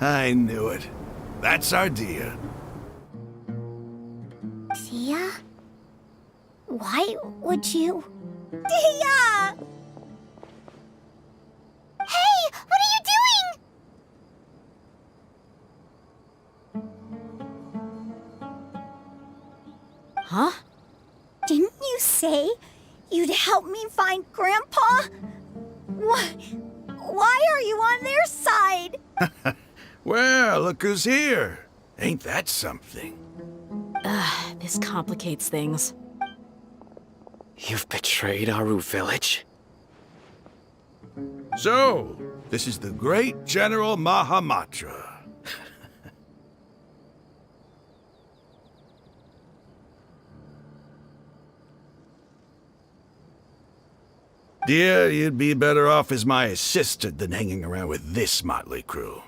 I knew it. That's our Dia. Dia? Why would you... Dia! Hey, what are you doing? Huh? Didn't you say you'd help me find Grandpa? Why are you on their side? Well, look who's here. Ain't that something? This complicates things. You've betrayed Aru village? So, this is the great General Mahamatra. Dear, you'd be better off as my assistant than hanging around with this motley crew.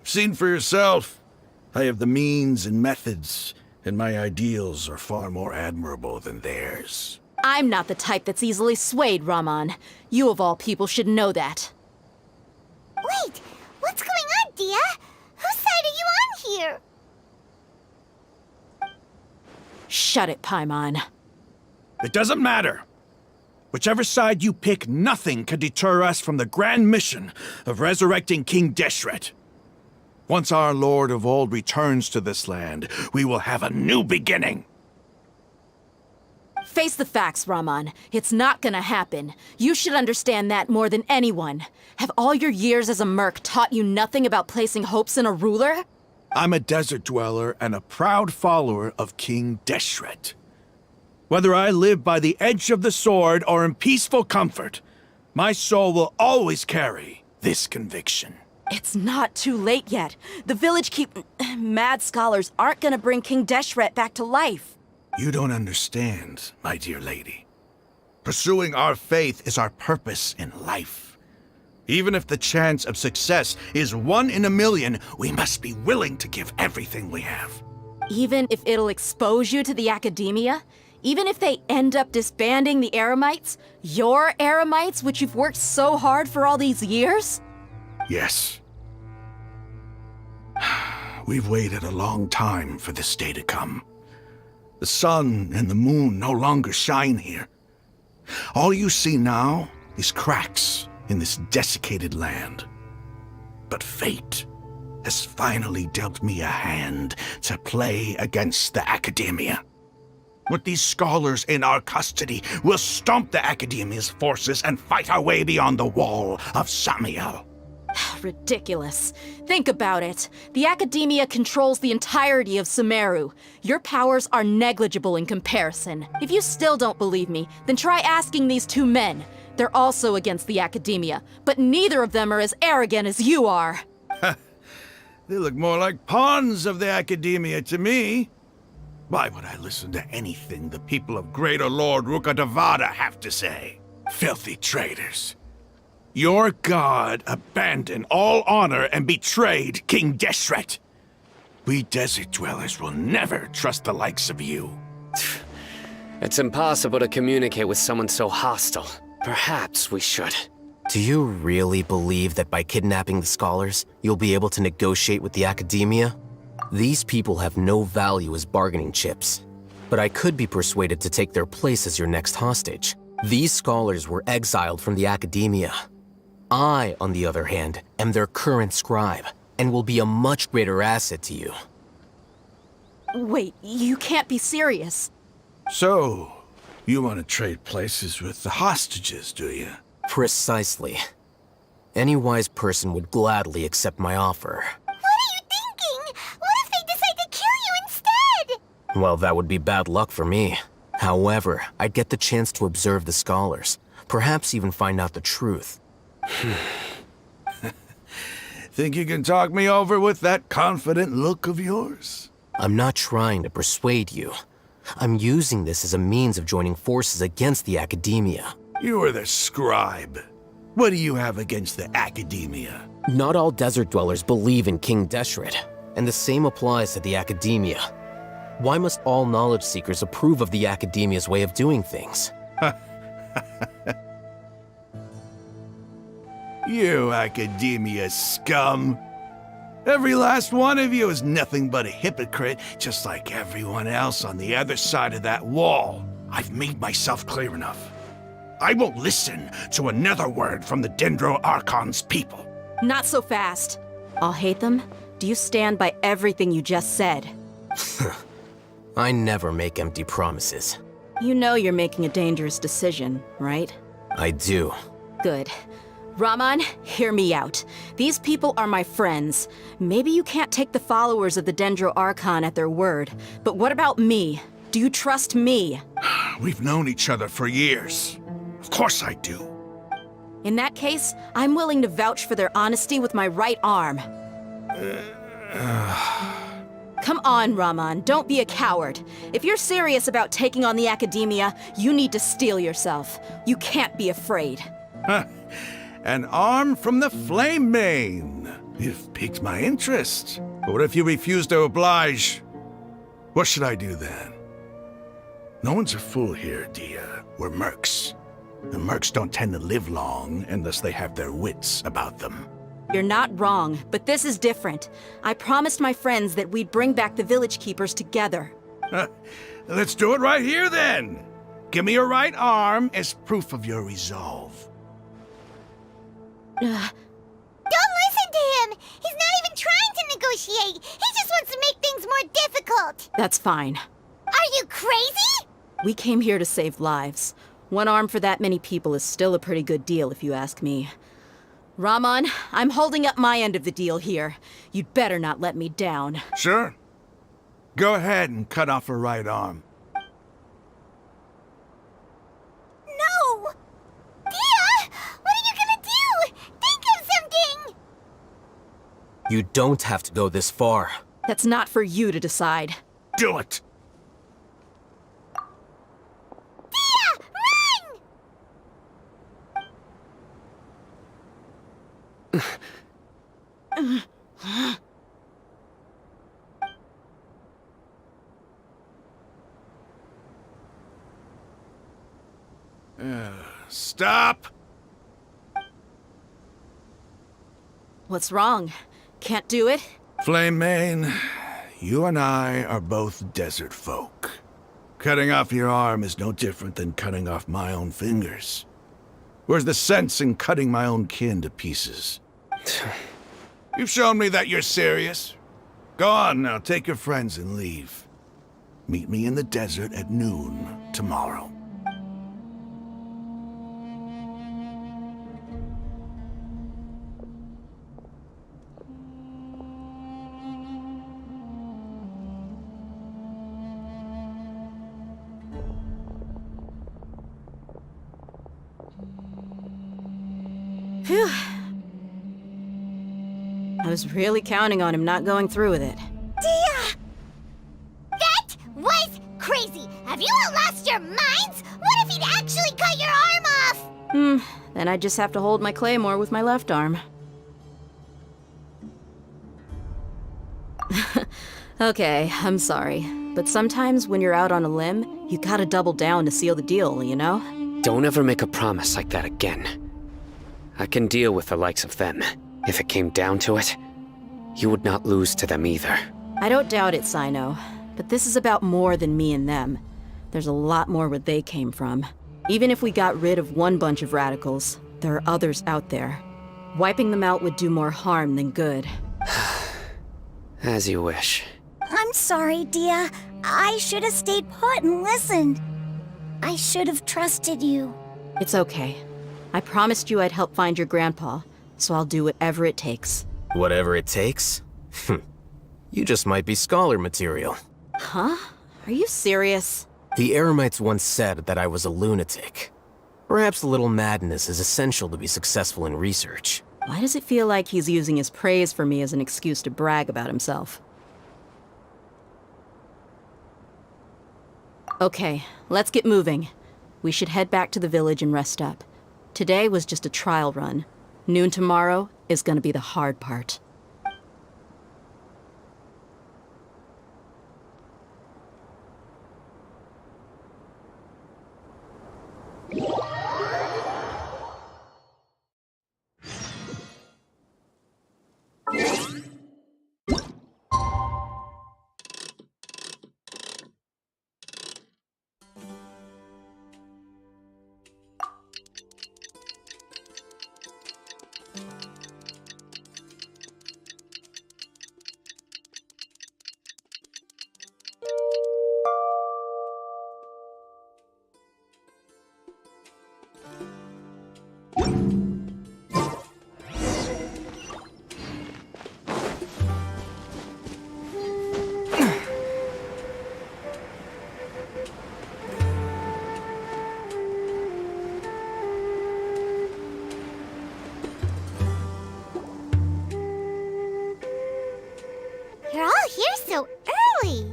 Seen for yourself. I have the means and methods, and my ideals are far more admirable than theirs. I'm not the type that's easily swayed, Raman. You of all people should know that. Wait, what's going on, Dia? Whose side are you on here? Shut it, Paimon. It doesn't matter. Whichever side you pick, nothing can deter us from the grand mission of resurrecting King Deshret. Once our Lord of Old returns to this land, we will have a new beginning. Face the facts, Raman. It's not gonna happen. You should understand that more than anyone. Have all your years as a merc taught you nothing about placing hopes in a ruler? I'm a desert dweller and a proud follower of King Deshret. Whether I live by the edge of the sword or in peaceful comfort, my soul will always carry this conviction. It's not too late yet. The village mad scholars aren't gonna bring King Deshret back to life. You don't understand, my dear lady. Pursuing our faith is our purpose in life. Even if the chance of success is 1 in a million, we must be willing to give everything we have. Even if it'll expose you to the academia? Even if they end up disbanding the Eremites? Your Eremites, which you've worked so hard for all these years? Yes. We've waited a long time for this day to come. The sun and the moon no longer shine here. All you see now is cracks in this desiccated land. But fate has finally dealt me a hand to play against the academia. With these scholars in our custody, we'll stomp the academia's forces and fight our way beyond the wall of Samiel. Ridiculous. Think about it. The academia controls the entirety of Sumeru. Your powers are negligible in comparison. If you still don't believe me, then try asking these 2 men. They're also against the academia, but neither of them are as arrogant as you are. They look more like pawns of the academia to me. Why would I listen to anything the people of Greater Lord Rukkhadevada have to say? Filthy traitors. Your god abandoned all honor and betrayed King Deshret. We desert dwellers will never trust the likes of you. It's impossible to communicate with someone so hostile. Perhaps we should. Do you really believe that by kidnapping the scholars, you'll be able to negotiate with the academia? These people have no value as bargaining chips, but I could be persuaded to take their place as your next hostage. These scholars were exiled from the academia. I, on the other hand, am their current scribe, and will be a much greater asset to you. Wait, you can't be serious. So, you want to trade places with the hostages, do you? Precisely. Any wise person would gladly accept my offer. What are you thinking? What if they decide to kill you instead? Well, that would be bad luck for me. However, I'd get the chance to observe the scholars, perhaps even find out the truth. Think you can talk me over with that confident look of yours? I'm not trying to persuade you. I'm using this as a means of joining forces against the academia. You are the scribe. What do you have against the academia? Not all desert dwellers believe in King Deshret, and the same applies to the academia. Why must all knowledge seekers approve of the academia's way of doing things? You academia scum. Every last one of you is nothing but a hypocrite, just like everyone else on the other side of that wall. I've made myself clear enough. I won't listen to another word from the Dendro Archon's people. Not so fast. I'll hate them. Do you stand by everything you just said? I never make empty promises. You know you're making a dangerous decision, right? I do. Good. Raman, hear me out. These people are my friends. Maybe you can't take the followers of the Dendro Archon at their word, but what about me? Do you trust me? We've known each other for years. Of course I do. In that case, I'm willing to vouch for their honesty with my right arm. Come on, Raman, don't be a coward. If you're serious about taking on the academia, you need to steel yourself. You can't be afraid. An arm from the Flame Mane. You've piqued my interest. But what if you refuse to oblige? What should I do then? No one's a fool here, Dia. We're mercs. And mercs don't tend to live long unless they have their wits about them. You're not wrong, but this is different. I promised my friends that we'd bring back the village keepers together. Let's do it right here then. Give me your right arm as proof of your resolve. Don't listen to him! He's not even trying to negotiate! He just wants to make things more difficult! That's fine. Are you crazy? We came here to save lives. One arm for that many people is still a pretty good deal, if you ask me. Rahman, I'm holding up my end of the deal here. You'd better not let me down. Sure. Go ahead and cut off her right arm. No! Dia! What are you gonna do? Think of something! You don't have to go this far. That's not for you to decide. Do it! Dia! Run! Stop! What's wrong? Can't do it? Flame Mane, you and I are both desert folk. Cutting off your arm is no different than cutting off my own fingers. Where's the sense in cutting my own kin to pieces? You've shown me that you're serious. Go on now, take your friends and leave. Meet me in the desert at noon tomorrow. Phew. I was really counting on him not going through with it. Dia! That was crazy! Have you all lost your minds? What if he'd actually cut your arm off? Then I just have to hold my claymore with my left arm. Okay, I'm sorry. But sometimes when you're out on a limb, you gotta double down to seal the deal, you know? Don't ever make a promise like that again. I can deal with the likes of them. If it came down to it, you would not lose to them either. I don't doubt it, Sino. But this is about more than me and them. There's a lot more where they came from. Even if we got rid of one bunch of radicals, there are others out there. Wiping them out would do more harm than good. As you wish. I'm sorry, Dia. I should have stayed put and listened. I should have trusted you. It's okay. I promised you I'd help find your grandpa, so I'll do whatever it takes. Whatever it takes? You just might be scholar material. Huh? Are you serious? The Eremites once said that I was a lunatic. Perhaps a little madness is essential to be successful in research. Why does it feel like he's using his praise for me as an excuse to brag about himself? Okay, let's get moving. We should head back to the village and rest up. Today was just a trial run. Noon tomorrow is gonna be the hard part. You're all here so early.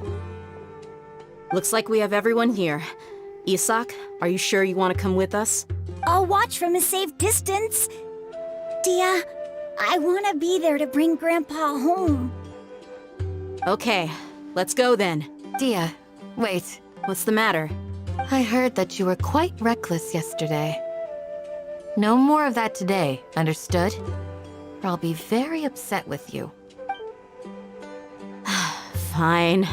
Looks like we have everyone here. Isak, are you sure you want to come with us? I'll watch from a safe distance. Dia, I want to be there to bring Grandpa home. Okay, let's go then. Dia, wait. What's the matter? I heard that you were quite reckless yesterday. No more of that today, understood? Or I'll be very upset with you. Fine.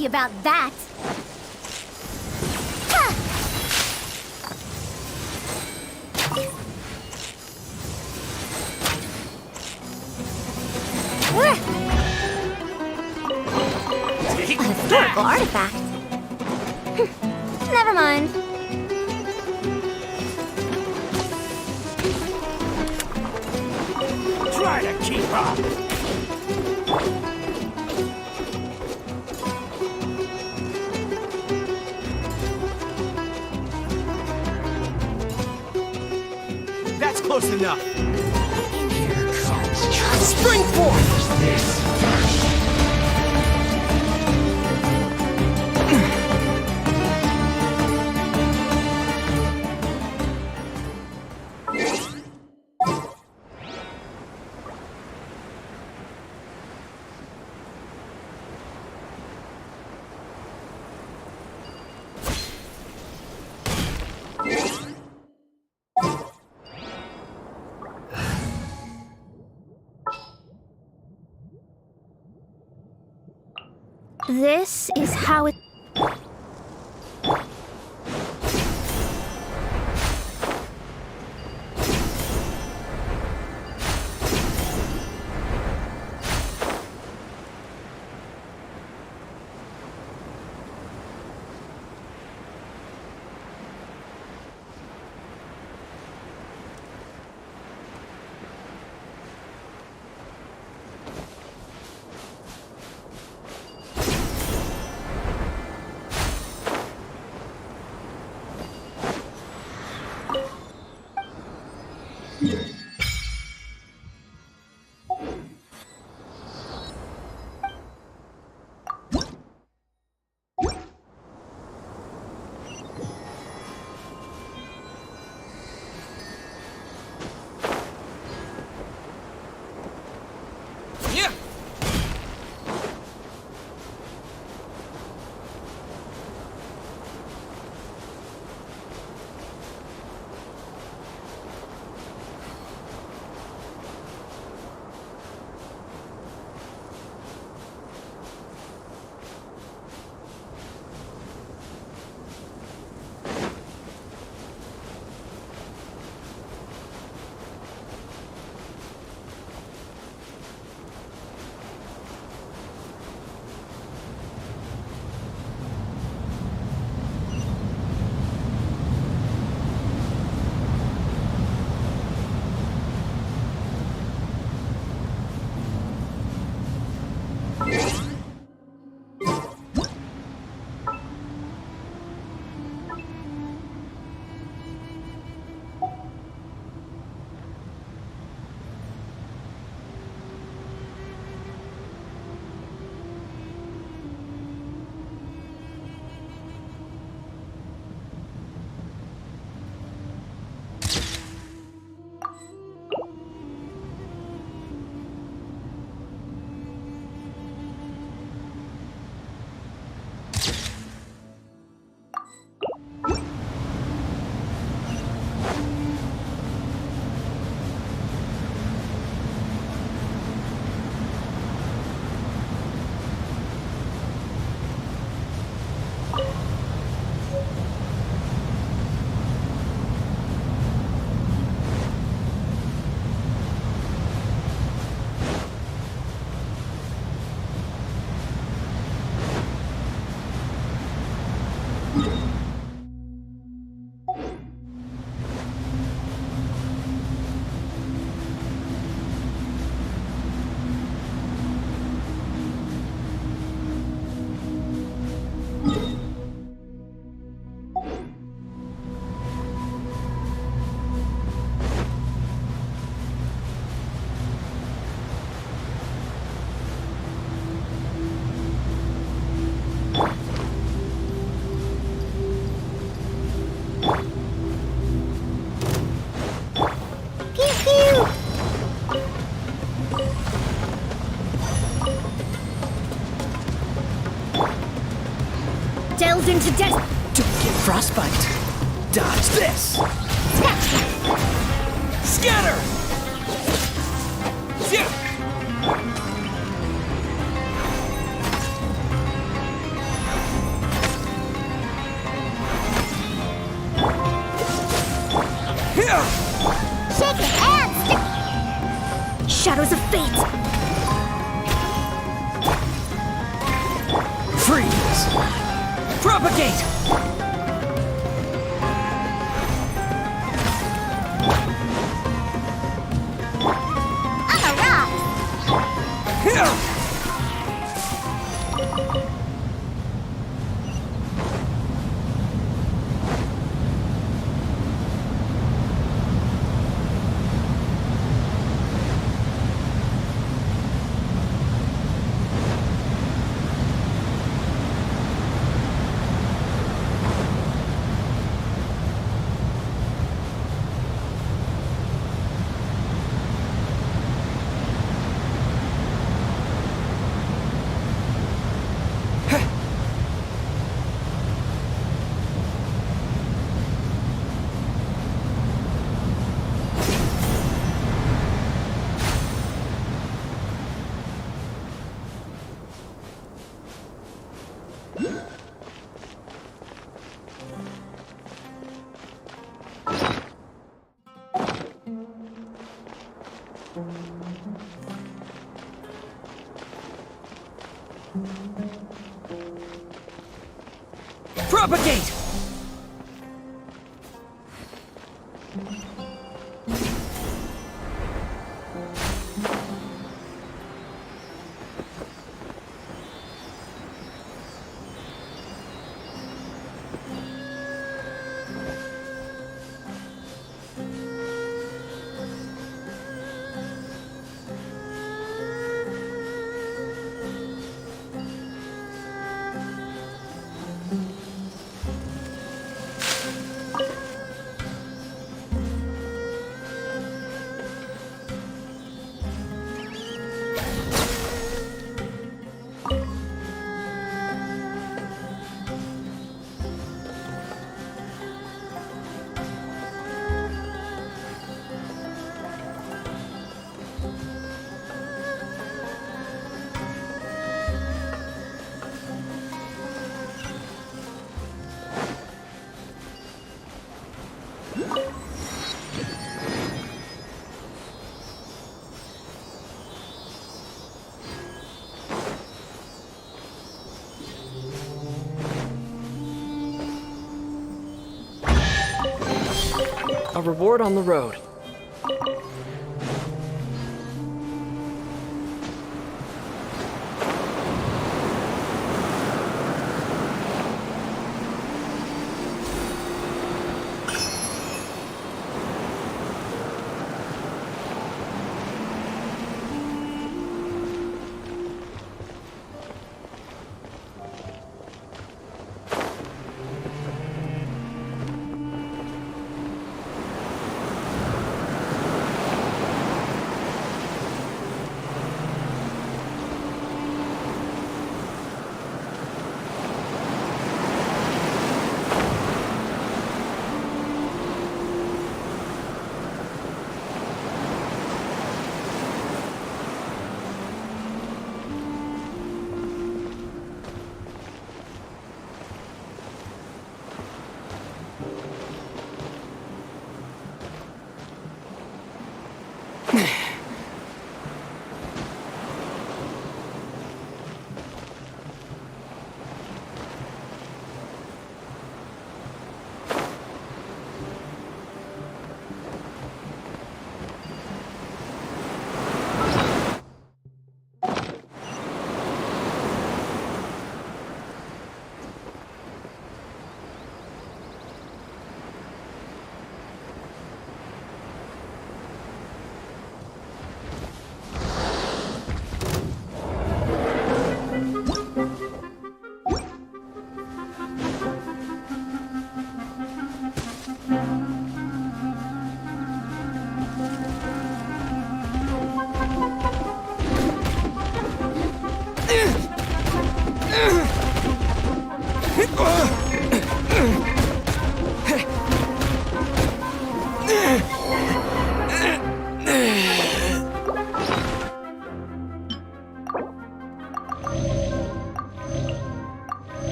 happy about that. A historical artifact. Never mind. Try to keep up. That's close enough. Here comes Spring Force! This is how it... Delved into death. Don't get frostbite. Dodge this. Scatter! Propagate! I'm a rock! Propagate! A reward on the road.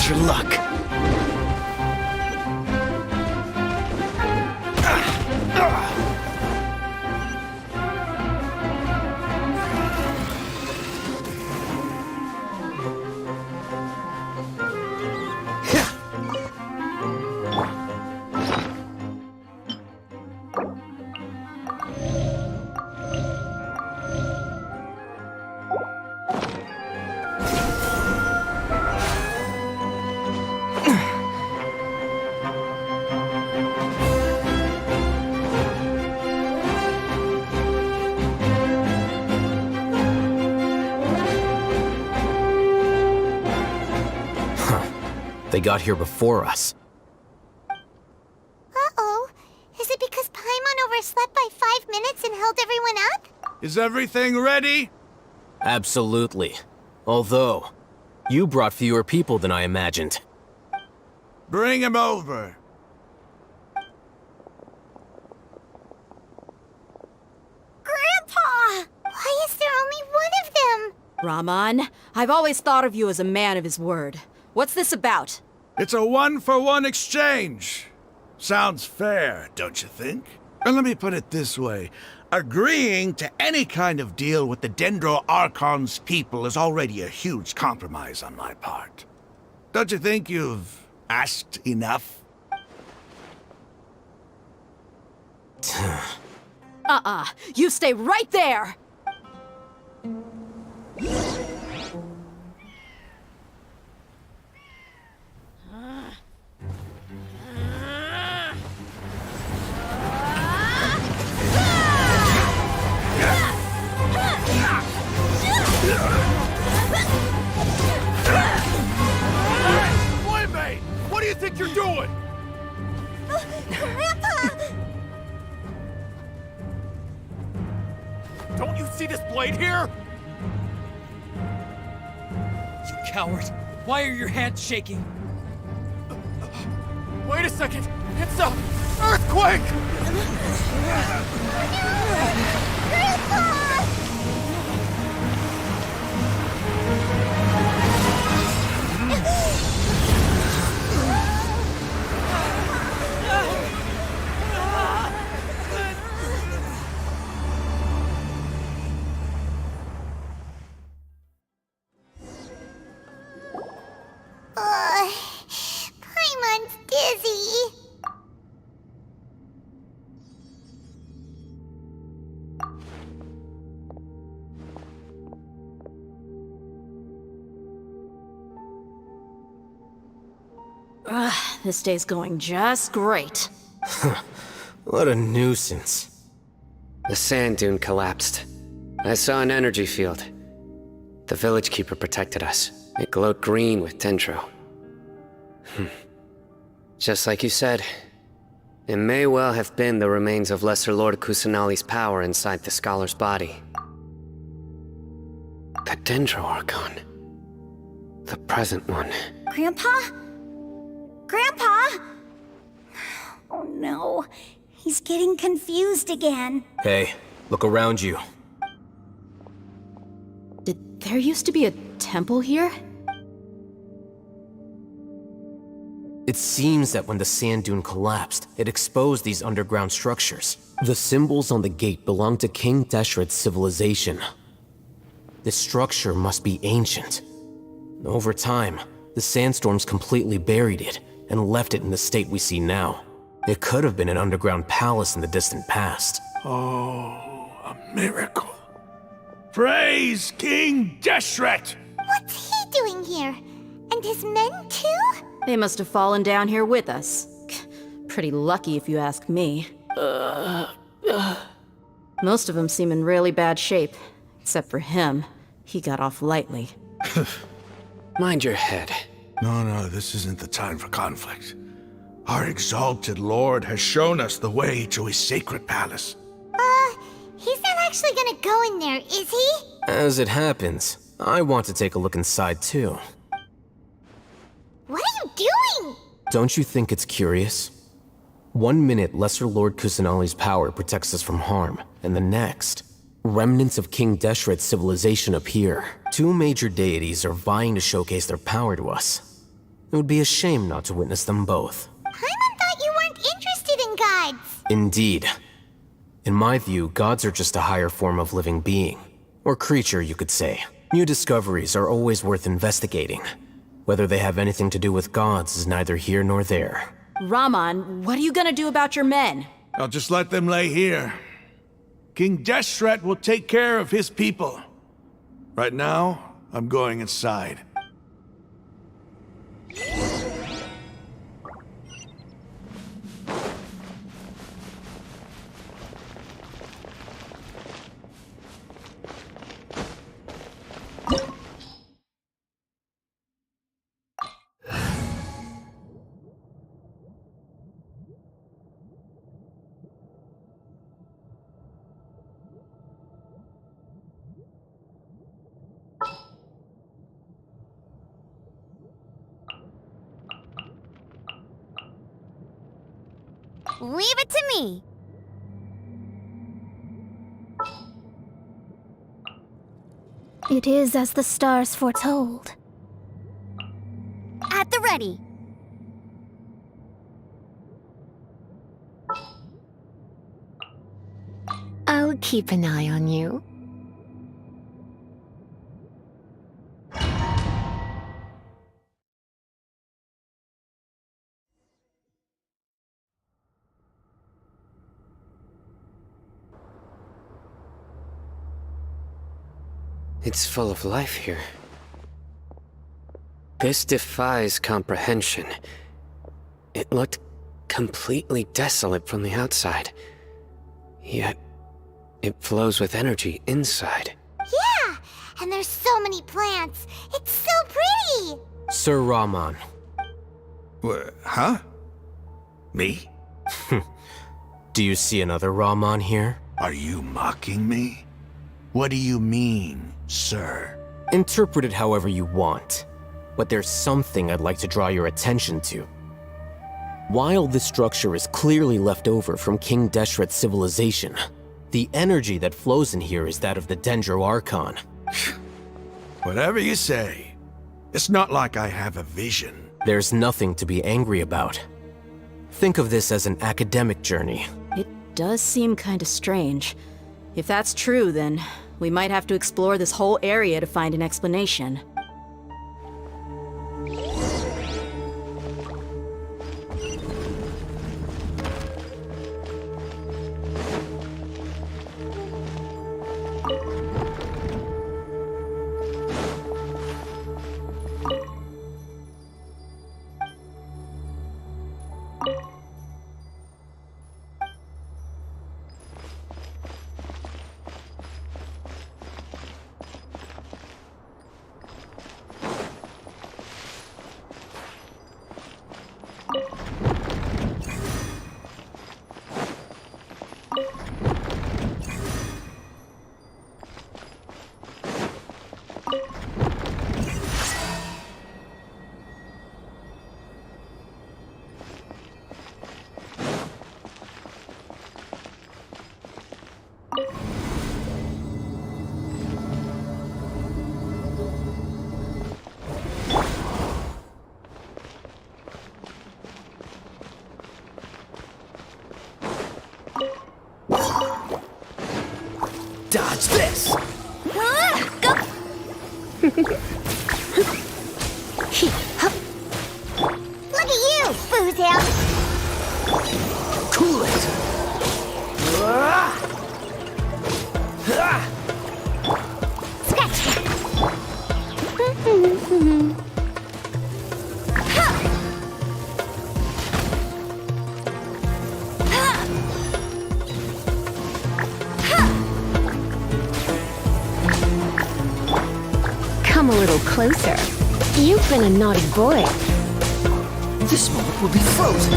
your luck. They got here before us. Uh-oh. Is it because Paimon overslept by 5 minutes and held everyone up? Is everything ready? Absolutely. Although, you brought fewer people than I imagined. Bring him over. Grandpa! Why is there only one of them? Raman, I've always thought of you as a man of his word. What's this about? It's a one-for-one exchange. Sounds fair, don't you think? And let me put it this way. Agreeing to any kind of deal with the Dendro Archon's people is already a huge compromise on my part. Don't you think you've asked enough? You stay right there! Playmate! What do you think you're doing? Grandpa! Don't you see this blade here? You coward! Why are your hands shaking? Wait a second! It's a earthquake! Grandpa! Paimon's dizzy. This day's going just great. What a nuisance. The sand dune collapsed. I saw an energy field. The village keeper protected us. It glowed green with dendro. Just like you said, it may well have been the remains of Lesser Lord Kusanali's power inside the scholar's body. The Dendro Archon. The present one. Grandpa? Grandpa? Oh no. He's getting confused again. Hey, look around you. Did there used to be a temple here? It seems that when the sand dune collapsed, it exposed these underground structures. The symbols on the gate belong to King Deshret's civilization. This structure must be ancient. Over time, the sandstorms completely buried it and left it in the state we see now. It could have been an underground palace in the distant past. Oh, a miracle. Praise King Deshret! What's he doing here? And his men too? They must have fallen down here with us. Pretty lucky if you ask me. Most of them seem in really bad shape. Except for him. He got off lightly. Mind your head. No, this isn't the time for conflict. Our exalted lord has shown us the way to his sacred palace. He's not actually gonna go in there, is he? As it happens, I want to take a look inside too. What are you doing? Don't you think it's curious? 1 minute, Lesser Lord Kusanali's power protects us from harm, and the next, remnants of King Deshret's civilization appear. Two major deities are vying to showcase their power to us. It would be a shame not to witness them both. Paimon thought you weren't interested in gods. Indeed. In my view, gods are just a higher form of living being. Or creature, you could say. New discoveries are always worth investigating. Whether they have anything to do with gods is neither here nor there. Raman, what are you gonna do about your men? I'll just let them lay here. King Genshit will take care of his people. Right now, I'm going inside. Leave it to me. It is as the stars foretold. At the ready. I'll keep an eye on you. It's full of life here. This defies comprehension. It looked completely desolate from the outside. Yet, it flows with energy inside. Yeah, and there's so many plants. It's so pretty. Sir Raman. Huh? Me? Do you see another Raman here? Are you mocking me? What do you mean, sir? Interpret it however you want. But there's something I'd like to draw your attention to. While this structure is clearly left over from King Deshret's civilization, the energy that flows in here is that of the Dendro Archon. Whatever you say. It's not like I have a vision. There's nothing to be angry about. Think of this as an academic journey. It does seem kinda strange. If that's true, then we might have to explore this whole area to find an explanation. Dodge this! Go! Look at you, Boozle! Cool it! Scratch Come a little closer. You've been a naughty boy. This moment will be frozen!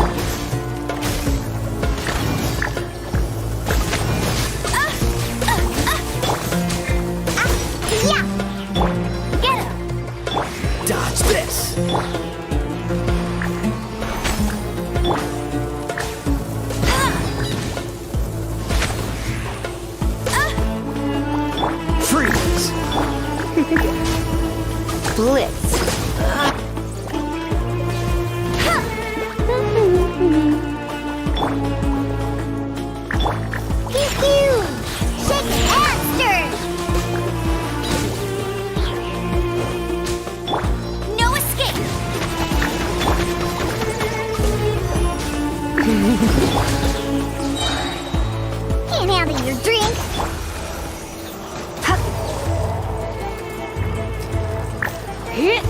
Yeah! Get him! Dodge this! Blitz. Hit!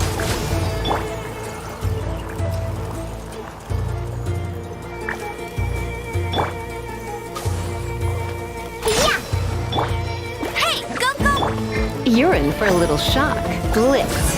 Hey, go! You're in for a little shock. Blitz.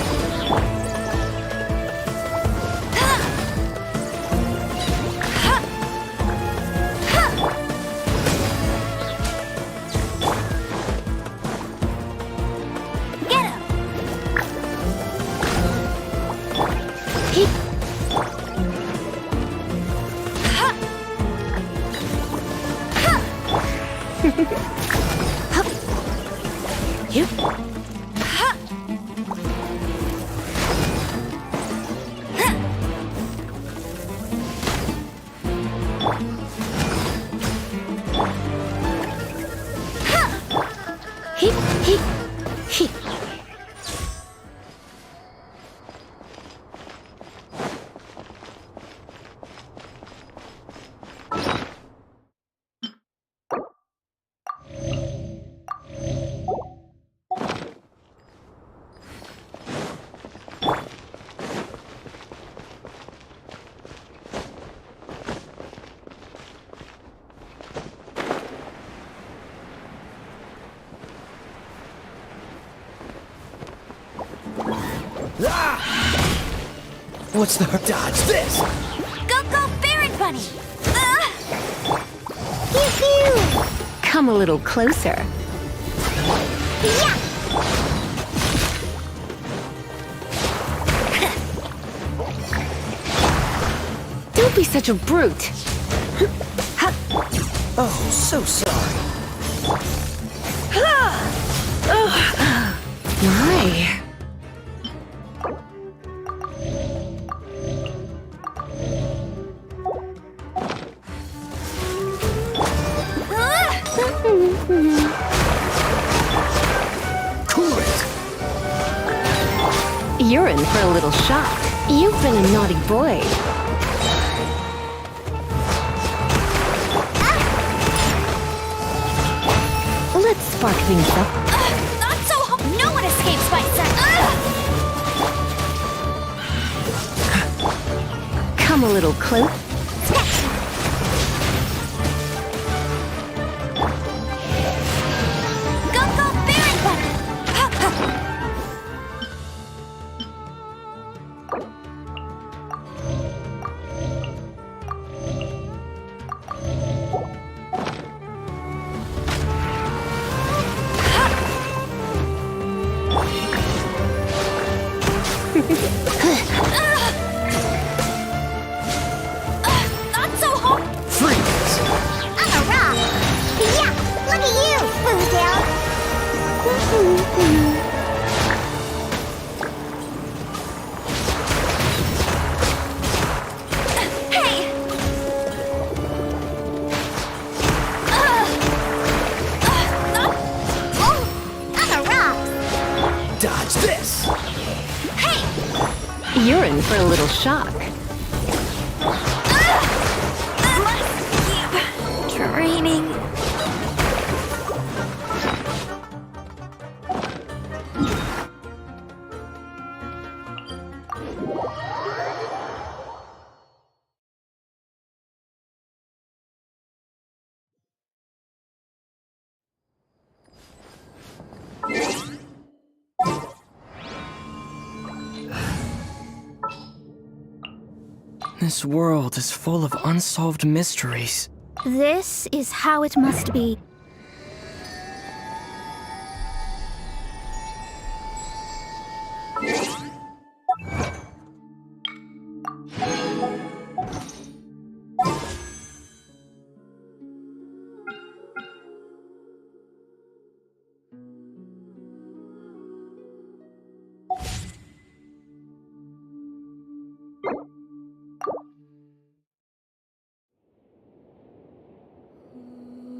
What's the dodge this? Go, Baron Bunny! Pew! Come a little closer. Yeah! Don't be such a brute. Oh, so sorry. My. Cool it. You're in for a little shock. You've been a naughty boy. Let's spark things up. Not so no one escapes by sight. Come a little close. Go, Baron Bunny! Not so hard. Freeze. I'm a rock. Yeah, look at you, Foodale. Hey. I'm a rock. Dodge this. Hey. You're in for a little shock. Must keep training. This world is full of unsolved mysteries. This is how it must be.